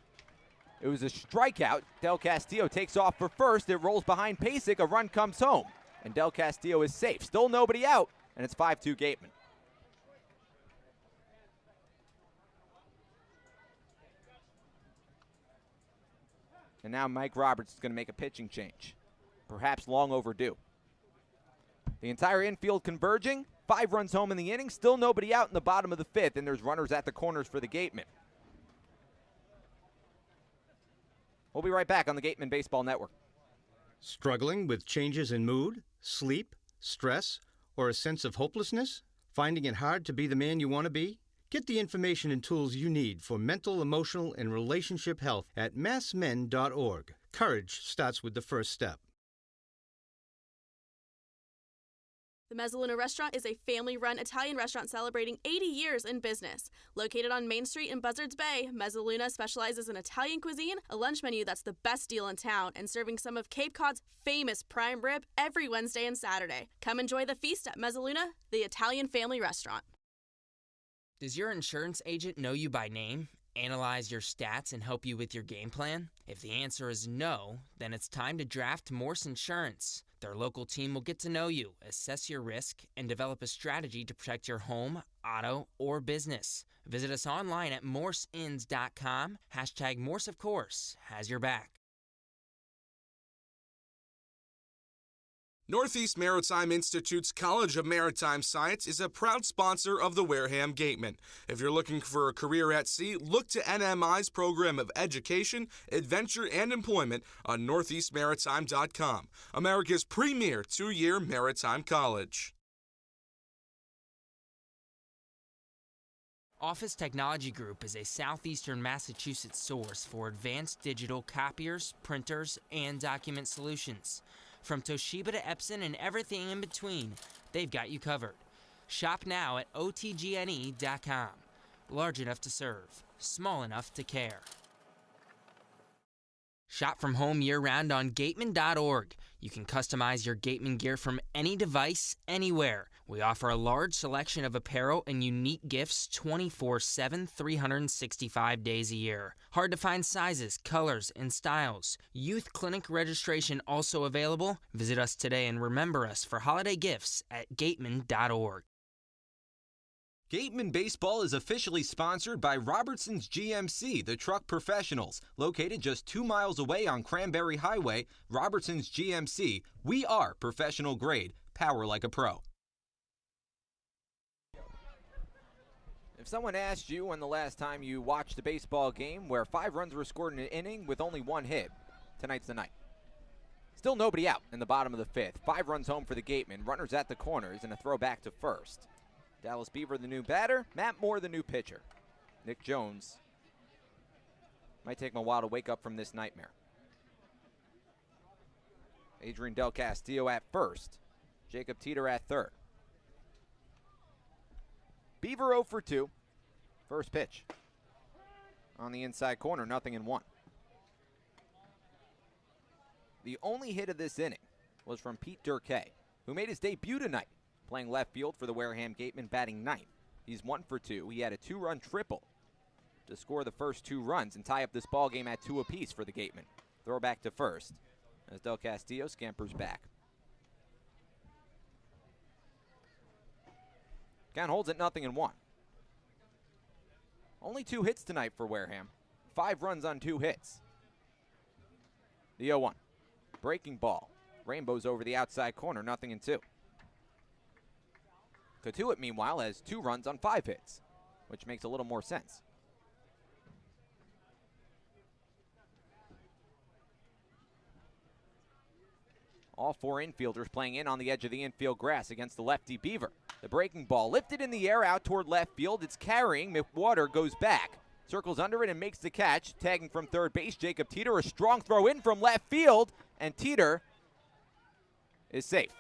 B: It was a strikeout. Del Castillo takes off for first. It rolls behind Pasek. A run comes home. And Del Castillo is safe. Still nobody out, and it's 5-2 Gatemen. And now Mike Roberts is going to make a pitching change. Perhaps long overdue. The entire infield converging. 5 runs home in the inning. Still nobody out in the bottom of the 5th, and there's runners at the corners for the Gatemen. We'll be right back on the Gatemen Baseball Network.
K: Struggling with changes in mood, sleep, stress, or a sense of hopelessness? Finding it hard to be the man you want to be? Get the information and tools you need for mental, emotional, and relationship health at massmen.org. Courage starts with the first step.
F: The Mezzaluna Restaurant is a family-run Italian restaurant celebrating 80 years in business. Located on Main Street in Buzzards Bay, Mezzaluna specializes in Italian cuisine, a lunch menu that's the best deal in town, and serving some of Cape Cod's famous prime rib every Wednesday and Saturday. Come enjoy the feast at Mezzaluna, the Italian family restaurant.
I: Does your insurance agent know you by name, analyze your stats, and help you with your game plan? If the answer is no, then it's time to draft Morse Insurance. Their local team will get to know you, assess your risk, and develop a strategy to protect your home, auto, or business. Visit us online at morseins.com. Hashtag Morse, of course, has your back.
J: Northeast Maritime Institute's College of Maritime Science is a proud sponsor of the Wareham Gatemen. If you're looking for a career at sea, look to NMI's program of education, adventure, and employment on northeastmaritime.com, America's premier 2-year maritime college.
I: Office Technology Group is a southeastern Massachusetts source for advanced digital copiers, printers, and document solutions. From Toshiba to Epson and everything in between, they've got you covered. Shop now at otgne.com. Large enough to serve, small enough to care. Shop from home year-round on gatemen.org. You can customize your Gatemen gear from any device, anywhere. We offer a large selection of apparel and unique gifts 24/7, 365 days a year. Hard to find sizes, colors, and styles. Youth clinic registration also available. Visit us today and remember us for holiday gifts at gatemen.org.
C: Gatemen Baseball is officially sponsored by Robertson's GMC, the truck professionals. Located just 2 miles away on Cranberry Highway, Robertson's GMC, we are professional grade, power like a pro.
B: If someone asked you when the last time you watched a baseball game where 5 runs were scored in an inning with only 1 hit, tonight's the night. Still nobody out in the bottom of the 5th. 5 runs home for the Gatemen, runners at the corners, and a throw back to first. Dallas Beaver, the new batter. Matt Moore, the new pitcher. Nick Jones. Might take him a while to wake up from this nightmare. Adrian Del Castillo at first. Jacob Teeter at third. Beaver 0 for 2. First pitch. On the inside corner, 0-1. The only hit of this inning was from Pete Durkee, who made his debut tonight, playing left field for the Wareham Gatemen, batting 9th. He's 1 for 2. He had a 2-run triple to score the first 2 runs and tie up this ball game at 2 apiece for the Gatemen. Throw back to first as Del Castillo scampers back. Count holds at 0-1. Only 2 hits tonight for Wareham. 5 runs on 2 hits. The 0-1. Breaking ball. Rainbows over the outside corner, 0-2. Cotuit, meanwhile, has 2 runs on 5 hits, which makes a little more sense. All 4 infielders playing in on the edge of the infield grass against the lefty Beaver. The breaking ball lifted in the air out toward left field. It's carrying. McWater goes back. Circles under it and makes the catch. Tagging from third base, Jacob Teeter. A strong throw in from left field, and Teeter is safe.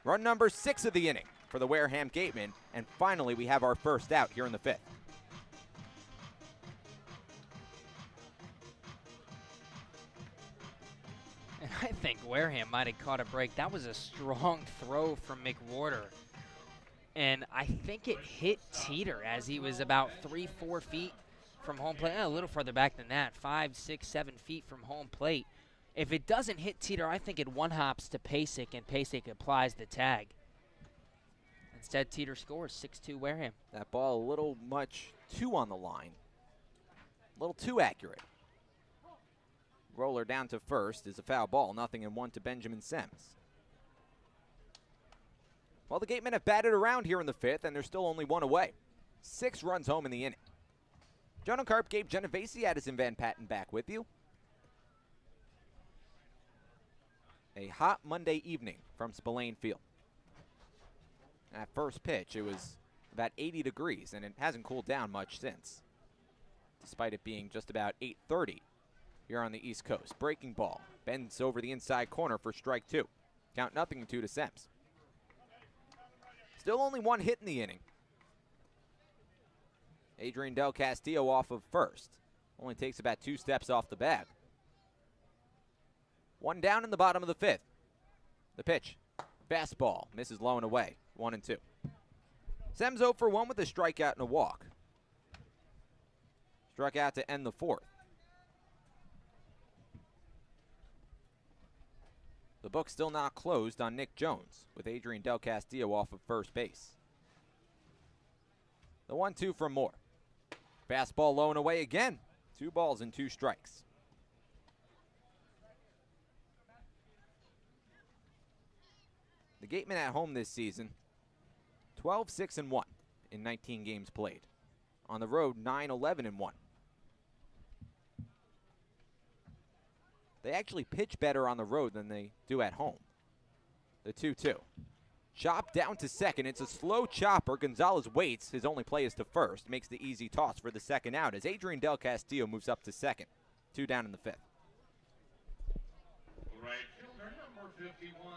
B: Run number 6 of the inning for the Wareham Gatemen, and finally we have our first out here in the 5th.
A: And I think Wareham might have caught a break. That was a strong throw from McWater. And I think it hit Teeter as he was about 3-4 feet from home plate. A little further back than that, 5, 6, 7 feet from home plate. If it doesn't hit Teeter, I think it one-hops to Pasek, and Pasek applies the tag. Instead, Teeter scores 6-2 Wareham.
B: That ball a little much too on the line. A little too accurate. Roller down to first is a foul ball, 0-1 to Benjamin Sems. Well, the Gatemen have batted around here in the 5th, and they're still only 1 away. 6 runs home in the inning. Jonah, Karp, Gabe, Genovesi, Addison Van Patten back with you. A hot Monday evening from Spillane Field. At first pitch, it was about 80 degrees, and it hasn't cooled down much since, despite it being just about 8:30 here on the East Coast. Breaking ball, bends over the inside corner for strike 2. Count 0-2 to Sems. Still only 1 hit in the inning. Adrian Del Castillo off of first. Only takes about 2 steps off the bag. 1 down in the bottom of the 5th. The pitch. Fastball. Misses low and away. 1-2. Sems 0 for 1 with a strikeout and a walk. Struck out to end the 4th. The book still not closed on Nick Jones, with Adrian Del Castillo off of first base. The 1-2 from Moore. Fastball low and away again. 2 balls and 2 strikes. The Gatemen at home this season, 12-6-1 in 19 games played. On the road, 9-11-1. They actually pitch better on the road than they do at home. The 2-2. Chop down to second. It's a slow chopper. Gonzalez waits. His only play is to first. Makes the easy toss for the second out as Adrian Del Castillo moves up to second. 2 down in the 5th.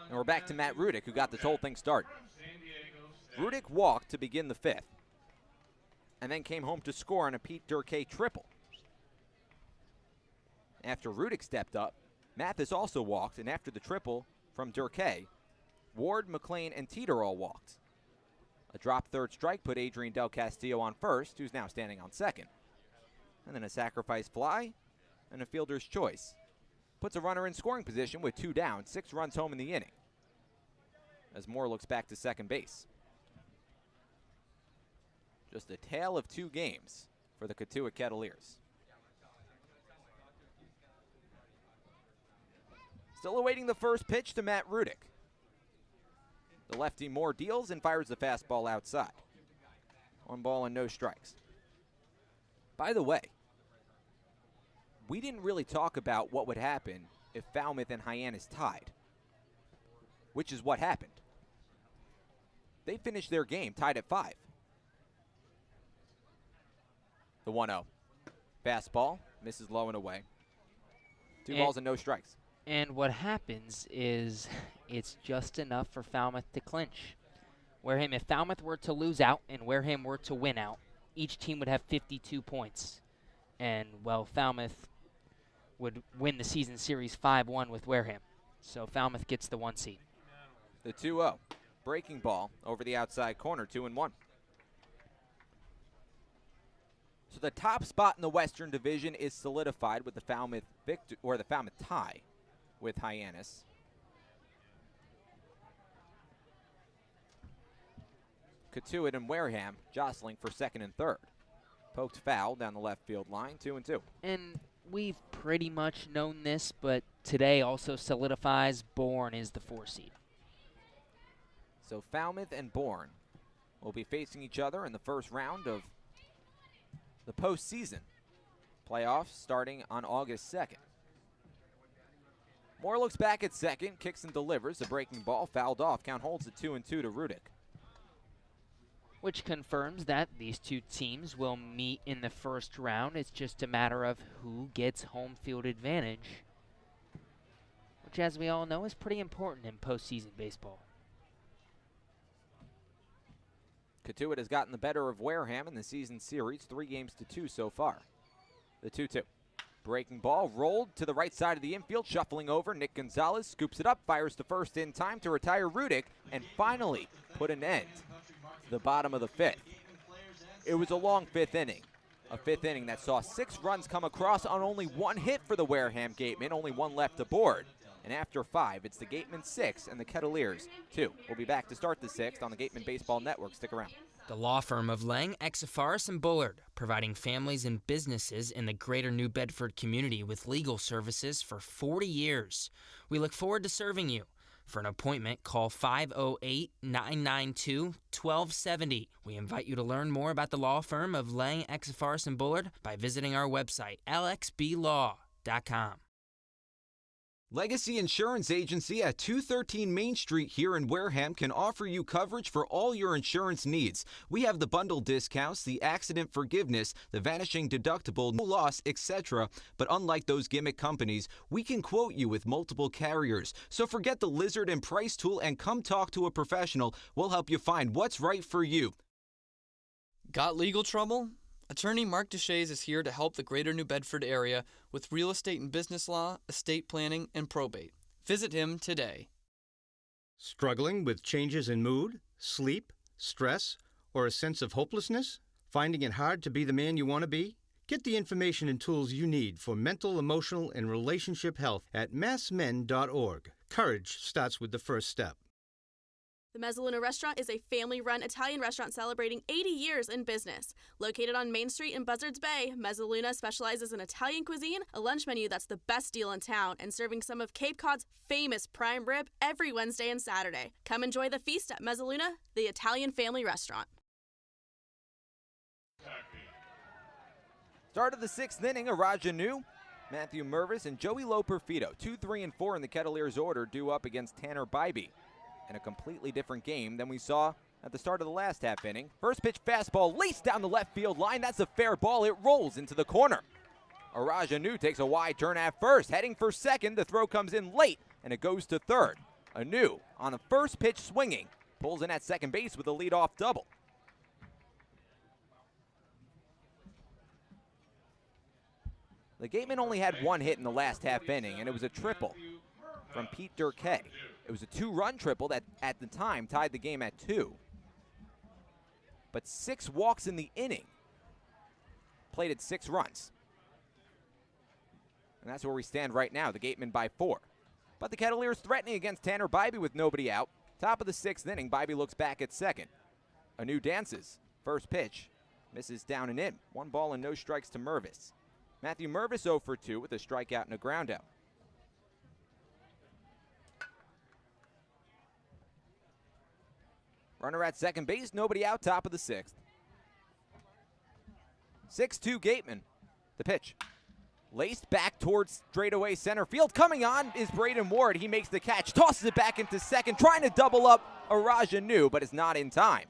B: And we're back to Matt Rudick, who got this whole thing started. Rudick walked to begin the 5th, and then came home to score on a Pete Durkee triple. After Rudick stepped up, Mathis also walked, and after the triple from Durkee, Ward, McLean, and Teeter all walked. A drop third strike put Adrian Del Castillo on first, who's now standing on second. And then a sacrifice fly and a fielder's choice. Puts a runner in scoring position with 2 down, 6 runs home in the inning, as Moore looks back to second base. Just a tale of two games for the Cotuit Kettleers. Still awaiting the first pitch to Matt Rudick. The lefty Moore deals and fires the fastball outside. 1 ball and no strikes. By the way, we didn't really talk about what would happen if Falmouth and Hyannis tied, which is what happened. They finished their game tied at 5. The 1-0. Fastball misses low and away. 2 balls and no strikes.
A: And what happens is it's just enough for Falmouth to clinch. Wareham, if Falmouth were to lose out and Wareham were to win out, each team would have 52 points. And, well, Falmouth would win the season series 5-1 with Wareham. So Falmouth gets the 1 seed.
B: The 2-0. Breaking ball over the outside corner, 2-1. So the top spot in the Western Division is solidified with the Falmouth the Falmouth tie with Hyannis. Cotuit and Wareham jostling for second and third. Poked foul down the left field line, 2-2.
A: And we've pretty much known this, but today also solidifies Bourne is the 4 seed.
B: So Falmouth and Bourne will be facing each other in the first round of the postseason. Playoffs starting on August 2nd. Moore looks back at second, kicks and delivers. The breaking ball fouled off. Count holds it 2-2 to Rudick.
A: Which confirms that these two teams will meet in the first round. It's just a matter of who gets home field advantage, which, as we all know, is pretty important in postseason baseball.
B: Cotuit has gotten the better of Wareham in the season series, 3-2 so far. The 2-2. Breaking ball rolled to the right side of the infield, shuffling over. Nick Gonzalez scoops it up, fires to first in time to retire Rudick, and finally put an end to the bottom of the 5th. It was a long 5th inning. A 5th inning that saw 6 runs come across on only 1 hit for the Wareham Gatemen, only 1 left aboard. And after 5, it's the Gatemen 6 and the Kettleers 2. We'll be back to start the 6th on the Gatemen Baseball Network. Stick around.
I: The law firm of Lang, Exafaris, and Bullard, providing families and businesses in the greater New Bedford community with legal services for 40 years. We look forward to serving you. For an appointment, call 508-992-1270. We invite you to learn more about the law firm of Lang, Exafaris, and Bullard by visiting our website, lxblaw.com.
C: Legacy Insurance Agency at 213 Main Street here in Wareham can offer you coverage for all your insurance needs. We have the bundle discounts, the accident forgiveness, the vanishing deductible, no loss, etc. But unlike those gimmick companies, we can quote you with multiple carriers. So forget the lizard and price tool and come talk to a professional. We'll help you find what's right for you.
D: Got legal trouble? Attorney Mark Deshays is here to help the greater New Bedford area with real estate and business law, estate planning, and probate. Visit him today.
K: Struggling with changes in mood, sleep, stress, or a sense of hopelessness? Finding it hard to be the man you want to be? Get the information and tools you need for mental, emotional, and relationship health at massmen.org. Courage starts with the first step.
F: The Mezzaluna Restaurant is a family-run Italian restaurant celebrating 80 years in business. Located on Main Street in Buzzards Bay, Mezzaluna specializes in Italian cuisine, a lunch menu that's the best deal in town, and serving some of Cape Cod's famous prime rib every Wednesday and Saturday. Come enjoy the feast at Mezzaluna, the Italian family restaurant.
B: Start of the 6th inning, Araja New, Matthew Mervis, and Joey Loperfido. 2, 3, and 4 in the Kettleers order due up against Tanner Bybee. In a completely different game than we saw at the start of the last half inning. First pitch fastball laced down the left field line. That's a fair ball. It rolls into the corner. Araja New takes a wide turn at first. Heading for second. The throw comes in late, and it goes to third. Anu on the first pitch swinging. Pulls in at second base with a leadoff double. The Gatemen only had 1 hit in the last half inning, and it was a triple from Pete Durkay. It was a 2-run triple that, at the time, tied the game at 2. But 6 walks in the inning. Plated 6 runs. And that's where we stand right now, the Gatemen by 4. But the Kettleers threatening against Tanner Bybee with nobody out. Top of the 6th inning, Bybee looks back at second. Anu dances. First pitch Misses down and in. 1 ball and no strikes to Mervis. Matthew Mervis 0 for 2 with a strikeout and a groundout. Runner at second base, nobody out, top of the 6th. 6-2 Gatemen. The pitch. Laced back towards straightaway center field. Coming on is Braden Ward. He makes the catch, tosses it back into second, trying to double up Araja Anu, but is not in time.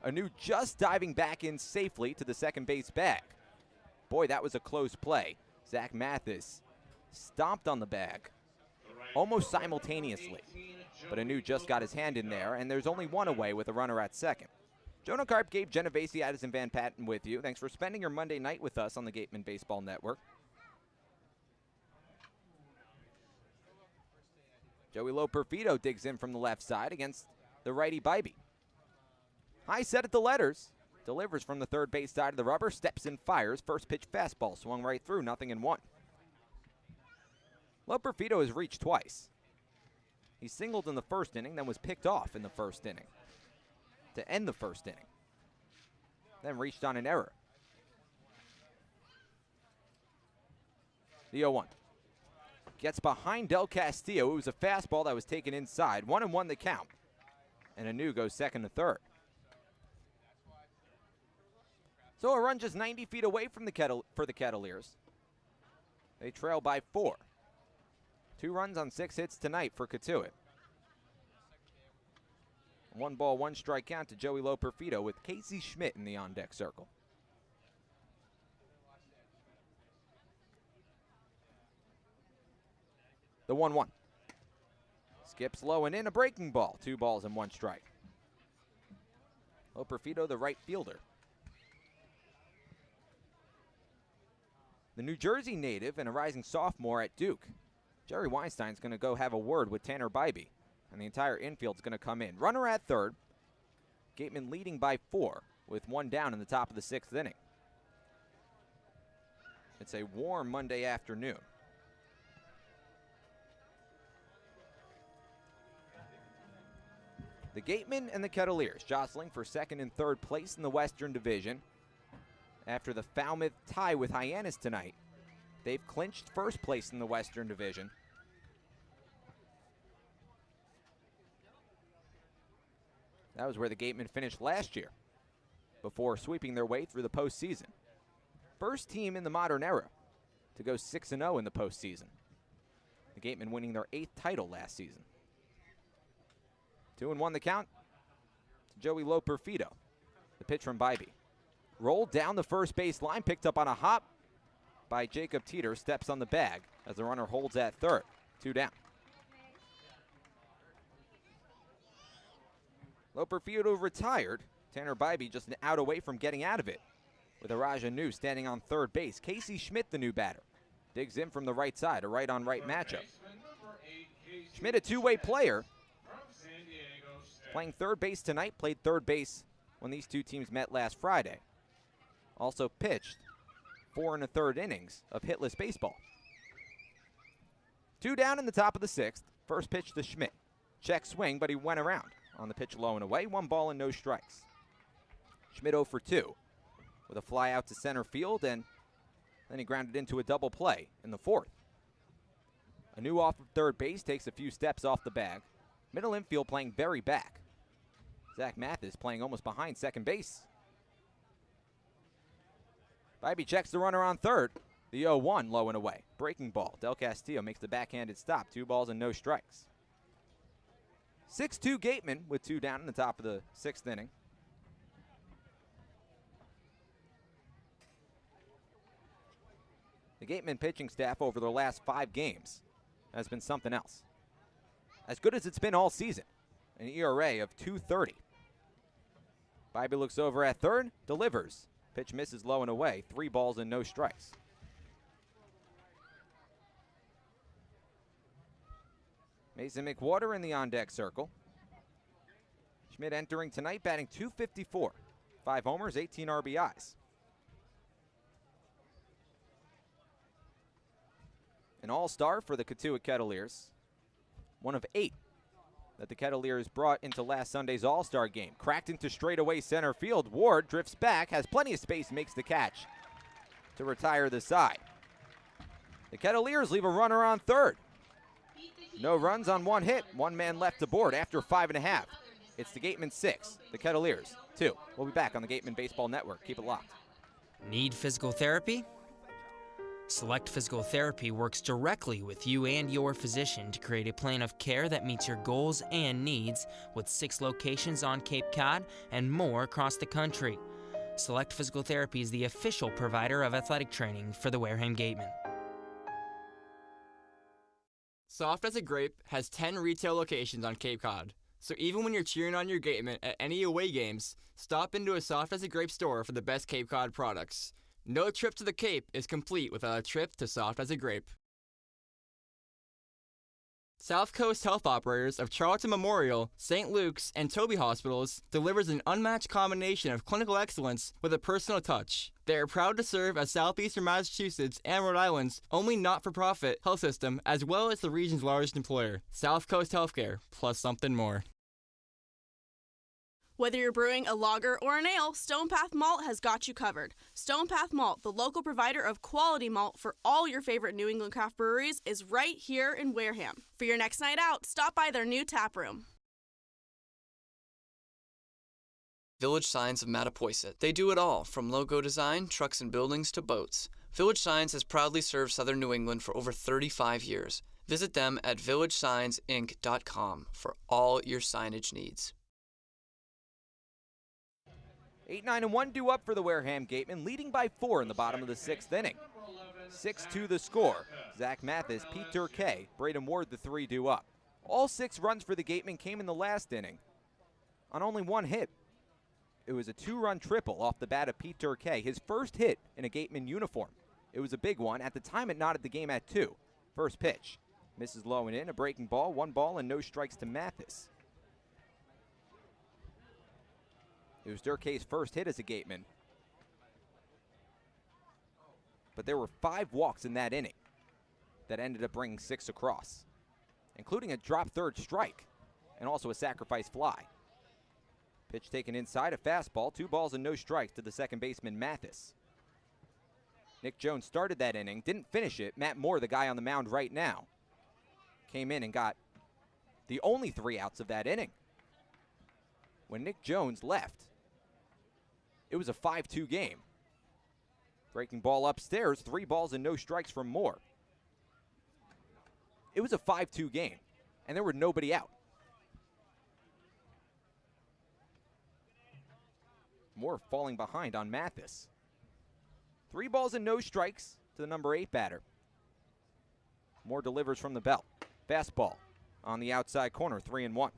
B: Anu just diving back in safely to the second base bag. Boy, that was a close play. Zach Mathis stomped on the bag almost simultaneously, but Anu just got his hand in there, and there's only 1 away with a runner at second. Jonah, Karp, Gabe, Genovesi, Addison Van Patten with you. Thanks for spending your Monday night with us on the Gatemen Baseball Network. Joey Loperfido digs in from the left side against the righty Bybee. High set at the letters. Delivers from the third base side of the rubber. Steps and fires. First pitch fastball. Swung right through. 0-1. Loperfido has reached twice. He singled in the first inning, then was picked off in the first inning to end the first inning. Then reached on an error. The 0-1. Gets behind Del Castillo. It was a fastball that was taken inside. 1-1 the count. And Anu goes second to third. So a run just 90 feet away from for the Kettleers. They trail by 4. 2 runs on 6 hits tonight for Cotuit. 1 ball, 1 strike count to Joey Loperfido with Casey Schmidt in the on-deck circle. The 1-1. Skips low and in, a breaking ball. 2 balls and 1 strike. Loperfido, the right fielder. The New Jersey native and a rising sophomore at Duke. Jerry Weinstein's going to go have a word with Tanner Bybee, and the entire infield's going to come in. Runner at third. Gateman leading by 4 with 1 down in the top of the 6th inning. It's a warm Monday afternoon. The Gatemen and the Kettleers jostling for 2nd and 3rd place in the Western Division. After the Falmouth tie with Hyannis tonight, they've clinched 1st place in the Western Division. That was where the Gatemen finished last year before sweeping their way through the postseason. First team in the modern era to go 6-0 in the postseason. The Gatemen winning their 8th title last season. 2-1 the count to Joey Loperfido. The pitch from Bybee. Rolled down the first base line, picked up on a hop by Jacob Teeter, steps on the bag as the runner holds at third. 2 down. Loperfido retired. Tanner Bybee just an out away from getting out of it with Araja Anu standing on third base. Casey Schmidt, the new batter, digs in from the right side, a right-on-right matchup. Schmidt, a two-way player, playing third base tonight, played third base when these two teams met last Friday. Also pitched 4 1/3 innings of hitless baseball. 2 down in the top of the 6th. First pitch to Schmidt. Check swing, but he went around on the pitch low and away. 1 ball and no strikes. Schmidt 0 for 2 with a fly out to center field, and then he grounded into a double play in the 4th. Anu off of third base takes a few steps off the bag. Middle infield playing very back. Zach Mathis playing almost behind second base. Bybee checks the runner on third. The 0-1 low and away. Breaking ball. Del Castillo makes the backhanded stop. 2 balls and no strikes. 6-2 Gatemen with 2 down in the top of the 6th inning. The Gatemen pitching staff over their last 5 games has been something else. As good as it's been all season. An ERA of 2.30. Bybee looks over at third, delivers. Pitch misses low and away. 3 balls and no strikes. Mason McWater in the on-deck circle. Schmidt entering tonight, batting .254. 5 homers, 18 RBIs. An all-star for the Cotuit Kettleers. 1 of 8 that the Kettleers brought into last Sunday's All-Star game. Cracked into straightaway center field. Ward drifts back, has plenty of space, makes the catch to retire the side. The Kettleers leave a runner on third. No runs on one hit. One man left aboard after 5.5. It's the Gatemen 6, the Kettleers 2. We'll be back on the Gatemen Baseball Network. Keep it locked.
I: Need physical therapy? Select Physical Therapy works directly with you and your physician to create a plan of care that meets your goals and needs, with 6 locations on Cape Cod and more across the country. Select Physical Therapy is the official provider of athletic training for the Wareham Gatemen.
H: Soft as a Grape has 10 retail locations on Cape Cod. So even when you're cheering on your Gatemen at any away games, stop into a Soft as a Grape store for the best Cape Cod products. No trip to the Cape is complete without a trip to Soft as a Grape. South Coast Health Operators of Charlton Memorial, St. Luke's, and Toby Hospitals delivers an unmatched combination of clinical excellence with a personal touch. They are proud to serve as Southeastern Massachusetts and Rhode Island's only not-for-profit health system, as well as the region's largest employer. South Coast Healthcare, plus something more.
F: Whether you're brewing a lager or an ale, Stone Path Malt has got you covered. Stone Path Malt, the local provider of quality malt for all your favorite New England craft breweries, is right here in Wareham. For your next night out, stop by their new tap room.
D: Village Signs of Mattapoisett. They do it all, from logo design, trucks and buildings, to boats. Village Signs has proudly served southern New England for over 35 years. Visit them at villagesigns.inc.com for all your signage needs.
B: 8-9-1 due up for the Wareham Gatemen, leading by 4 in the bottom of the 6th inning. 6-2 the score. Zach Mathis, Pete Durkay, Braden Ward, the 3 due up. All 6 runs for the Gatemen came in the last inning on only 1 hit. It was a 2-run triple off the bat of Pete Durkay, his first hit in a Gatemen uniform. It was a big one. At the time, it knotted the game at 2. First pitch. Misses low and in, a breaking ball, 1 ball and no strikes to Mathis. It was Durkay's first hit as a Gateman. But there were 5 walks in that inning that ended up bringing 6 across, including a drop third strike and also a sacrifice fly. Pitch taken inside, a fastball, 2 balls and no strikes to the second baseman Mathis. Nick Jones started that inning, didn't finish it. Matt Moore, the guy on the mound right now, came in and got the only 3 outs of that inning. When Nick Jones left, it was a 5-2 game. Breaking ball upstairs, 3 balls and no strikes from Moore. It was a 5-2 game, and there were nobody out. Moore falling behind on Mathis. 3 balls and no strikes to the number 8 batter. Moore delivers from the belt. Fastball on the outside corner, 3-1.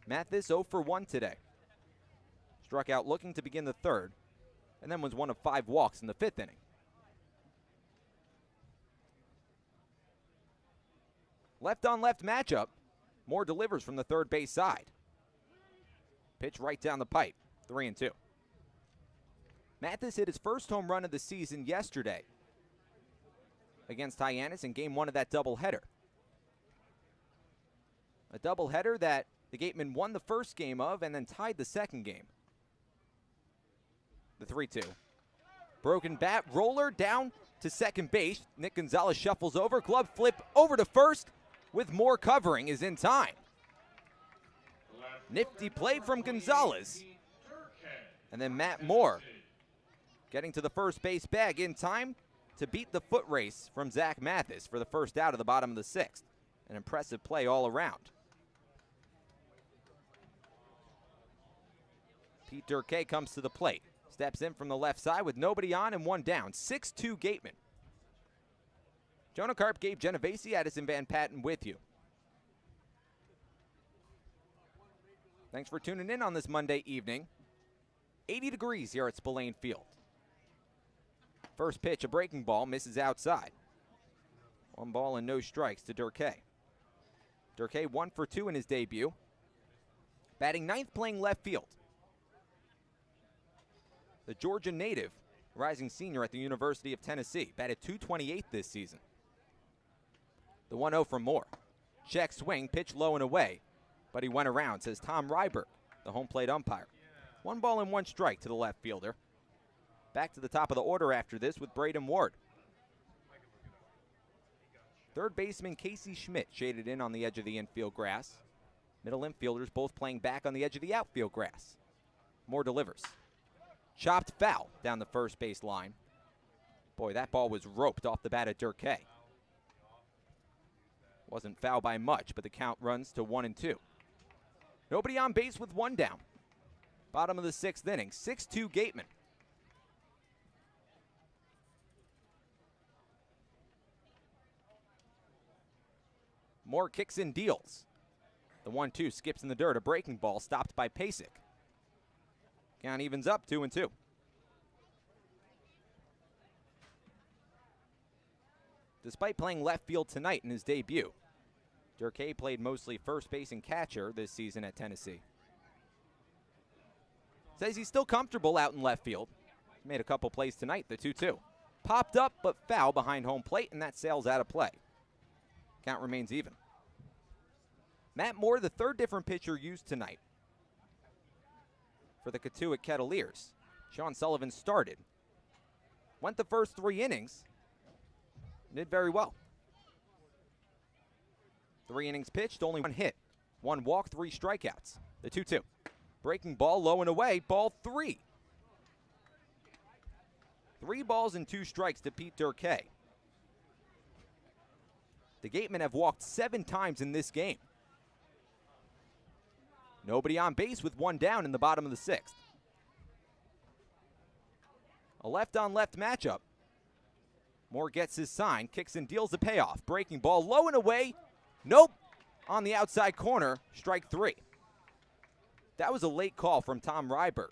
B: Mathis 0 for 1 today. Struck out looking to begin the 3rd, and then was 1 of 5 walks in the 5th inning. Left-on-left matchup. Moore delivers from the third base side. Pitch right down the pipe, 3-2. Mathis hit his first home run of the season yesterday against Hyannis in game 1 of that doubleheader. A doubleheader that the Gatemen won the first game of and then tied the second game. The 3-2. Broken bat, roller down to second base. Nick Gonzalez shuffles over, glove flip over to first with Moore covering, is in time. Nifty play from Gonzalez. And then Matt Moore getting to the first base bag in time to beat the foot race from Zach Mathis for the first out of the bottom of the 6th. An impressive play all around. Pete Durkay comes to the plate. Steps in from the left side with nobody on and 1 down. 6-2 Gatemen. Jonah, Karp, Gabe, Genovesi, Addison Van Patten with you. Thanks for tuning in on this Monday evening. 80 degrees here at Spillane Field. First pitch, a breaking ball, misses outside. 1 ball and no strikes to Durkay. Durkay 1 for 2 in his debut. Batting 9th, playing left field. The Georgia native, rising senior at the University of Tennessee, batted .228 this season. The 1-0 from Moore. Check swing, pitch low and away. but he went around, says Tom Ryberg, the home plate umpire. 1 ball and 1 strike to the left fielder. Back to the top of the order after this with Braden Ward. Third baseman Casey Schmidt shaded in on the edge of the infield grass. Middle infielders both playing back on the edge of the outfield grass. Moore delivers. Chopped foul down the first base line. Boy, that ball was roped off the bat of Durkee. Wasn't foul by much, but the count runs to 1-2. Nobody on base with 1 down. Bottom of the 6th inning, 6-2 Gatemen. Moore kicks and deals. The 1-2 skips in the dirt, a breaking ball stopped by Pasek. Count evens up 2-2. Despite playing left field tonight in his debut, Durkee played mostly first base and catcher this season at Tennessee. Says he's still comfortable out in left field. Made a couple plays tonight, the 2-2. Popped up but foul behind home plate, and that sails out of play. Count remains even. Matt Moore, the 3rd different pitcher used tonight for the Cotuit Kettleers. Sean Sullivan started. Went the first 3 innings. Did very well. 3 innings pitched, only 1 hit. 1 walk, 3 strikeouts. The 2-2. Breaking ball low and away, ball 3. 3 balls and 2 strikes to Pete Durkee. The Gatemen have walked 7 times in this game. Nobody on base with 1 down in the bottom of the 6th. A left-on-left matchup. Moore gets his sign, kicks and deals the payoff. Breaking ball low and away. Nope. On the outside corner, strike 3. That was a late call from Tom Ryberg.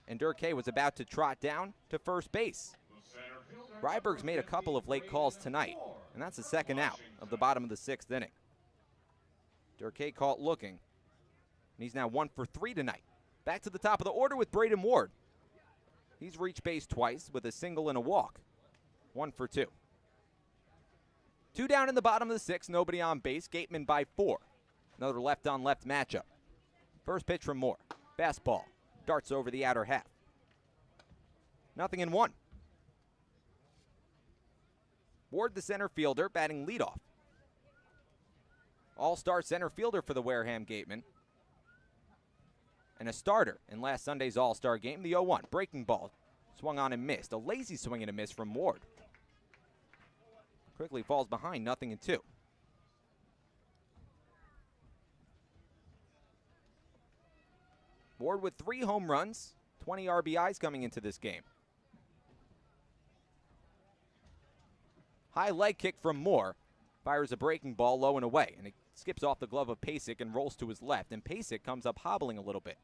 B: And Durkee was about to trot down to first base. Ryberg's made a couple of late calls tonight, and that's the 2nd out of the bottom of the 6th inning. Durkee caught looking, and he's now 1 for 3 tonight. Back to the top of the order with Braden Ward. He's reached base twice with a single and a walk. 1 for 2. 2 down in the bottom of the 6th, nobody on base. Gatemen by 4. Another left-on-left matchup. First pitch from Moore. Fastball. Darts over the outer half. 0-1. Ward, the center fielder, batting leadoff. All-star center fielder for the Wareham Gatemen. And a starter in last Sunday's All-Star game, the 0-1. Breaking ball. Swung on and missed. A lazy swing and a miss from Ward. Quickly falls behind, 0-2. Ward with 3 home runs, 20 RBIs coming into this game. High leg kick from Moore. Fires a breaking ball low and away, and it skips off the glove of Pasek and rolls to his left, and Pasek comes up hobbling a little bit.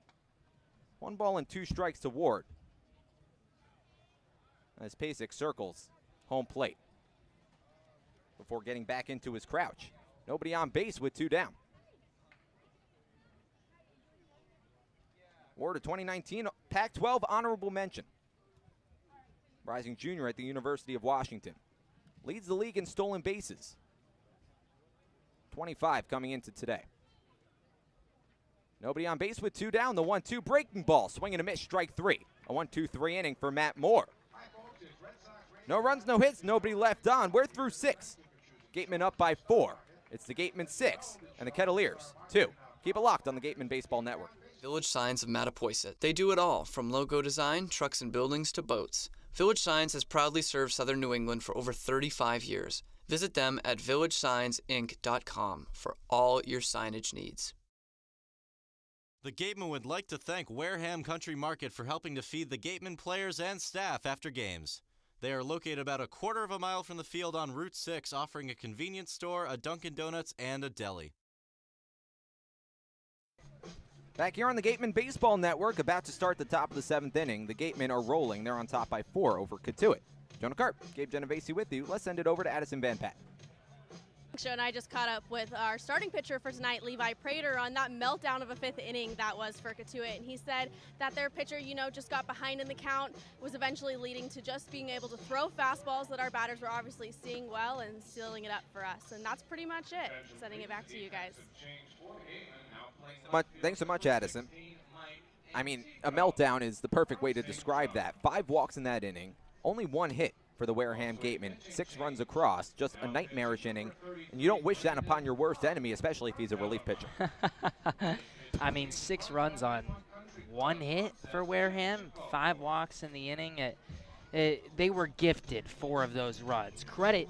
B: 1 ball and 2 strikes to Ward as Pasek circles home plate before getting back into his crouch. Nobody on base with 2 down. Ward, a 2019 Pac-12 honorable mention. Rising junior at the University of Washington. Leads the league in stolen bases. 25 coming into today. Nobody on base with 2 down. The 1-2 breaking ball. Swing and a miss, strike 3. A 1-2-3 inning for Matt Moore. No runs, no hits, nobody left on. We're through 6. Gatemen up by 4. It's the Gatemen 6 and the Kettleers 2. Keep it locked on the Gatemen Baseball Network.
D: Village Signs of Mattapoisett. They do it all, from logo design, trucks and buildings, to boats. Village Signs has proudly served Southern New England for over 35 years. Visit them at villagesigns.inc.com for all your signage needs.
P: The Gatemen would like to thank Wareham Country Market for helping to feed the Gatemen players and staff after games. They are located about a quarter of a mile from the field on Route 6, offering a convenience store, a Dunkin' Donuts, and a deli.
B: Back here on the Gatemen Baseball Network, about to start the top of the 7th inning. The Gatemen are rolling. They're on top by 4 over Cotuit. Jonah Karp, Gabe Genovesi with you. Let's send it over to Addison Van Patten.
F: Show and I just caught up with our starting pitcher for tonight, Levi Prater, on that meltdown of a 5th inning that was for Cotuit. And he said that their pitcher, just got behind in the count, was eventually leading to just being able to throw fastballs that our batters were obviously seeing well and sealing it up for us. And that's pretty much it. Sending it back to you guys.
B: Thanks so much, Addison. I mean, a meltdown is the perfect way to describe that. 5 walks in that inning, only 1 hit for the Wareham Gatemen, 6 runs across, just a nightmarish inning, and you don't wish that upon your worst enemy, especially if he's a relief pitcher.
A: I mean, 6 runs on 1 hit for Wareham, 5 walks in the inning. They were gifted 4 of those runs. Credit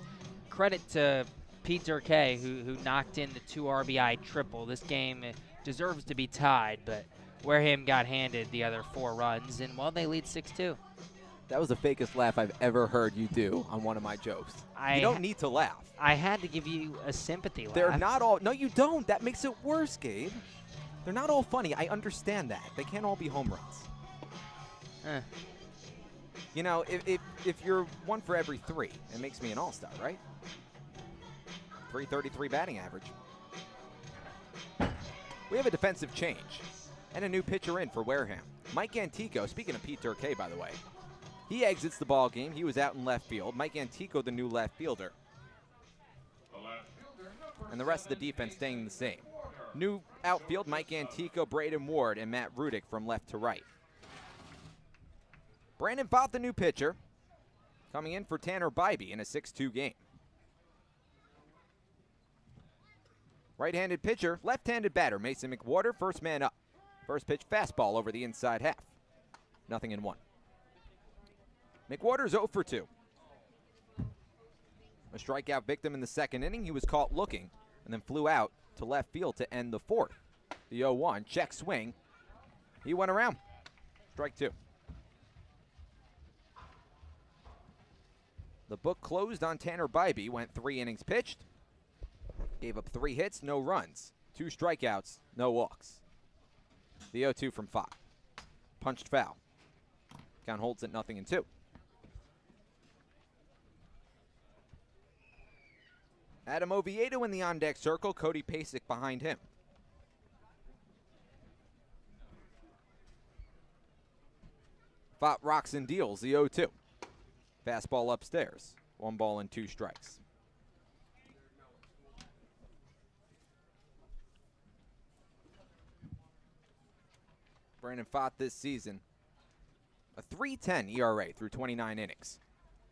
A: to Pete Durkay, who knocked in the 2 RBI triple. This game deserves to be tied, but Wareham got handed the other 4 runs, and, well, they lead 6-2.
B: That was the fakest laugh I've ever heard you do on one of my jokes. You don't need to laugh.
A: I had to give you a sympathy laugh.
B: They're not all. No, you don't. That makes it worse, Gabe. They're not all funny. I understand that. They can't all be home runs. You know, if you're 1 for every 3, it makes me an all-star, right? 333 batting average. We have a defensive change and a new pitcher in for Wareham. Mike Antico, speaking of Pete Durkay, by the way, he exits the ball game. He was out in left field. Mike Antico, the new left fielder. And the rest of the defense staying the same. New outfield, Mike Antico, Braden Ward, and Matt Rudick from left to right. Brandon Pott, the new pitcher, coming in for Tanner Bybee in a 6-2 game. Right-handed pitcher, left-handed batter, Mason McWhorter, first man up. First pitch fastball over the inside half. 0-1. McWhorter's 0 for 2. A strikeout victim in the second inning. He was caught looking and then flew out to left field to end the 4th. The 0-1, check swing. He went around. Strike 2. The book closed on Tanner Bybee, went 3 innings pitched. Gave up 3 hits, no runs. 2 strikeouts, no walks. The 0-2 from Fott. Punched foul. Count holds at 0-2. Adam Oviedo in the on-deck circle. Cody Pasek behind him. Fott rocks and deals. The 0-2. Fastball upstairs. 1 ball and 2 strikes. Brandon Fott this season, a 3.10 ERA through 29 innings.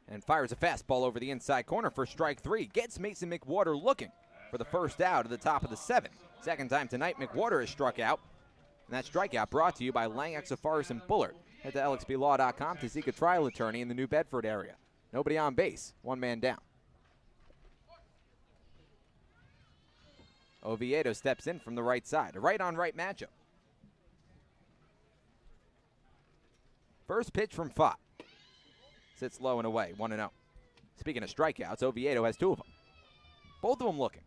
B: And fires a fastball over the inside corner for strike 3. Gets Mason McWhorter looking for the first out at the top of the 7th. Second time tonight, McWhorter has struck out. And that strikeout brought to you by Lang, Exafaris, and Bullard. Head to lxblaw.com to seek a trial attorney in the New Bedford area. Nobody on base, 1 man down. Oviedo steps in from the right side. A right-on-right matchup. First pitch from Fott. Sits low and away, 1-0. Speaking of strikeouts, Oviedo has 2 of them. Both of them looking.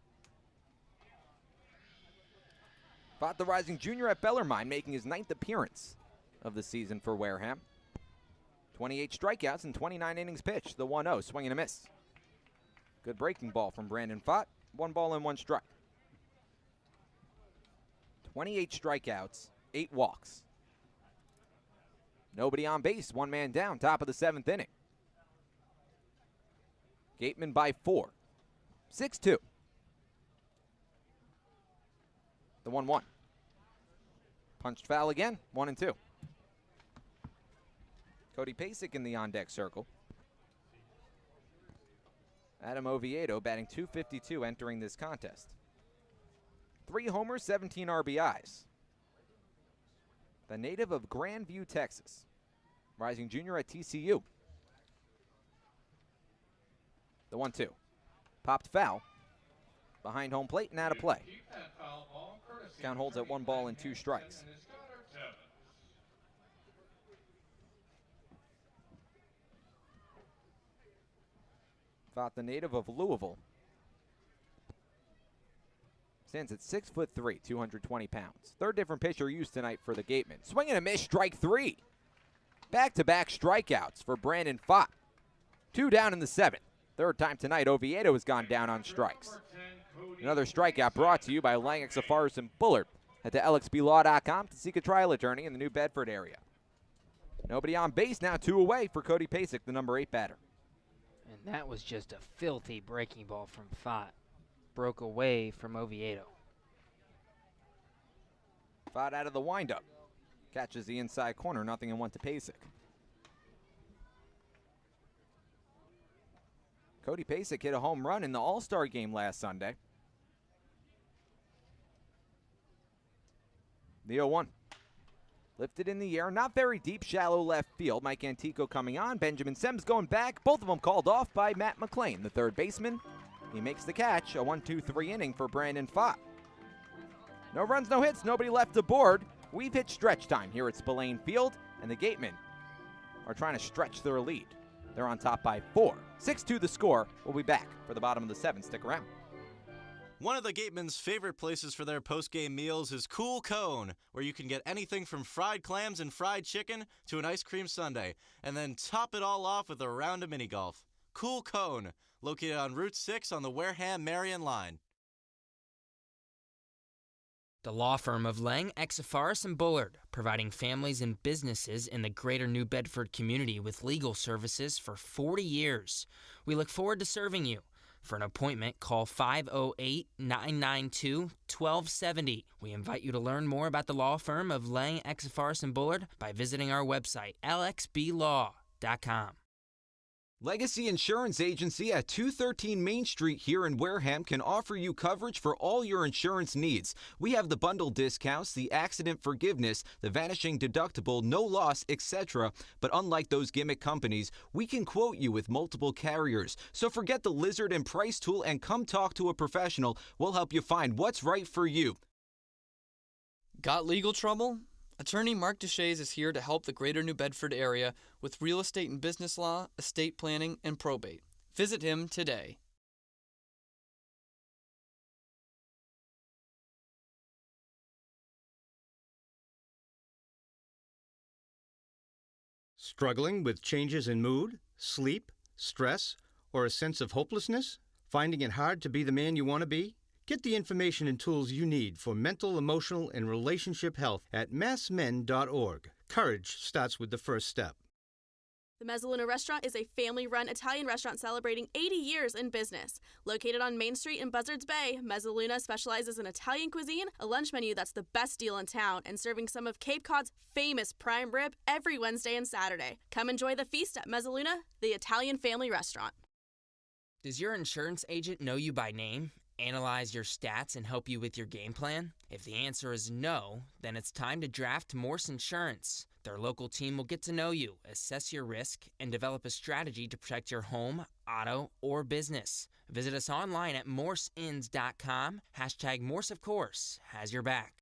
B: Fott, the rising junior at Bellarmine, making his 9th appearance of the season for Wareham. 28 strikeouts and 29 innings pitched. The 1-0, swing and a miss. Good breaking ball from Brandon Fott. 1 ball and 1 strike. 28 strikeouts, 8 walks. Nobody on base, 1 man down, top of the 7th inning. Gatemen by 4. 6-2. The 1-1. Punched foul again, 1-2. Cody Pasek in the on-deck circle. Adam Oviedo batting .252 entering this contest. 3 homers, 17 RBIs. The native of Grandview, Texas. Rising junior at TCU. The 1-2. Popped foul. Behind home plate and out of play. Count holds at 1 ball and 2 strikes. Fought the native of Louisville. Stands at 6'3", 220 pounds. Third different pitcher used tonight for the Gatemen. Swing and a miss, strike 3. Back-to-back strikeouts for Brandon Fott. 2 down in the 7th. Third time tonight, Oviedo has gone down on strikes. Another strikeout brought to you by Lang, Exafaris, and Bullard. Head to lxblaw.com to seek a trial attorney in the New Bedford area. Nobody on base, now 2 away for Cody Pasek, the number 8 batter.
A: And that was just a filthy breaking ball from Fott. Broke away from Oviedo.
B: Spot out of the windup. Catches the inside corner, 0-1 to Pasek. Cody Pasek hit a home run in the All-Star game last Sunday. The 0-1. Lifted in the air, not very deep, shallow left field. Mike Antico coming on. Benjamin Sims going back. Both of them called off by Matt McLean, the third baseman. He makes the catch. A 1-2-3 inning for Brandon Fott. No runs, no hits, nobody left aboard. We've hit stretch time here at Spillane Field, and the Gatemen are trying to stretch their lead. They're on top by 4. 6-2 the score. We'll be back for the bottom of the 7th. Stick around.
P: One of the Gatemen's favorite places for their post-game meals is Cool Cone, where you can get anything from fried clams and fried chicken to an ice cream sundae, and then top it all off with a round of mini golf. Cool Cone, located on Route 6 on the Wareham-Marion line.
I: The law firm of Lang, Exafaris & Bullard, providing families and businesses in the greater New Bedford community with legal services for 40 years. We look forward to serving you. For an appointment, call 508-992-1270. We invite you to learn more about the law firm of Lang, Exafaris & Bullard by visiting our website, lxblaw.com.
C: Legacy Insurance Agency at 213 Main Street here in Wareham can offer you coverage for all your insurance needs. We have the bundle discounts, the accident forgiveness, the vanishing deductible, no loss, etc. But unlike those gimmick companies, we can quote you with multiple carriers. So forget the lizard and price tool and come talk to a professional. We'll help you find what's right for you.
D: Got legal trouble? Attorney Mark Deshays is here to help the greater New Bedford area with real estate and business law, estate planning, and probate. Visit him today.
K: Struggling with changes in mood, sleep, stress, or a sense of hopelessness? Finding it hard to be the man you want to be? Get the information and tools you need for mental, emotional, and relationship health at massmen.org. Courage starts with the first step.
F: The Mezzaluna Restaurant is a family-run Italian restaurant celebrating 80 years in business. Located on Main Street in Buzzards Bay, Mezzaluna specializes in Italian cuisine, a lunch menu that's the best deal in town, and serving some of Cape Cod's famous prime rib every Wednesday and Saturday. Come enjoy the feast at Mezzaluna, the Italian family restaurant.
I: Does your insurance agent know you by name, analyze your stats, and help you with your game plan? If the answer is no, then it's time to draft Morse Insurance. Their local team will get to know you, assess your risk, and develop a strategy to protect your home, auto, or business. Visit us online at morseins.com. Hashtag Morse, of course, has your back.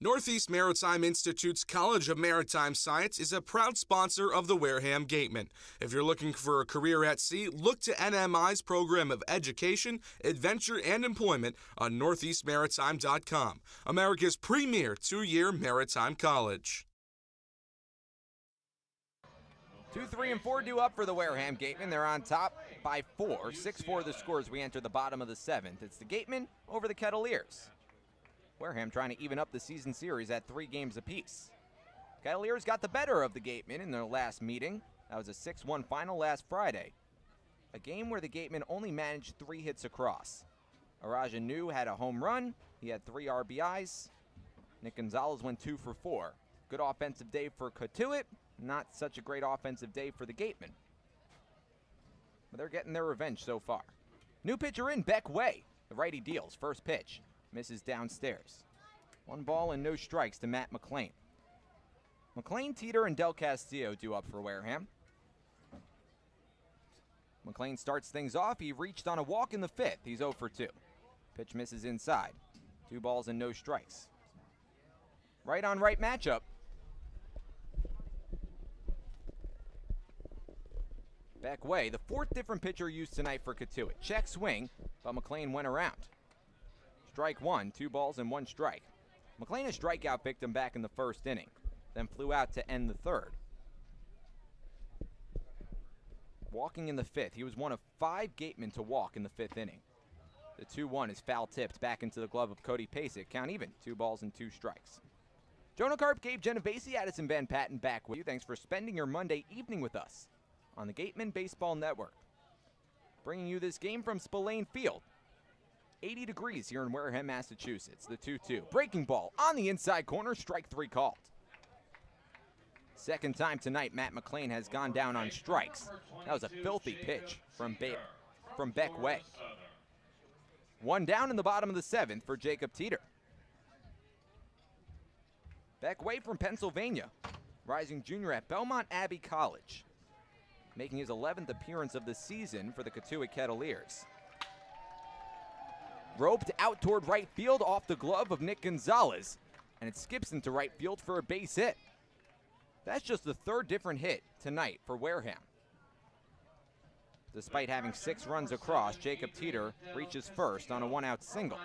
J: Northeast Maritime Institute's College of Maritime Science is a proud sponsor of the Wareham Gatemen. If you're looking for a career at sea, look to NMI's program of education, adventure, and employment on northeastmaritime.com, America's premier 2-year maritime college.
B: 2, 3, and 4 due up for the Wareham Gatemen. They're on top by 4. 6-4 the score as we enter the bottom of the 7th. It's the Gatemen over the Kettleers. Wareham trying to even up the season series at 3 games apiece. Kettleers got the better of the Gatemen in their last meeting. That was a 6-1 final last Friday. A game where the Gatemen only managed 3 hits across. Araja New had a home run. He had 3 RBIs. Nick Gonzalez went 2 for 4. Good offensive day for Cotuit. Not such a great offensive day for the Gatemen. But they're getting their revenge so far. New pitcher in, Beck Way. The righty deals. First pitch. Misses downstairs. 1 ball and no strikes to Matt McLean. McLean, Teeter, and Del Castillo due up for Wareham. McLean starts things off. He reached on a walk in the 5th. He's 0 for 2. Pitch misses inside. 2 balls and no strikes. Right on right matchup. Beck Way, the 4th different pitcher used tonight for Cotuit. Check swing, but McLean went around. Strike 1, 2 balls and 1 strike. McLean a strikeout victim back in the 1st inning, then flew out to end the 3rd. Walking in the 5th, he was one of 5 Gatemen to walk in the 5th inning. The 2-1 is foul tipped back into the glove of Cody Pasek. Count even, 2 balls and 2 strikes. Jonah, Karp, Gabe, Genovesi, Addison Van Patten back with you. Thanks for spending your Monday evening with us on the Gatemen Baseball Network. Bringing you this game from Spillane Field. 80 degrees here in Wareham, Massachusetts. The 2-2. Breaking ball on the inside corner, strike 3 called. Second time tonight Matt McLean has gone down on strikes. That was a filthy pitch from Beck Way. 1 down in the bottom of the 7th for Jacob Teeter. Beck Way from Pennsylvania, rising junior at Belmont Abbey College, making his 11th appearance of the season for the Cotuit Kettleers. Roped out toward right field off the glove of Nick Gonzalez, and it skips into right field for a base hit. That's just the 3rd different hit tonight for Wareham. Despite having 6 runs across, Jacob Teeter reaches first on a 1-out single.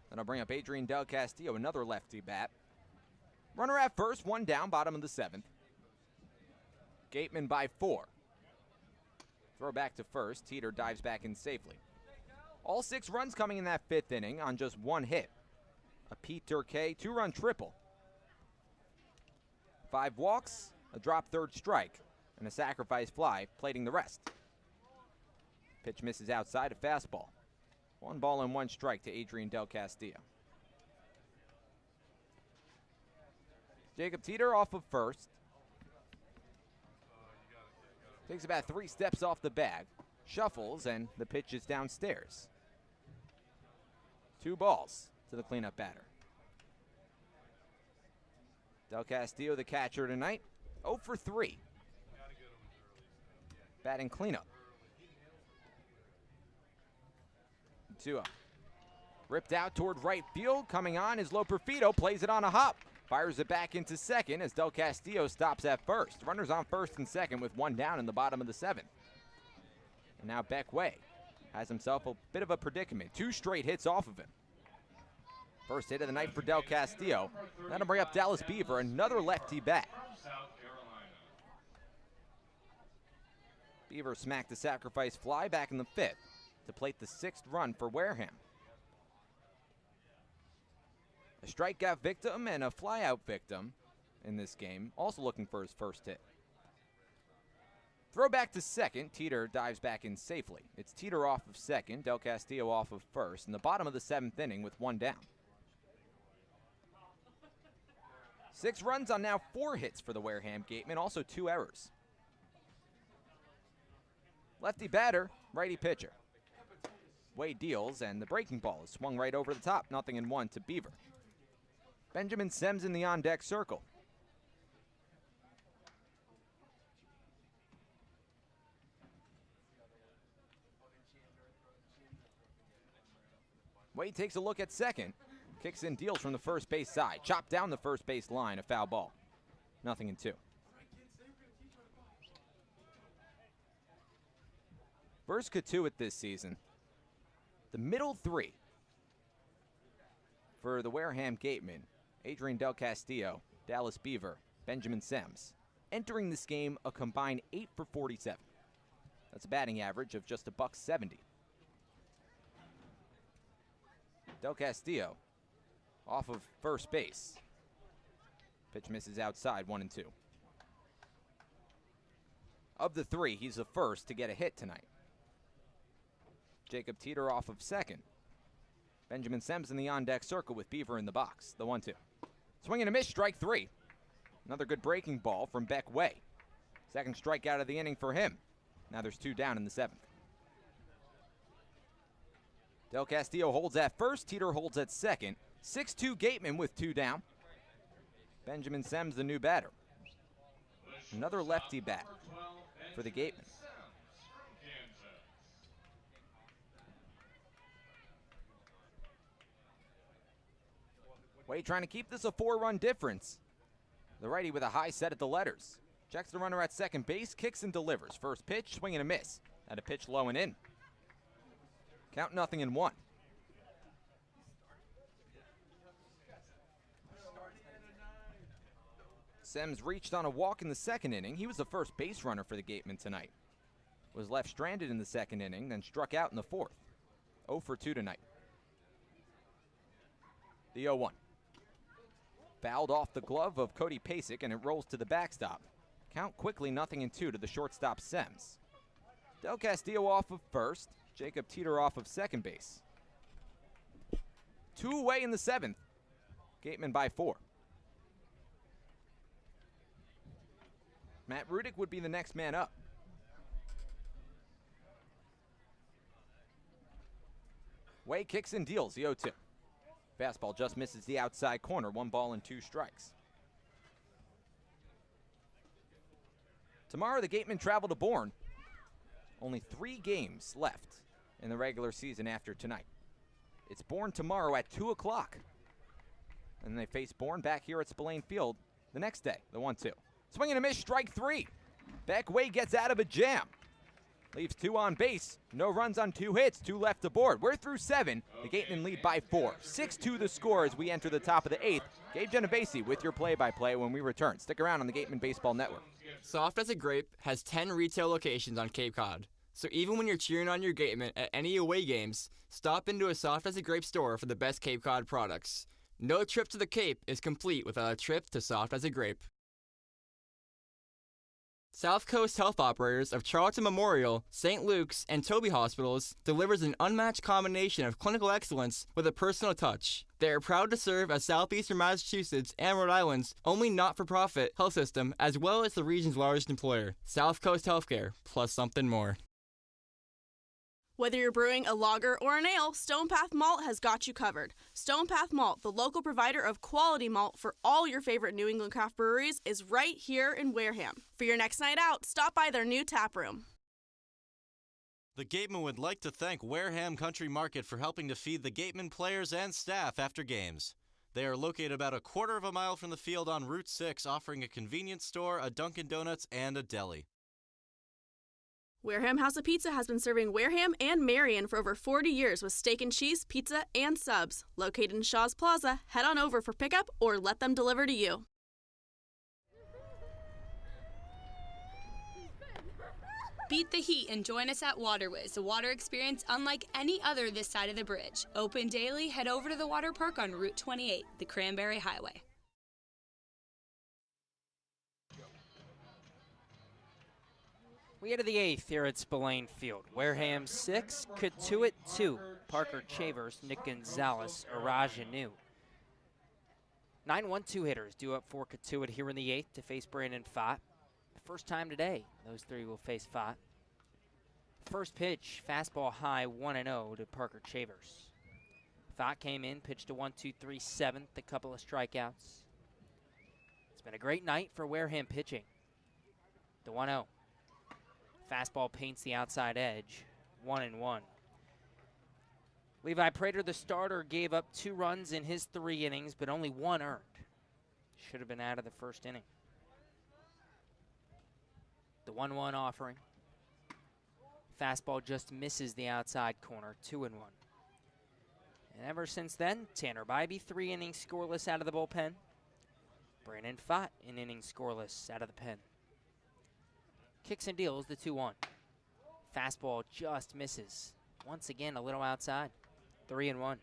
B: That'll bring up Adrian Del Castillo, another lefty bat. Runner at first, 1 down, bottom of the 7th. Gateman by 4. Throw back to first. Teeter dives back in safely. All 6 runs coming in that 5th inning on just 1 hit. A Pete Durkay 2-run triple. 5 walks, a drop 3rd strike, and a sacrifice fly plating the rest. Pitch misses outside, a fastball. 1 ball and 1 strike to Adrian Del Castillo. Jacob Teeter off of first. Takes about 3 steps off the bag. Shuffles, and the pitch is downstairs. 2 balls to the cleanup batter. Del Castillo, the catcher tonight, 0 for 3. Batting cleanup. 2-0. Ripped out toward right field. Coming on is Loperfido. Plays it on a hop. Fires it back into second as Del Castillo stops at first. Runners on first and second with 1 down in the bottom of the 7th. And now Beck Way has himself a bit of a predicament. 2 straight hits off of him. First hit of the night for Del Castillo. That'll bring up Dallas Beaver, another lefty bat. Beaver smacked the sacrifice fly back in the 5th to plate the 6th run for Wareham. A strikeout victim and a flyout victim in this game, also looking for his first hit. Throw back to second. Teeter dives back in safely. It's Teeter off of second, Del Castillo off of first, in the bottom of the 7th inning with 1 down. 6 runs on now 4 hits for the Wareham Gatemen, also 2 errors. Lefty batter, righty pitcher. Way deals, and the breaking ball is swung right over the top, 0-1 to Beaver. Benjamin Sems in the on-deck circle. Wade takes a look at second. Kicks in, deals from the first base side. Chopped down the first base line, a foul ball. 0-2. First Cotuit this season. The middle 3 for the Wareham Gatemen. Adrian Del Castillo, Dallas Beaver, Benjamin Sems. Entering this game a combined 8 for 47. That's a batting average of just $170. Del Castillo off of first base. Pitch misses outside, 1-2. Of the 3, he's the first to get a hit tonight. Jacob Teeter off of second. Benjamin Sems in the on-deck circle with Beaver in the box. The 1-2. Swing and a miss, strike 3. Another good breaking ball from Beck Way. Second strikeout of the inning for him. Now there's 2 down in the 7th. Del Castillo holds at first. Teeter holds at second. 6-2 Gateman with 2 down. Benjamin Sems, the new batter. Another lefty bat for the Gatemen. Wade trying to keep this a 4-run difference. The righty with a high set at the letters. Checks the runner at second base, kicks and delivers. First pitch, swing and a miss. And a pitch low and in. Count 0-1. Sems reached on a walk in the 2nd inning. He was the first base runner for the Gatemen tonight. Was left stranded in the 2nd inning, then struck out in the 4th. 0 for 2 tonight. The 0-1. Fouled off the glove of Cody Pasek, and it rolls to the backstop. Count quickly 0-2 to the shortstop Sems. Del Castillo off of first. Jacob Teeter off of second base. 2 away in the 7th. Gatemen by 4. Matt Rudick would be the next man up. Way kicks and deals the 0-2. Fastball just misses the outside corner. 1 ball and 2 strikes. Tomorrow the Gatemen travel to Bourne. Only 3 games left in the regular season after tonight. It's Bourne tomorrow at 2 o'clock. And they face Bourne back here at Spillane Field the next day, the 1-2. Swing and a miss, strike 3. Beck Way gets out of a jam. Leaves 2 on base. No runs on 2 hits, 2 left aboard. We're through 7. The Gatemen lead by 4. 6-2 the score as we enter the top of the 8th. Gabe Genovesi with your play-by-play when we return. Stick around on the Gatemen Baseball Network.
H: Soft as a Grape has 10 retail locations on Cape Cod. So even when you're cheering on your Gatemen at any away games, stop into a Soft as a Grape store for the best Cape Cod products. No trip to the Cape is complete without a trip to Soft as a Grape. South Coast Health Operators of Charlton Memorial, St. Luke's, and Toby Hospitals delivers an unmatched combination of clinical excellence with a personal touch. They are proud to serve as Southeastern Massachusetts and Rhode Island's only not-for-profit health system, as well as the region's largest employer. South Coast Healthcare, plus something more.
F: Whether you're brewing a lager or an ale, Stone Path Malt has got you covered. Stone Path Malt, the local provider of quality malt for all your favorite New England craft breweries, is right here in Wareham. For your next night out, stop by their new tap room.
P: The Gatemen would like to thank Wareham Country Market for helping to feed the Gatemen players and staff after games. They are located about a quarter of a mile from the field on Route 6, offering a convenience store, a Dunkin' Donuts, and a deli.
F: Wareham House of Pizza has been serving Wareham and Marion for over 40 years with steak and cheese, pizza, and subs. Located in Shaw's Plaza, head on over for pickup or let them deliver to you.
Q: Beat the heat and join us at Waterways, a water experience unlike any other this side of the bridge. Open daily, head over to the water park on Route 28, the Cranberry Highway.
A: We enter the 8th here at Spillane Field. Wareham 6, Cotuit 2. Parker Chavers, Nick Gonzalez, Araja New. 9-1-2 hitters due up for Cotuit here in the 8th to face Brandon Fott. First time today, those 3 will face Fott. First pitch, fastball high, 1-0 to Parker Chavers. Fott came in, pitched a 1-2-3 7th, a couple of strikeouts. It's been a great night for Wareham pitching. The 1-0. Fastball paints the outside edge, 1-1. Levi Prater, the starter, gave up 2 runs in his 3 innings, but only 1 earned. Should have been out of the first inning. The 1-1 offering. Fastball just misses the outside corner, 2-1. And ever since then, Tanner Bybee, 3 innings scoreless out of the bullpen. Brandon Fott, an inning scoreless out of the pen. Kicks and deals the 2-1. Fastball just misses. Once again, a little outside. 3-1.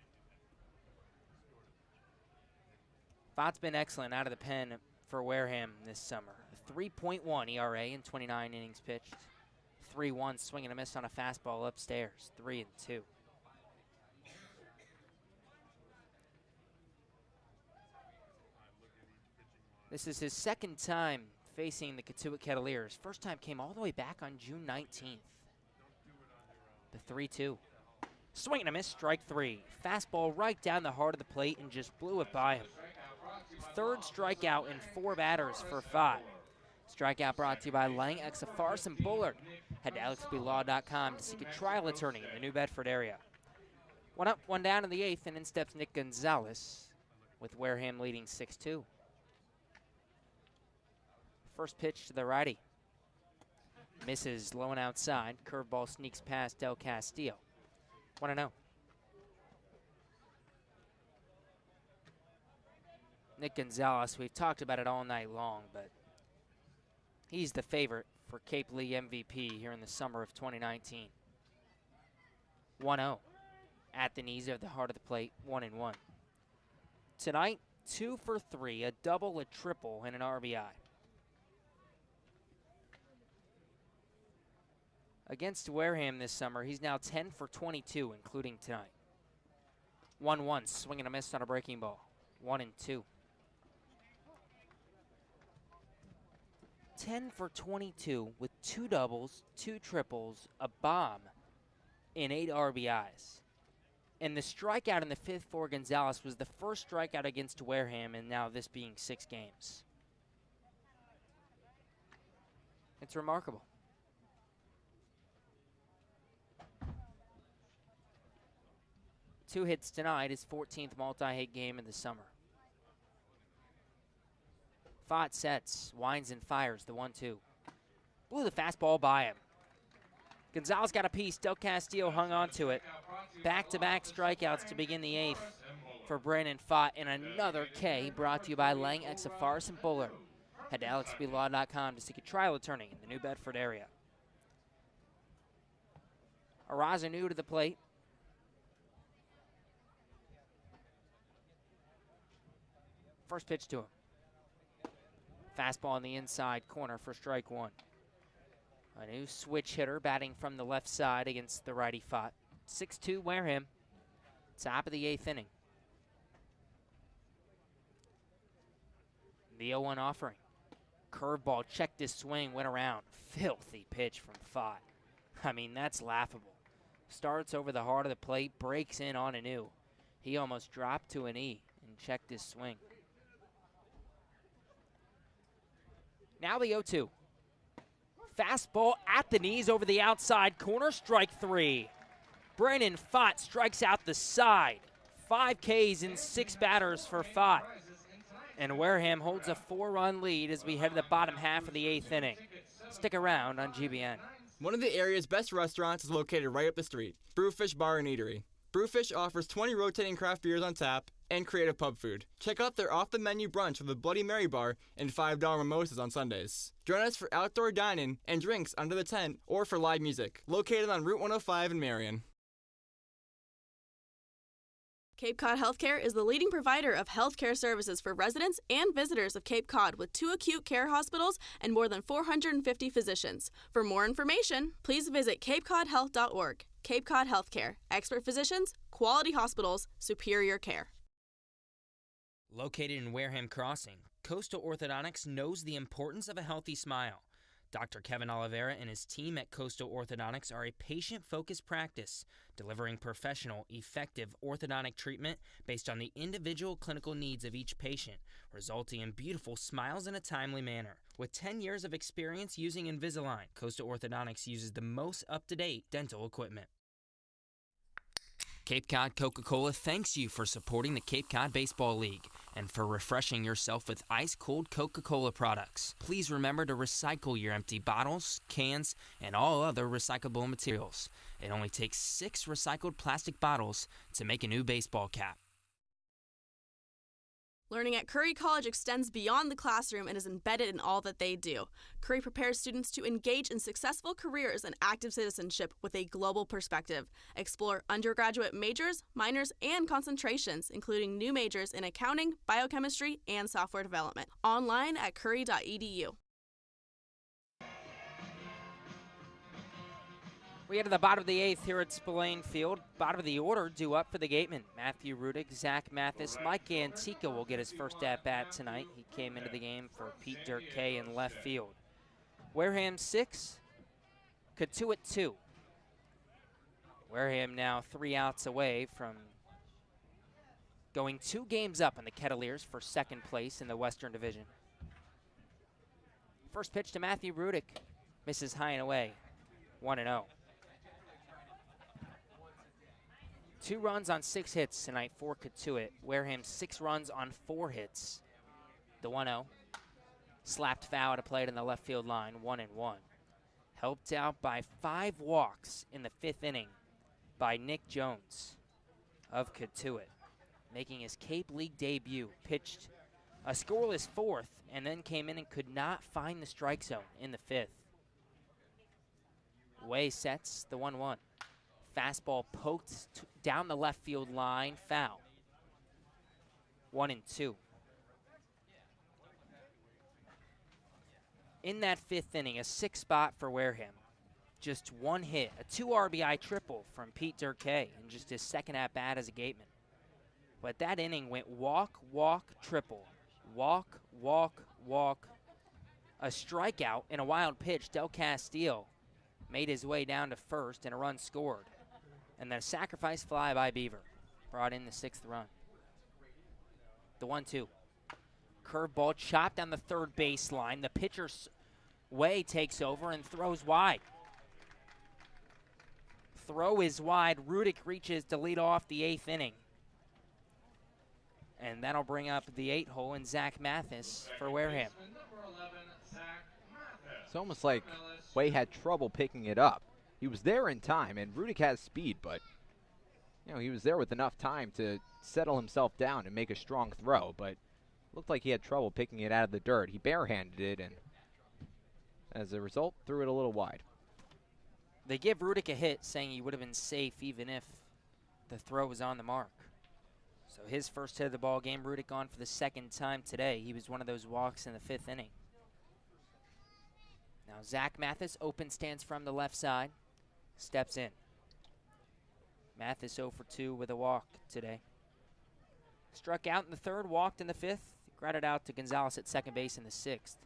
A: Fott's been excellent out of the pen for Wareham this summer. A 3.1 ERA in 29 innings pitched. 3-1 swing and a miss on a fastball upstairs. 3-2. This is his second time facing the Cotuit Kettleers. First time came all the way back on June 19th. The 3-2. Swing and a miss, strike 3. Fastball right down the heart of the plate and just blew it by him. Third strikeout in 4 batters for Fott. Strikeout brought to you by Lang, Exafaris, and Bullard. Head to alexblaw.com to seek a trial attorney in the New Bedford area. 1 up, 1 down in the 8th, and in steps Nick Gonzalez with Wareham leading 6-2. First pitch to the righty. Misses low and outside. Curveball sneaks past Del Castillo. 1-0. Nick Gonzalez, we've talked about it all night long, but he's the favorite for Cape League MVP here in the summer of 2019. 1-0. At the knees of the heart of the plate, 1-1. Tonight, 2 for 3, a double, a triple, and an RBI. Against Wareham this summer, he's now 10 for 22, including tonight. 1-1, swing and a miss on a breaking ball. 1-2. 10 for 22 with 2 doubles, 2 triples, a bomb, and 8 RBIs. And the strikeout in the 5th for Gonzalez was the first strikeout against Wareham, and now this being 6 games. It's remarkable. Two hits tonight, his 14th multi-hit game of the summer. Fott sets, winds and fires the 1-2. Blew the fastball by him. Gonzalez got a piece. Del Castillo hung on to it. Back-to-back strikeouts to begin the 8th for Brandon Fott. And another K brought to you by Lang Exafaris and Buller. Head to alexblaw.com to seek a trial attorney in the New Bedford area. Arazanu to the plate. First pitch to him. Fastball on the inside corner for strike 1. A new switch hitter batting from the left side against the righty Fott. 6-2 Wareham. Top of the 8th inning. The 0-1 offering. Curveball checked his swing, went around. Filthy pitch from Fott. I mean, that's laughable. Starts over the heart of the plate, breaks in on a new. He almost dropped to an E and checked his swing. Now the 0-2. Fastball at the knees over the outside corner, strike 3. Brandon Fott strikes out the side. 5 Ks in 6 batters for Fott. And Wareham holds a 4-run lead as we head to the bottom half of the 8th inning. Stick around on GBN.
H: One of the area's best restaurants is located right up the street, Brewfish Bar and Eatery. Brewfish offers 20 rotating craft beers on tap and creative pub food. Check out their off-the-menu brunch with a Bloody Mary bar and $5 mimosas on Sundays. Join us for outdoor dining and drinks under the tent or for live music. Located on Route 105 in Marion.
F: Cape Cod Healthcare is the leading provider of healthcare services for residents and visitors of Cape Cod with 2 acute care hospitals and more than 450 physicians. For more information, please visit capecodhealth.org. Cape Cod Healthcare. Expert physicians, quality hospitals, superior care.
I: Located in Wareham Crossing, Coastal Orthodontics knows the importance of a healthy smile. Dr. Kevin Oliveira and his team at Coastal Orthodontics are a patient-focused practice, delivering professional, effective orthodontic treatment based on the individual clinical needs of each patient, resulting in beautiful smiles in a timely manner. With 10 years of experience using Invisalign, Coastal Orthodontics uses the most up-to-date dental equipment. Cape Cod Coca-Cola thanks you for supporting the Cape Cod Baseball League and for refreshing yourself with ice-cold Coca-Cola products. Please remember to recycle your empty bottles, cans, and all other recyclable materials. It only takes 6 recycled plastic bottles to make a new baseball cap.
F: Learning at Curry College extends beyond the classroom and is embedded in all that they do. Curry prepares students to engage in successful careers and active citizenship with a global perspective. Explore undergraduate majors, minors, and concentrations, including new majors in accounting, biochemistry, and software development. Online at curry.edu.
A: We head to the bottom of the 8th here at Spillane Field. Bottom of the order due up for the Gatemen. Matthew Rudick, Zach Mathis, Mike Antica will get his first at-bat tonight. He came into the game for Pete Dirk K in left field. Wareham 6, Cotuit 2. Wareham now 3 outs away from going 2 games up on the Kettleers for second place in the Western Division. First pitch to Matthew Rudick. Misses high and away. 1-0. 2 runs on 6 hits tonight for Cotuit. Wareham 6 runs on 4 hits. The 1-0. Slapped foul to plate in the left field line, 1-1. Helped out by 5 walks in the 5th inning by Nick Jones of Cotuit, making his Cape League debut. Pitched a scoreless 4th and then came in and could not find the strike zone in the 5th. Way sets the 1-1. Fastball poked down the left field line, foul. 1-2. In that 5th inning, a 6 spot for Wareham. Just one hit, a 2 RBI triple from Pete Durkay in just his second at-bat as a Gateman. But that inning went walk, walk, triple. Walk, walk, walk. A strikeout and a wild pitch. Del Castillo made his way down to first and a run scored. And then a sacrifice fly by Beaver brought in the 6th run. The 1-2. Curveball chopped down the third baseline. The pitcher's way takes over and throws wide. Throw is wide. Rudick reaches to lead off the 8th inning. And that'll bring up the 8-hole in Zach Mathis for Wareham.
B: It's almost like Way had trouble picking it up. He was there in time, and Rudick has speed, but he was there with enough time to settle himself down and make a strong throw, but looked like he had trouble picking it out of the dirt. He barehanded it, and as a result, threw it a little wide.
A: They give Rudick a hit, saying he would have been safe even if the throw was on the mark. So his first hit of the ball game, Rudick on for the 2nd time today. He was one of those walks in the 5th inning. Now Zach Mathis open stance from the left side, steps in. Mathis 0 for 2 with a walk today. Struck out in the 3rd, walked in the 5th, grounded out to Gonzalez at second base in the 6th.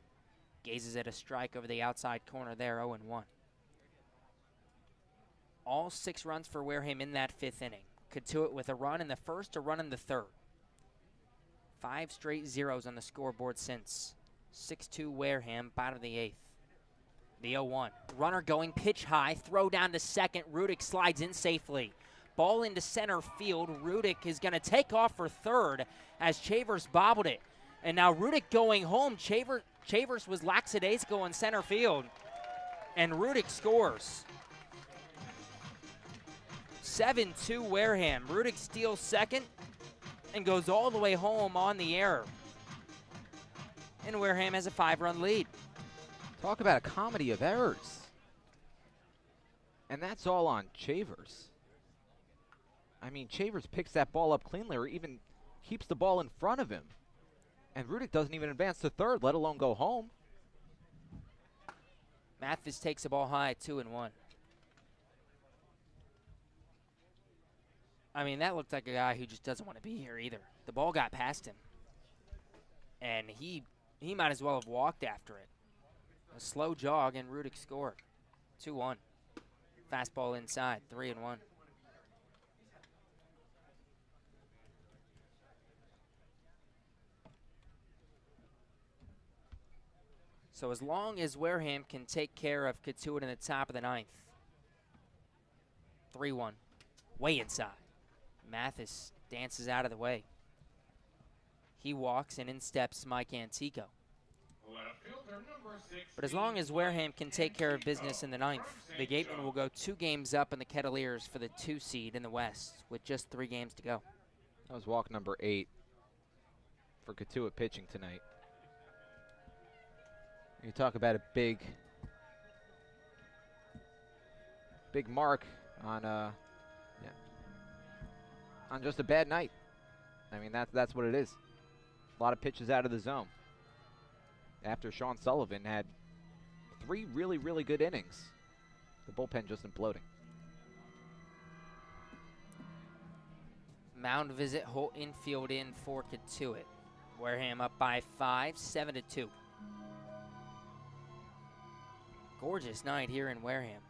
A: Gazes at a strike over the outside corner there, 0-1. All 6 runs for Wareham in that 5th inning. Cotuit with a run in the 1st, a run in the 3rd. 5 straight zeros on the scoreboard since. 6-2 Wareham, bottom of the 8th. The 0-1. Runner going pitch high, throw down to second. Rudick slides in safely. Ball into center field. Rudick is going to take off for 3rd as Chavers bobbled it. And now Rudick going home. Chavers was lackadaisical in center field. And Rudick scores. 7-2 Wareham. Rudick steals 2nd and goes all the way home on the error. And Wareham has a 5-run lead.
B: Talk about a comedy of errors. And that's all on Chavers. I mean, Chavers picks that ball up cleanly or even keeps the ball in front of him. And Rudick doesn't even advance to 3rd, let alone go home.
A: Mathis takes the ball high, 2-1. I mean, that looked like a guy who just doesn't want to be here either. The ball got past him. And he might as well have walked after it. A slow jog, and Rudick scored. 2-1. Fastball inside, 3-1. So as long as Wareham can take care of Cotuit in the top of the 9th. 3-1. Way inside. Mathis dances out of the way. He walks, and in steps Mike Antico. But as long as Wareham can take care of business in the 9th, the Gatemen will go 2 games up in the Kettleers for the 2 seed in the West with just 3 games to go.
B: That was walk number 8 for Cotuit pitching tonight. You talk about a big mark on just a bad night. I mean, that's what it is. A lot of pitches out of the zone. After Sean Sullivan had 3 really, really good innings. The bullpen just imploding.
A: Mound visit, Holt infield in for Cotuit. Wareham up by 5, 7-2. Gorgeous night here in Wareham.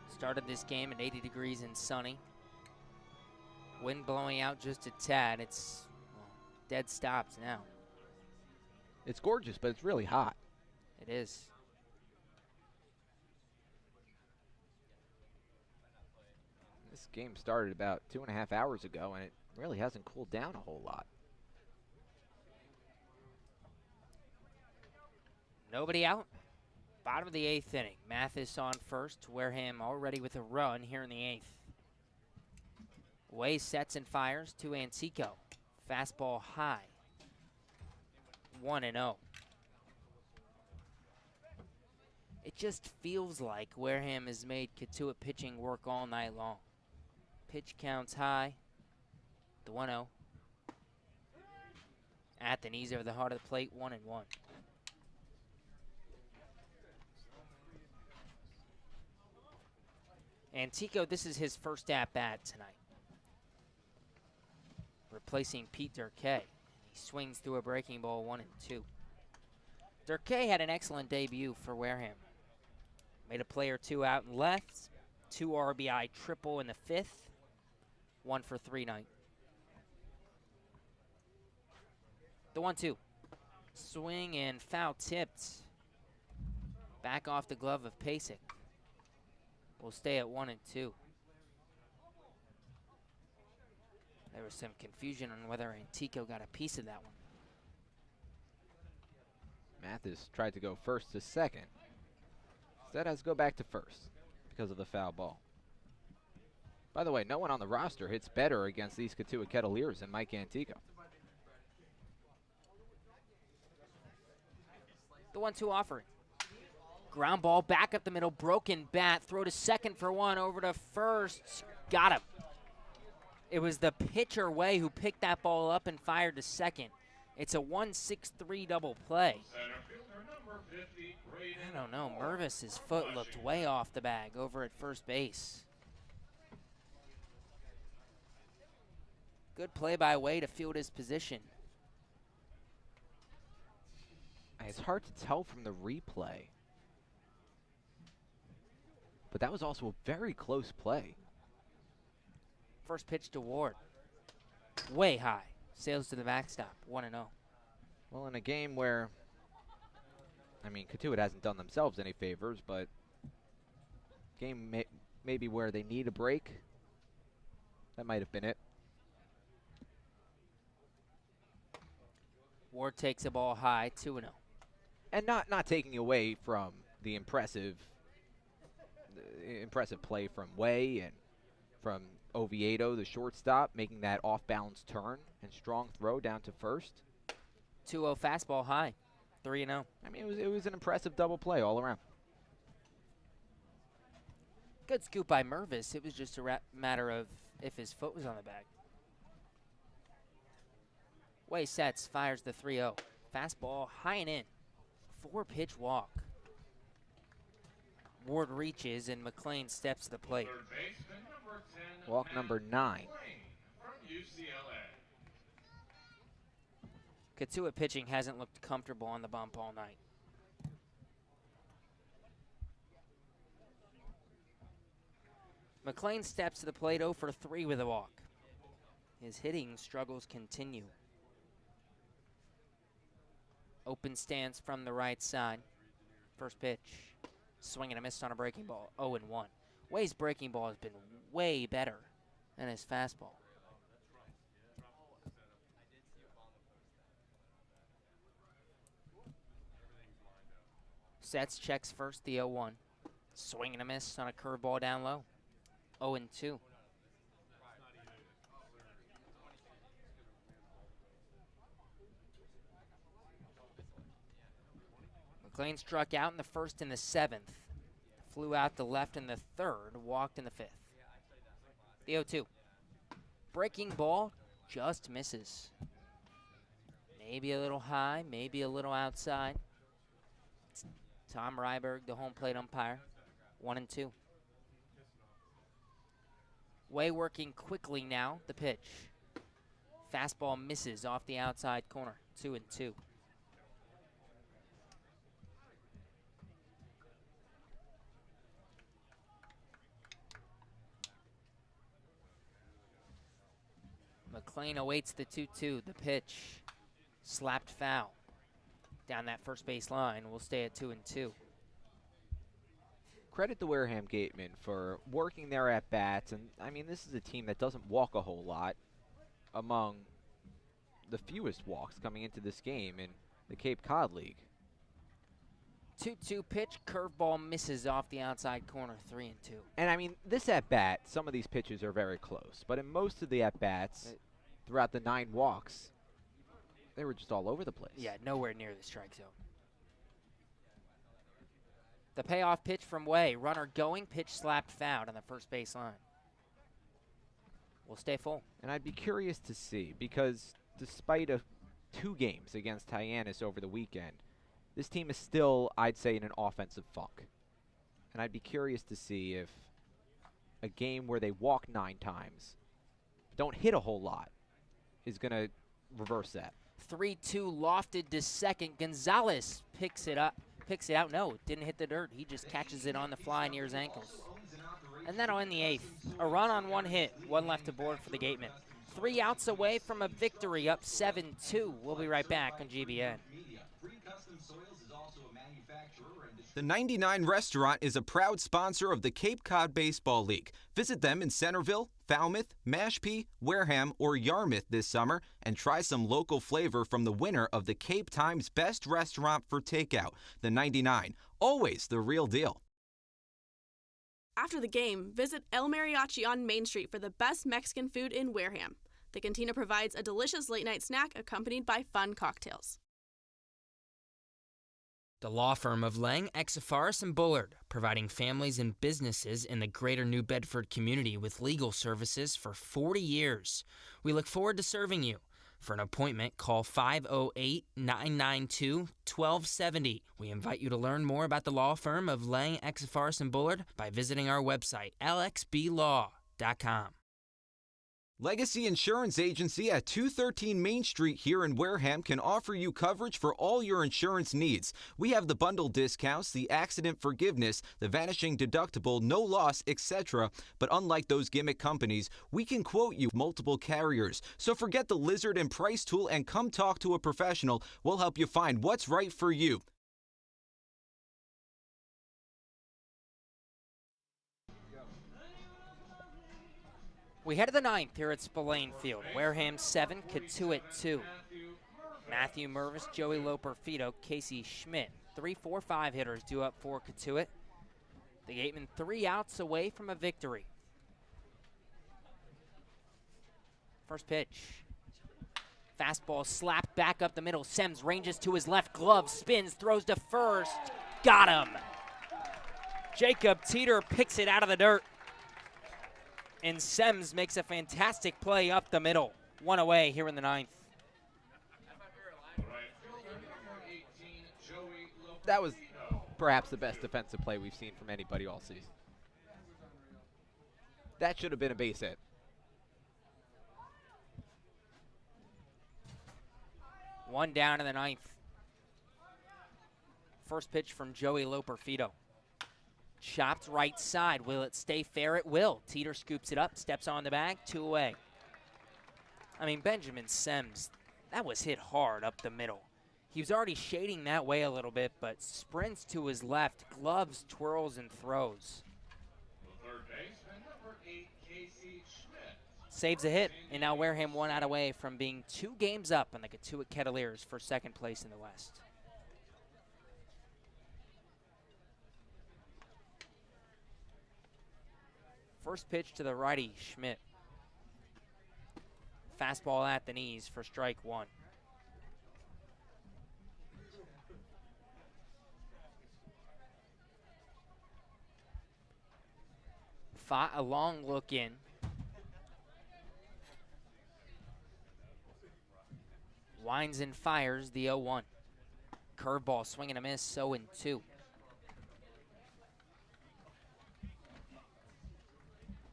A: Started this game at 80 degrees and sunny. Wind blowing out just a tad. It's dead stops now.
B: It's gorgeous, but it's really hot.
A: It is.
B: This game started about 2.5 hours ago, and it really hasn't cooled down a whole lot.
A: Nobody out. Bottom of the 8th inning. Mathis on first. Wareham already with a run here in the 8th. Way sets and fires to Antico. Fastball high. 1-0. It just feels like Wareham has made Cotuit pitching work all night long. Pitch counts high. The 1-0. At the knees over the heart of the plate, 1-1. Antico, this is his first at-bat tonight. Replacing Pete Durkay. He swings through a breaking ball, 1-2. Durkay had an excellent debut for Wareham. Made a play or two out and left. 2 RBI triple in the 5th. 1 for 3 night. The 1-2. Swing and foul tipped. Back off the glove of Pasek. We'll stay at 1-2. There was some confusion on whether Antico got a piece of that one.
B: Mathis tried to go first to second. Instead has to go back to first because of the foul ball. By the way, no one on the roster hits better against these Cotuit Kettleers than Mike Antico.
A: The 1-2 offering. Ground ball back up the middle, broken bat, throw to second for 1, over to first, got him. It was the pitcher Way who picked that ball up and fired to second. It's a 1-6-3 double play. I don't know, Mervis's foot looked way off the bag over at first base. Good play by Way to field his position.
B: It's hard to tell from the replay. But that was also a very close play.
A: First pitch to Ward. Way high. Sails to the backstop. 1-0.
B: Well, in a game where, I mean, Cotuit hasn't done themselves any favors, but game maybe where they need a break. That might have been it.
A: Ward takes a ball high, 2-0.
B: And not taking away from the impressive play from Way and from Oviedo, the shortstop, making that off-balance turn and strong throw down to first.
A: 2-0 fastball high, 3-0.
B: I mean, it was an impressive double play all around.
A: Good scoop by Mervis. It was just a matter of if his foot was on the bag. Way sets, fires the 3-0. Fastball high and in. 4-pitch walk. Ward reaches and McLean steps to the plate.
B: Walk number 9.
A: Cotuit pitching hasn't looked comfortable on the bump all night. McLean steps to the plate 0 for 3 with a walk. His hitting struggles continue. Open stance from the right side. First pitch. Swing and a miss on a breaking ball. 0-1. Way's breaking ball has been way better than his fastball. Sets, checks first, the 0-1. Swing and a miss on a curveball down low. 0-2. McLean struck out in the 1st and the 7th. Flew out the left in the 3rd, walked in the 5th. The 0-2. Breaking ball just misses. Maybe a little high, maybe a little outside. It's Tom Ryberg, the home plate umpire. 1-2. Way working quickly now, the pitch. Fastball misses off the outside corner. 2-2. McLean awaits the 2-2. The pitch slapped foul down that first base line. We'll stay at 2-2.
B: Credit the Wareham Gatemen for working their at-bats. And, I mean, this is a team that doesn't walk a whole lot, among the fewest walks coming into this game in the Cape Cod League.
A: 2-2 pitch, curveball misses off the outside corner, 3-2.
B: And, I mean, this at-bat, some of these pitches are very close. But in most of the at-bats, throughout the 9 walks, they were just all over the place.
A: Yeah, nowhere near the strike zone. The payoff pitch from Way. Runner going, pitch slapped foul on the first base line. We'll stay full.
B: And I'd be curious to see, because despite 2 games against Hyannis over the weekend, this team is still, I'd say, in an offensive funk. And I'd be curious to see if a game where they walk 9 times, don't hit a whole lot, is going to reverse that.
A: 3-2 lofted to second. Gonzalez picks it out. No, it didn't hit the dirt. He just catches it on the fly near his ankles. And that'll end the 8th. A run on 1 hit, 1 left to board for the Gatemen. 3 outs away from a victory, up 7-2. We'll be right back on GBN.
C: The 99 Restaurant is a proud sponsor of the Cape Cod Baseball League. Visit them in Centerville, Falmouth, Mashpee, Wareham, or Yarmouth this summer and try some local flavor from the winner of the Cape Times Best Restaurant for Takeout. The 99, always the real deal.
F: After the game, visit El Mariachi on Main Street for the best Mexican food in Wareham. The cantina provides a delicious late-night snack accompanied by fun cocktails.
I: The law firm of Lang, Exafaris & Bullard, providing families and businesses in the greater New Bedford community with legal services for 40 years. We look forward to serving you. For an appointment, call 508-992-1270. We invite you to learn more about the law firm of Lang, Exafaris & Bullard by visiting our website, lxblaw.com.
C: Legacy Insurance Agency at 213 Main Street here in Wareham can offer you coverage for all your insurance needs. We have the bundle discounts, the accident forgiveness, the vanishing deductible, no loss, etc. But unlike those gimmick companies, we can quote you multiple carriers. So forget the lizard and price tool and come talk to a professional. We'll help you find what's right for you.
A: We head to the 9th here at Spillane Field. Wareham 7, Cotuit 2. Matthew Mervis, Joey Loper-Fido, Casey Schmidt. 3, 4, 5 hitters due up for Cotuit. The Gatemen 3 outs away from a victory. First pitch. Fastball slapped back up the middle. Sems ranges to his left glove, spins, throws to first. Got him. Jacob Teeter picks it out of the dirt. And Sems makes a fantastic play up the middle. 1 away here in the 9th.
B: That was perhaps the best defensive play we've seen from anybody all season. That should have been a base hit.
A: One down in the 9th. First pitch from Joey Loper-Fido. Chopped right side. Will it stay fair? It will. Teeter scoops it up, steps on the bag, 2 away. I mean, Benjamin Sems, that was hit hard up the middle. He was already shading that way a little bit, but sprints to his left, gloves, twirls, and throws. Saves a hit, and now Wareham 1 out away from being 2 games up on the Cotuit Kettleers for 2nd place in the West. First pitch to the righty, Schmidt. Fastball at the knees for strike 1. A long look in. Winds and fires the 0-1. Curveball, swing and a miss, 0-2.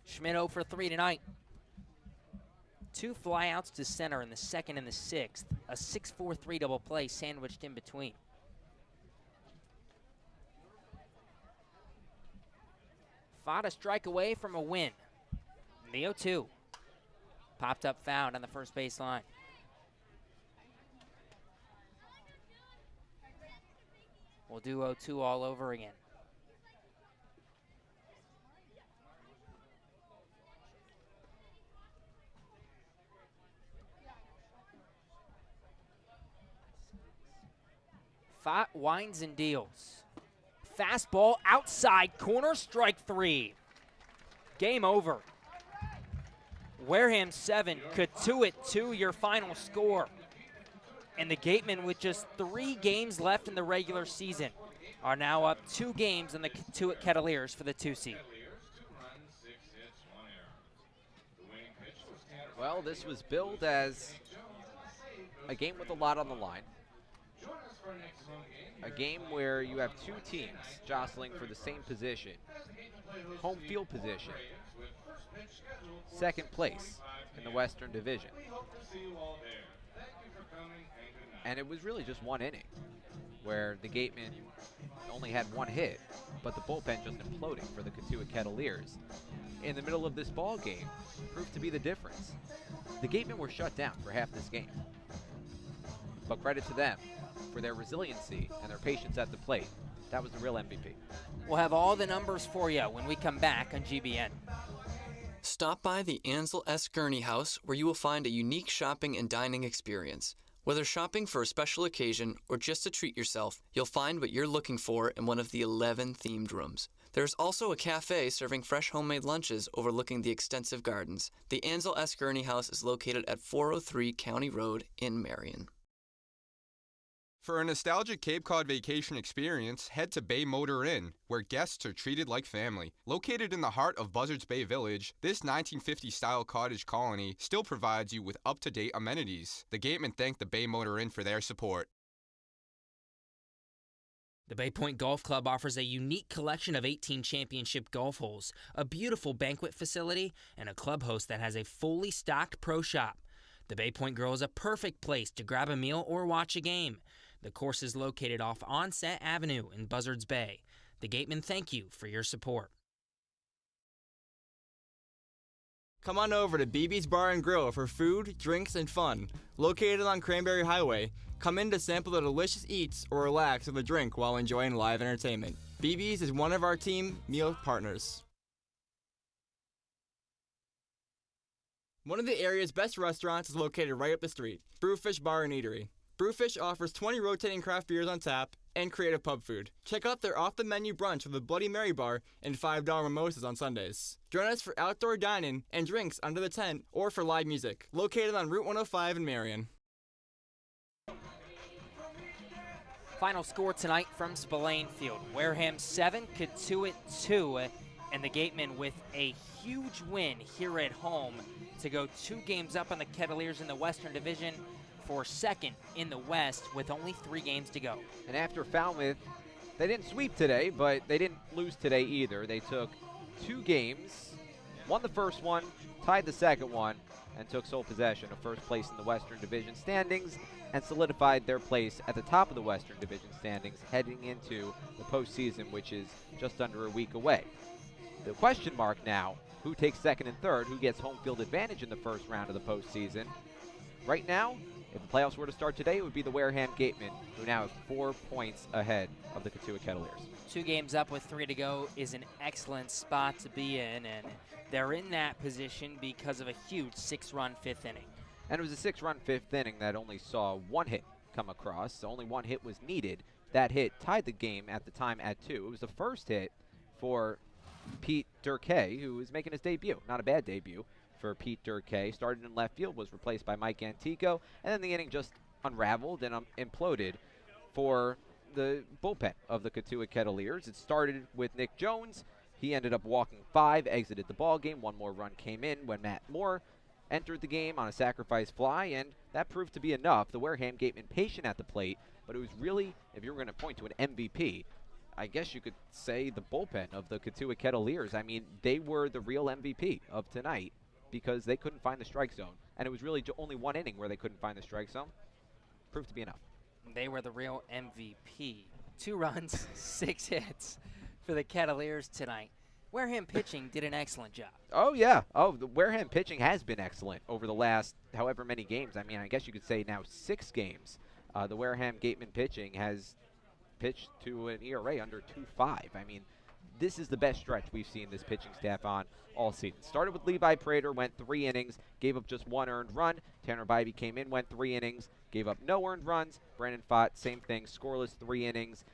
A: Schmidt 0 for 3 tonight. 2 flyouts to center in the 2nd and the 6th. A 6-4-3 double play sandwiched in between. Fought a strike away from a win. The 0-2. Popped up found on the first base line. We'll do 0-2 all over again. Winds and deals. Fastball outside corner, strike 3. Game over. Wareham 7, Cotuit 2, your final score. And the Gatemen, with just 3 games left in the regular season, are now up 2 games on the Cotuit Kettleers for the 2 seed.
B: Well, this was billed as a game with a lot on the line. A game where you have two teams jostling for the same position, home field position, second place in the Western Division. And it was really just one inning where the Gatemen only had one hit, but the bullpen just imploding for the Cotuit Kettleers in the middle of this ball game proved to be the difference. The Gatemen were shut down for half this game, but credit to them for their resiliency and their patience at the plate. That was the real MVP.
A: We'll have all the numbers for you when we come back on GBN.
D: Stop by the Ansel S. Gurney House, where you will find a unique shopping and dining experience. Whether shopping for a special occasion or just to treat yourself, you'll find what you're looking for in one of the 11 themed rooms. There's also a cafe serving fresh homemade lunches overlooking the extensive gardens. The Ansel S. Gurney House is located at 403 County Road in Marion.
E: For a nostalgic Cape Cod vacation experience, head to Bay Motor Inn, where guests are treated like family. Located in the heart of Buzzards Bay Village, this 1950-style cottage colony still provides you with up-to-date amenities. The Gatemen thank the Bay Motor Inn for their support.
I: The Bay Point Golf Club offers a unique collection of 18 championship golf holes, a beautiful banquet facility, and a clubhouse that has a fully stocked pro shop. The Bay Point Grill is a perfect place to grab a meal or watch a game. The course is located off Onset Avenue in Buzzards Bay. The Gatemen thank you for your support.
H: Come on over to BB's Bar and Grill for food, drinks, and fun. Located on Cranberry Highway, come in to sample the delicious eats or relax with a drink while enjoying live entertainment. BB's is one of our team meal partners. One of the area's best restaurants is located right up the street, Brewfish Bar and Eatery. Brewfish offers 20 rotating craft beers on tap and creative pub food. Check out their off-the-menu brunch with a Bloody Mary bar and $5 mimosas on Sundays. Join us for outdoor dining and drinks under the tent or for live music. Located on Route 105 in Marion.
A: Final score tonight from Spillane Field. Wareham 7, Cotuit 2, and the Gatemen with a huge win here at home to go 2 games up on the Kettleers in the Western Division for second in the West with only 3 games to go.
B: And after Falmouth, they didn't sweep today, but they didn't lose today either. They took 2 games, won the first one, tied the second one, and took sole possession of first place in the Western Division standings and solidified their place at the top of the Western Division standings heading into the postseason, which is just under a week away. The question mark now, who takes second and third, who gets home field advantage in the first round of the postseason. Right now, if the playoffs were to start today, it would be the Wareham Gatemen, who now have 4 points ahead of the Cotuit Kettleers.
A: 2 games up with 3 to go is an excellent spot to be in, and they're in that position because of a huge 6-run 5th inning.
B: And it was a 6-run 5th inning that only saw 1 hit come across. So only 1 hit was needed. That hit tied the game at the time at 2. It was the first hit for Pete Durkay, who is making his debut. Not a bad debut for Pete Durkay. Started in left field, was replaced by Mike Antico, and then the inning just unraveled and imploded for the bullpen of the Cotuit Kettleers. It started with Nick Jones. He ended up walking 5, exited the ball game. 1 more run came in when Matt Moore entered the game on a sacrifice fly, and that proved to be enough. The Wareham Gatemen patient at the plate, but it was really, if you were going to point to an MVP, I guess you could say the bullpen of the Cotuit Kettleers. I mean, they were the real MVP of tonight because they couldn't find the strike zone, and it was really only 1 inning where they couldn't find the strike zone. Proved to be enough.
A: They were the real MVP. 2 runs, 6 hits for the Kettleers tonight. Wareham pitching did an excellent job.
B: Oh, yeah. Oh, the Wareham pitching has been excellent over the last however many games. I mean, I guess you could say now 6 games. The Wareham Gatemen pitching has pitched to an ERA under 2.5. I mean, this is the best stretch we've seen this pitching staff on all season. Started with Levi Prater, went 3 innings, gave up just 1 earned run. Tanner Bybee came in, went 3 innings, gave up no earned runs. Brandon Fott, same thing, scoreless 3 innings.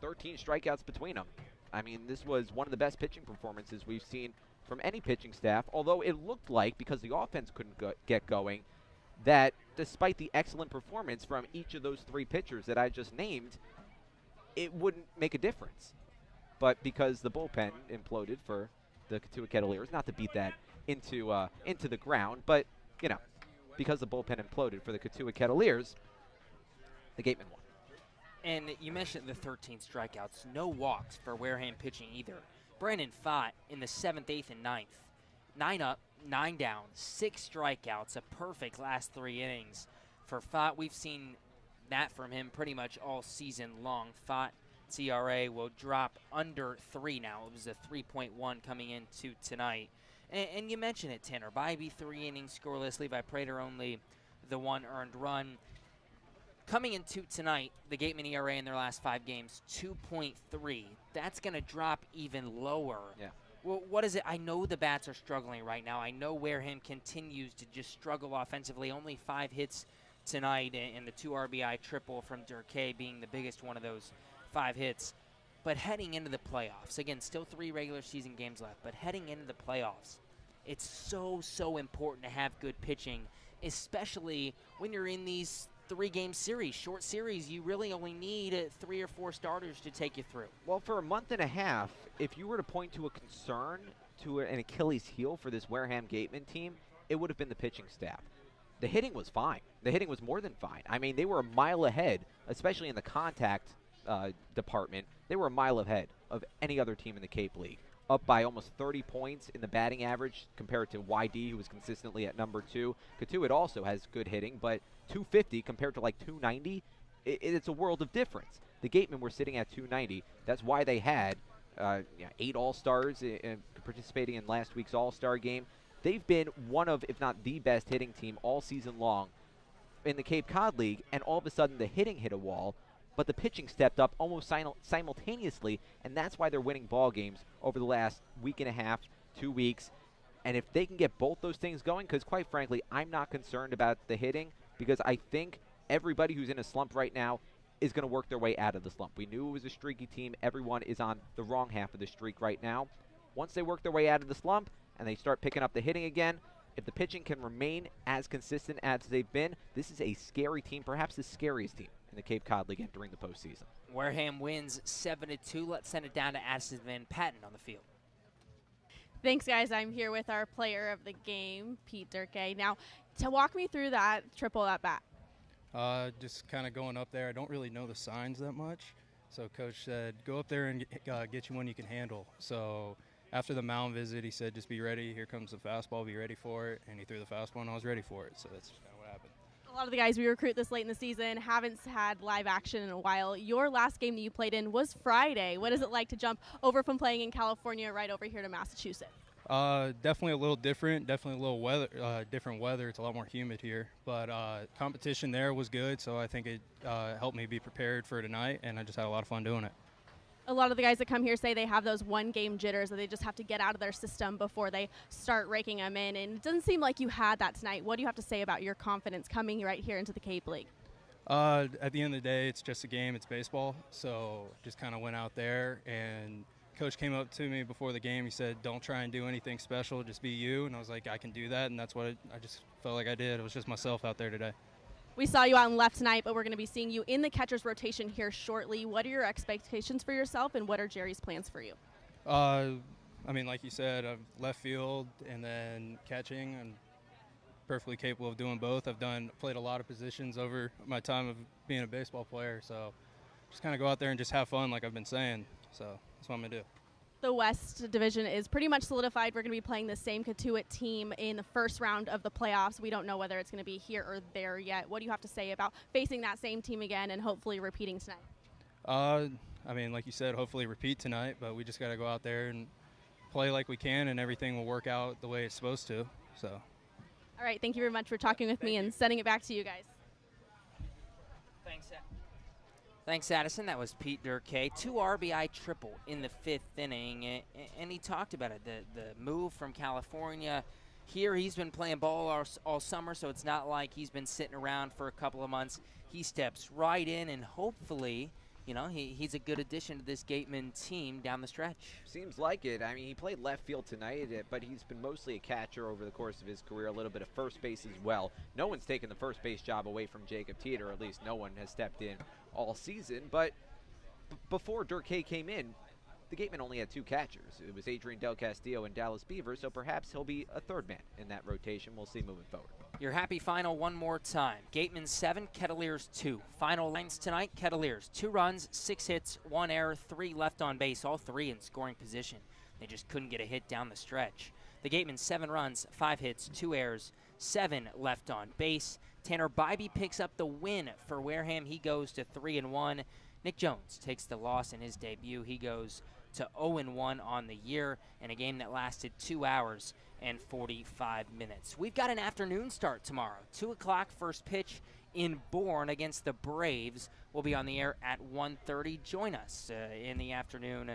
B: 13 strikeouts between them. I mean, this was one of the best pitching performances we've seen from any pitching staff, although it looked like, because the offense couldn't get going, that despite the excellent performance from each of those 3 pitchers that I just named, it wouldn't make a difference. But because the bullpen imploded for the Cotuit Kettleers, not to beat that into the ground, but, you know, because the bullpen imploded for the Cotuit Kettleers, the Gatemen won.
A: And you mentioned the 13 strikeouts. No walks for Wareham pitching either. Brandon Fott in the 7th, 8th, and 9th. 9 up, 9 down, 6 strikeouts, a perfect last 3 innings. For Fott, we've seen that from him pretty much all season long. Fott ERA will drop under 3 now. It was a 3.1 coming into tonight. And you mentioned it, Tanner. Bybee 3 innings scoreless. Levi Prater only the 1 earned run. Coming into tonight, the Gatemen ERA in their last 5 games, 2.3. That's going to drop even lower.
B: Yeah.
A: Well, what is it? I know the bats are struggling right now. I know Wareham continues to just struggle offensively. Only 5 hits tonight, and the 2 RBI triple from Durkee being the biggest one of those 5 hits. But heading into the playoffs, again, still 3 regular season games left, but heading into the playoffs, it's so important to have good pitching, especially when you're in these 3-game series, short series. You really only need 3 or 4 starters to take you through.
B: Well, for a month and a half, if you were to point to a concern, to an Achilles heel for this Wareham Gatemen team, it would have been the pitching staff. The hitting was fine. The hitting was more than fine. I mean, they were a mile ahead, especially in the contact department. They were a mile ahead of any other team in the Cape League, up by almost 30 points in the batting average compared to YD, who was consistently at number 2. Cotuit also has good hitting, but 250 compared to like 290, it's a world of difference. The Gatemen were sitting at 290. That's why they had 8 All-Stars participating in last week's All-Star game. They've been one of, if not the best hitting team all season long in the Cape Cod League, and all of a sudden the hitting hit a wall, but the pitching stepped up almost simultaneously, and that's why they're winning ball games over the last week and a half, 2 weeks. And if they can get both those things going, because quite frankly, I'm not concerned about the hitting, because I think everybody who's in a slump right now is going to work their way out of the slump. We knew it was a streaky team. Everyone is on the wrong half of the streak right now. Once they work their way out of the slump and they start picking up the hitting again, if the pitching can remain as consistent as they've been, this is a scary team, perhaps the scariest team in the Cape Cod League entering the postseason.
A: Wareham wins 7-2. Let's send it down to Addison Van Patten on the field.
F: Thanks, guys. I'm here with our player of the game, Pete Durkee. Now, to walk me through that triple at bat.
R: Just kind of going up there. I don't really know the signs that much. So Coach said, go up there and get you one you can handle. So after the mound visit, he said, just be ready. Here comes the fastball. Be ready for it. And he threw the fastball, and I was ready for it. So that's kind of what happened.
F: A lot of the guys we recruit this late in the season haven't had live action in a while. Your last game that you played in was Friday. What is it like to jump over from playing in California right over here to Massachusetts?
R: Definitely a little different. Definitely a little different weather. It's a lot more humid here. But competition there was good, so I think it helped me be prepared for tonight, and I just had a lot of fun doing it.
F: A lot of the guys that come here say they have those one-game jitters that they just have to get out of their system before they start raking them in, and it doesn't seem like you had that tonight. What do you have to say about your confidence coming right here into the Cape League?
R: At the end of the day, it's just a game. It's baseball, so just kind of went out there, and Coach came up to me before the game. He said, don't try and do anything special, just be you, and I was like, I can do that, and that's what I just felt like I did. It was just myself out there today.
F: We saw you out in left tonight, but we're going to be seeing you in the catcher's rotation here shortly. What are your expectations for yourself, and what are Jerry's plans for you?
R: I mean, like you said, left field and then catching. I'm perfectly capable of doing both. I've played a lot of positions over my time of being a baseball player, so just kind of go out there and just have fun like I've been saying. So that's what I'm going to do.
F: The West Division is pretty much solidified. We're going to be playing the same Cotuit team in the first round of the playoffs. We don't know whether it's going to be here or there yet. What do you have to say about facing that same team again and hopefully repeating tonight?
R: I mean, like you said, hopefully repeat tonight, but we just got to go out there and play like we can, and everything will work out the way it's supposed to. So.
F: All right, thank you very much for talking with me and sending it back to you guys.
A: Thanks, Addison. That was Pete Durkee. 2 RBI triple in the 5th inning, and he talked about it, the move from California. Here he's been playing ball all summer, so it's not like he's been sitting around for a couple of months. He steps right in, and hopefully, you know, he's a good addition to this Gateman team down the stretch.
B: Seems like it. I mean, he played left field tonight, but he's been mostly a catcher over the course of his career, a little bit of first base as well. No one's taken the first base job away from Jacob Teeter, or at least no one has stepped in all season. But before Durkee came in, the Gatemen only had 2 catchers. It was Adrian Del Castillo and Dallas Beaver, so perhaps he'll be a third man in that rotation. We'll see moving forward.
A: Your happy final one more time. Gatemen 7, Kettleers 2. Final lines tonight, Kettleers 2 runs, 6 hits, 1 error, 3 left on base, all 3 in scoring position. They just couldn't get a hit down the stretch. The Gatemen 7 runs, 5 hits, 2 errors, 7 left on base. Tanner Bybee picks up the win for Wareham. He goes to 3-1. Nick Jones takes the loss in his debut. He goes to 0-1 on the year in a game that lasted 2 hours and 45 minutes. We've got an afternoon start tomorrow. 2 o'clock first pitch in Bourne against the Braves. We'll be on the air at 1:30. Join us in the afternoon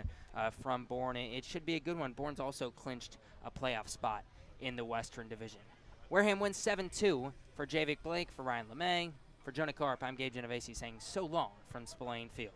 A: from Bourne. It should be a good one. Bourne's also clinched a playoff spot in the Western Division. Wareham wins 7-2. For Javic Blake, for Ryan LeMay, for Jonah Karp, I'm Gabe Genovesi saying so long from Spillane Field.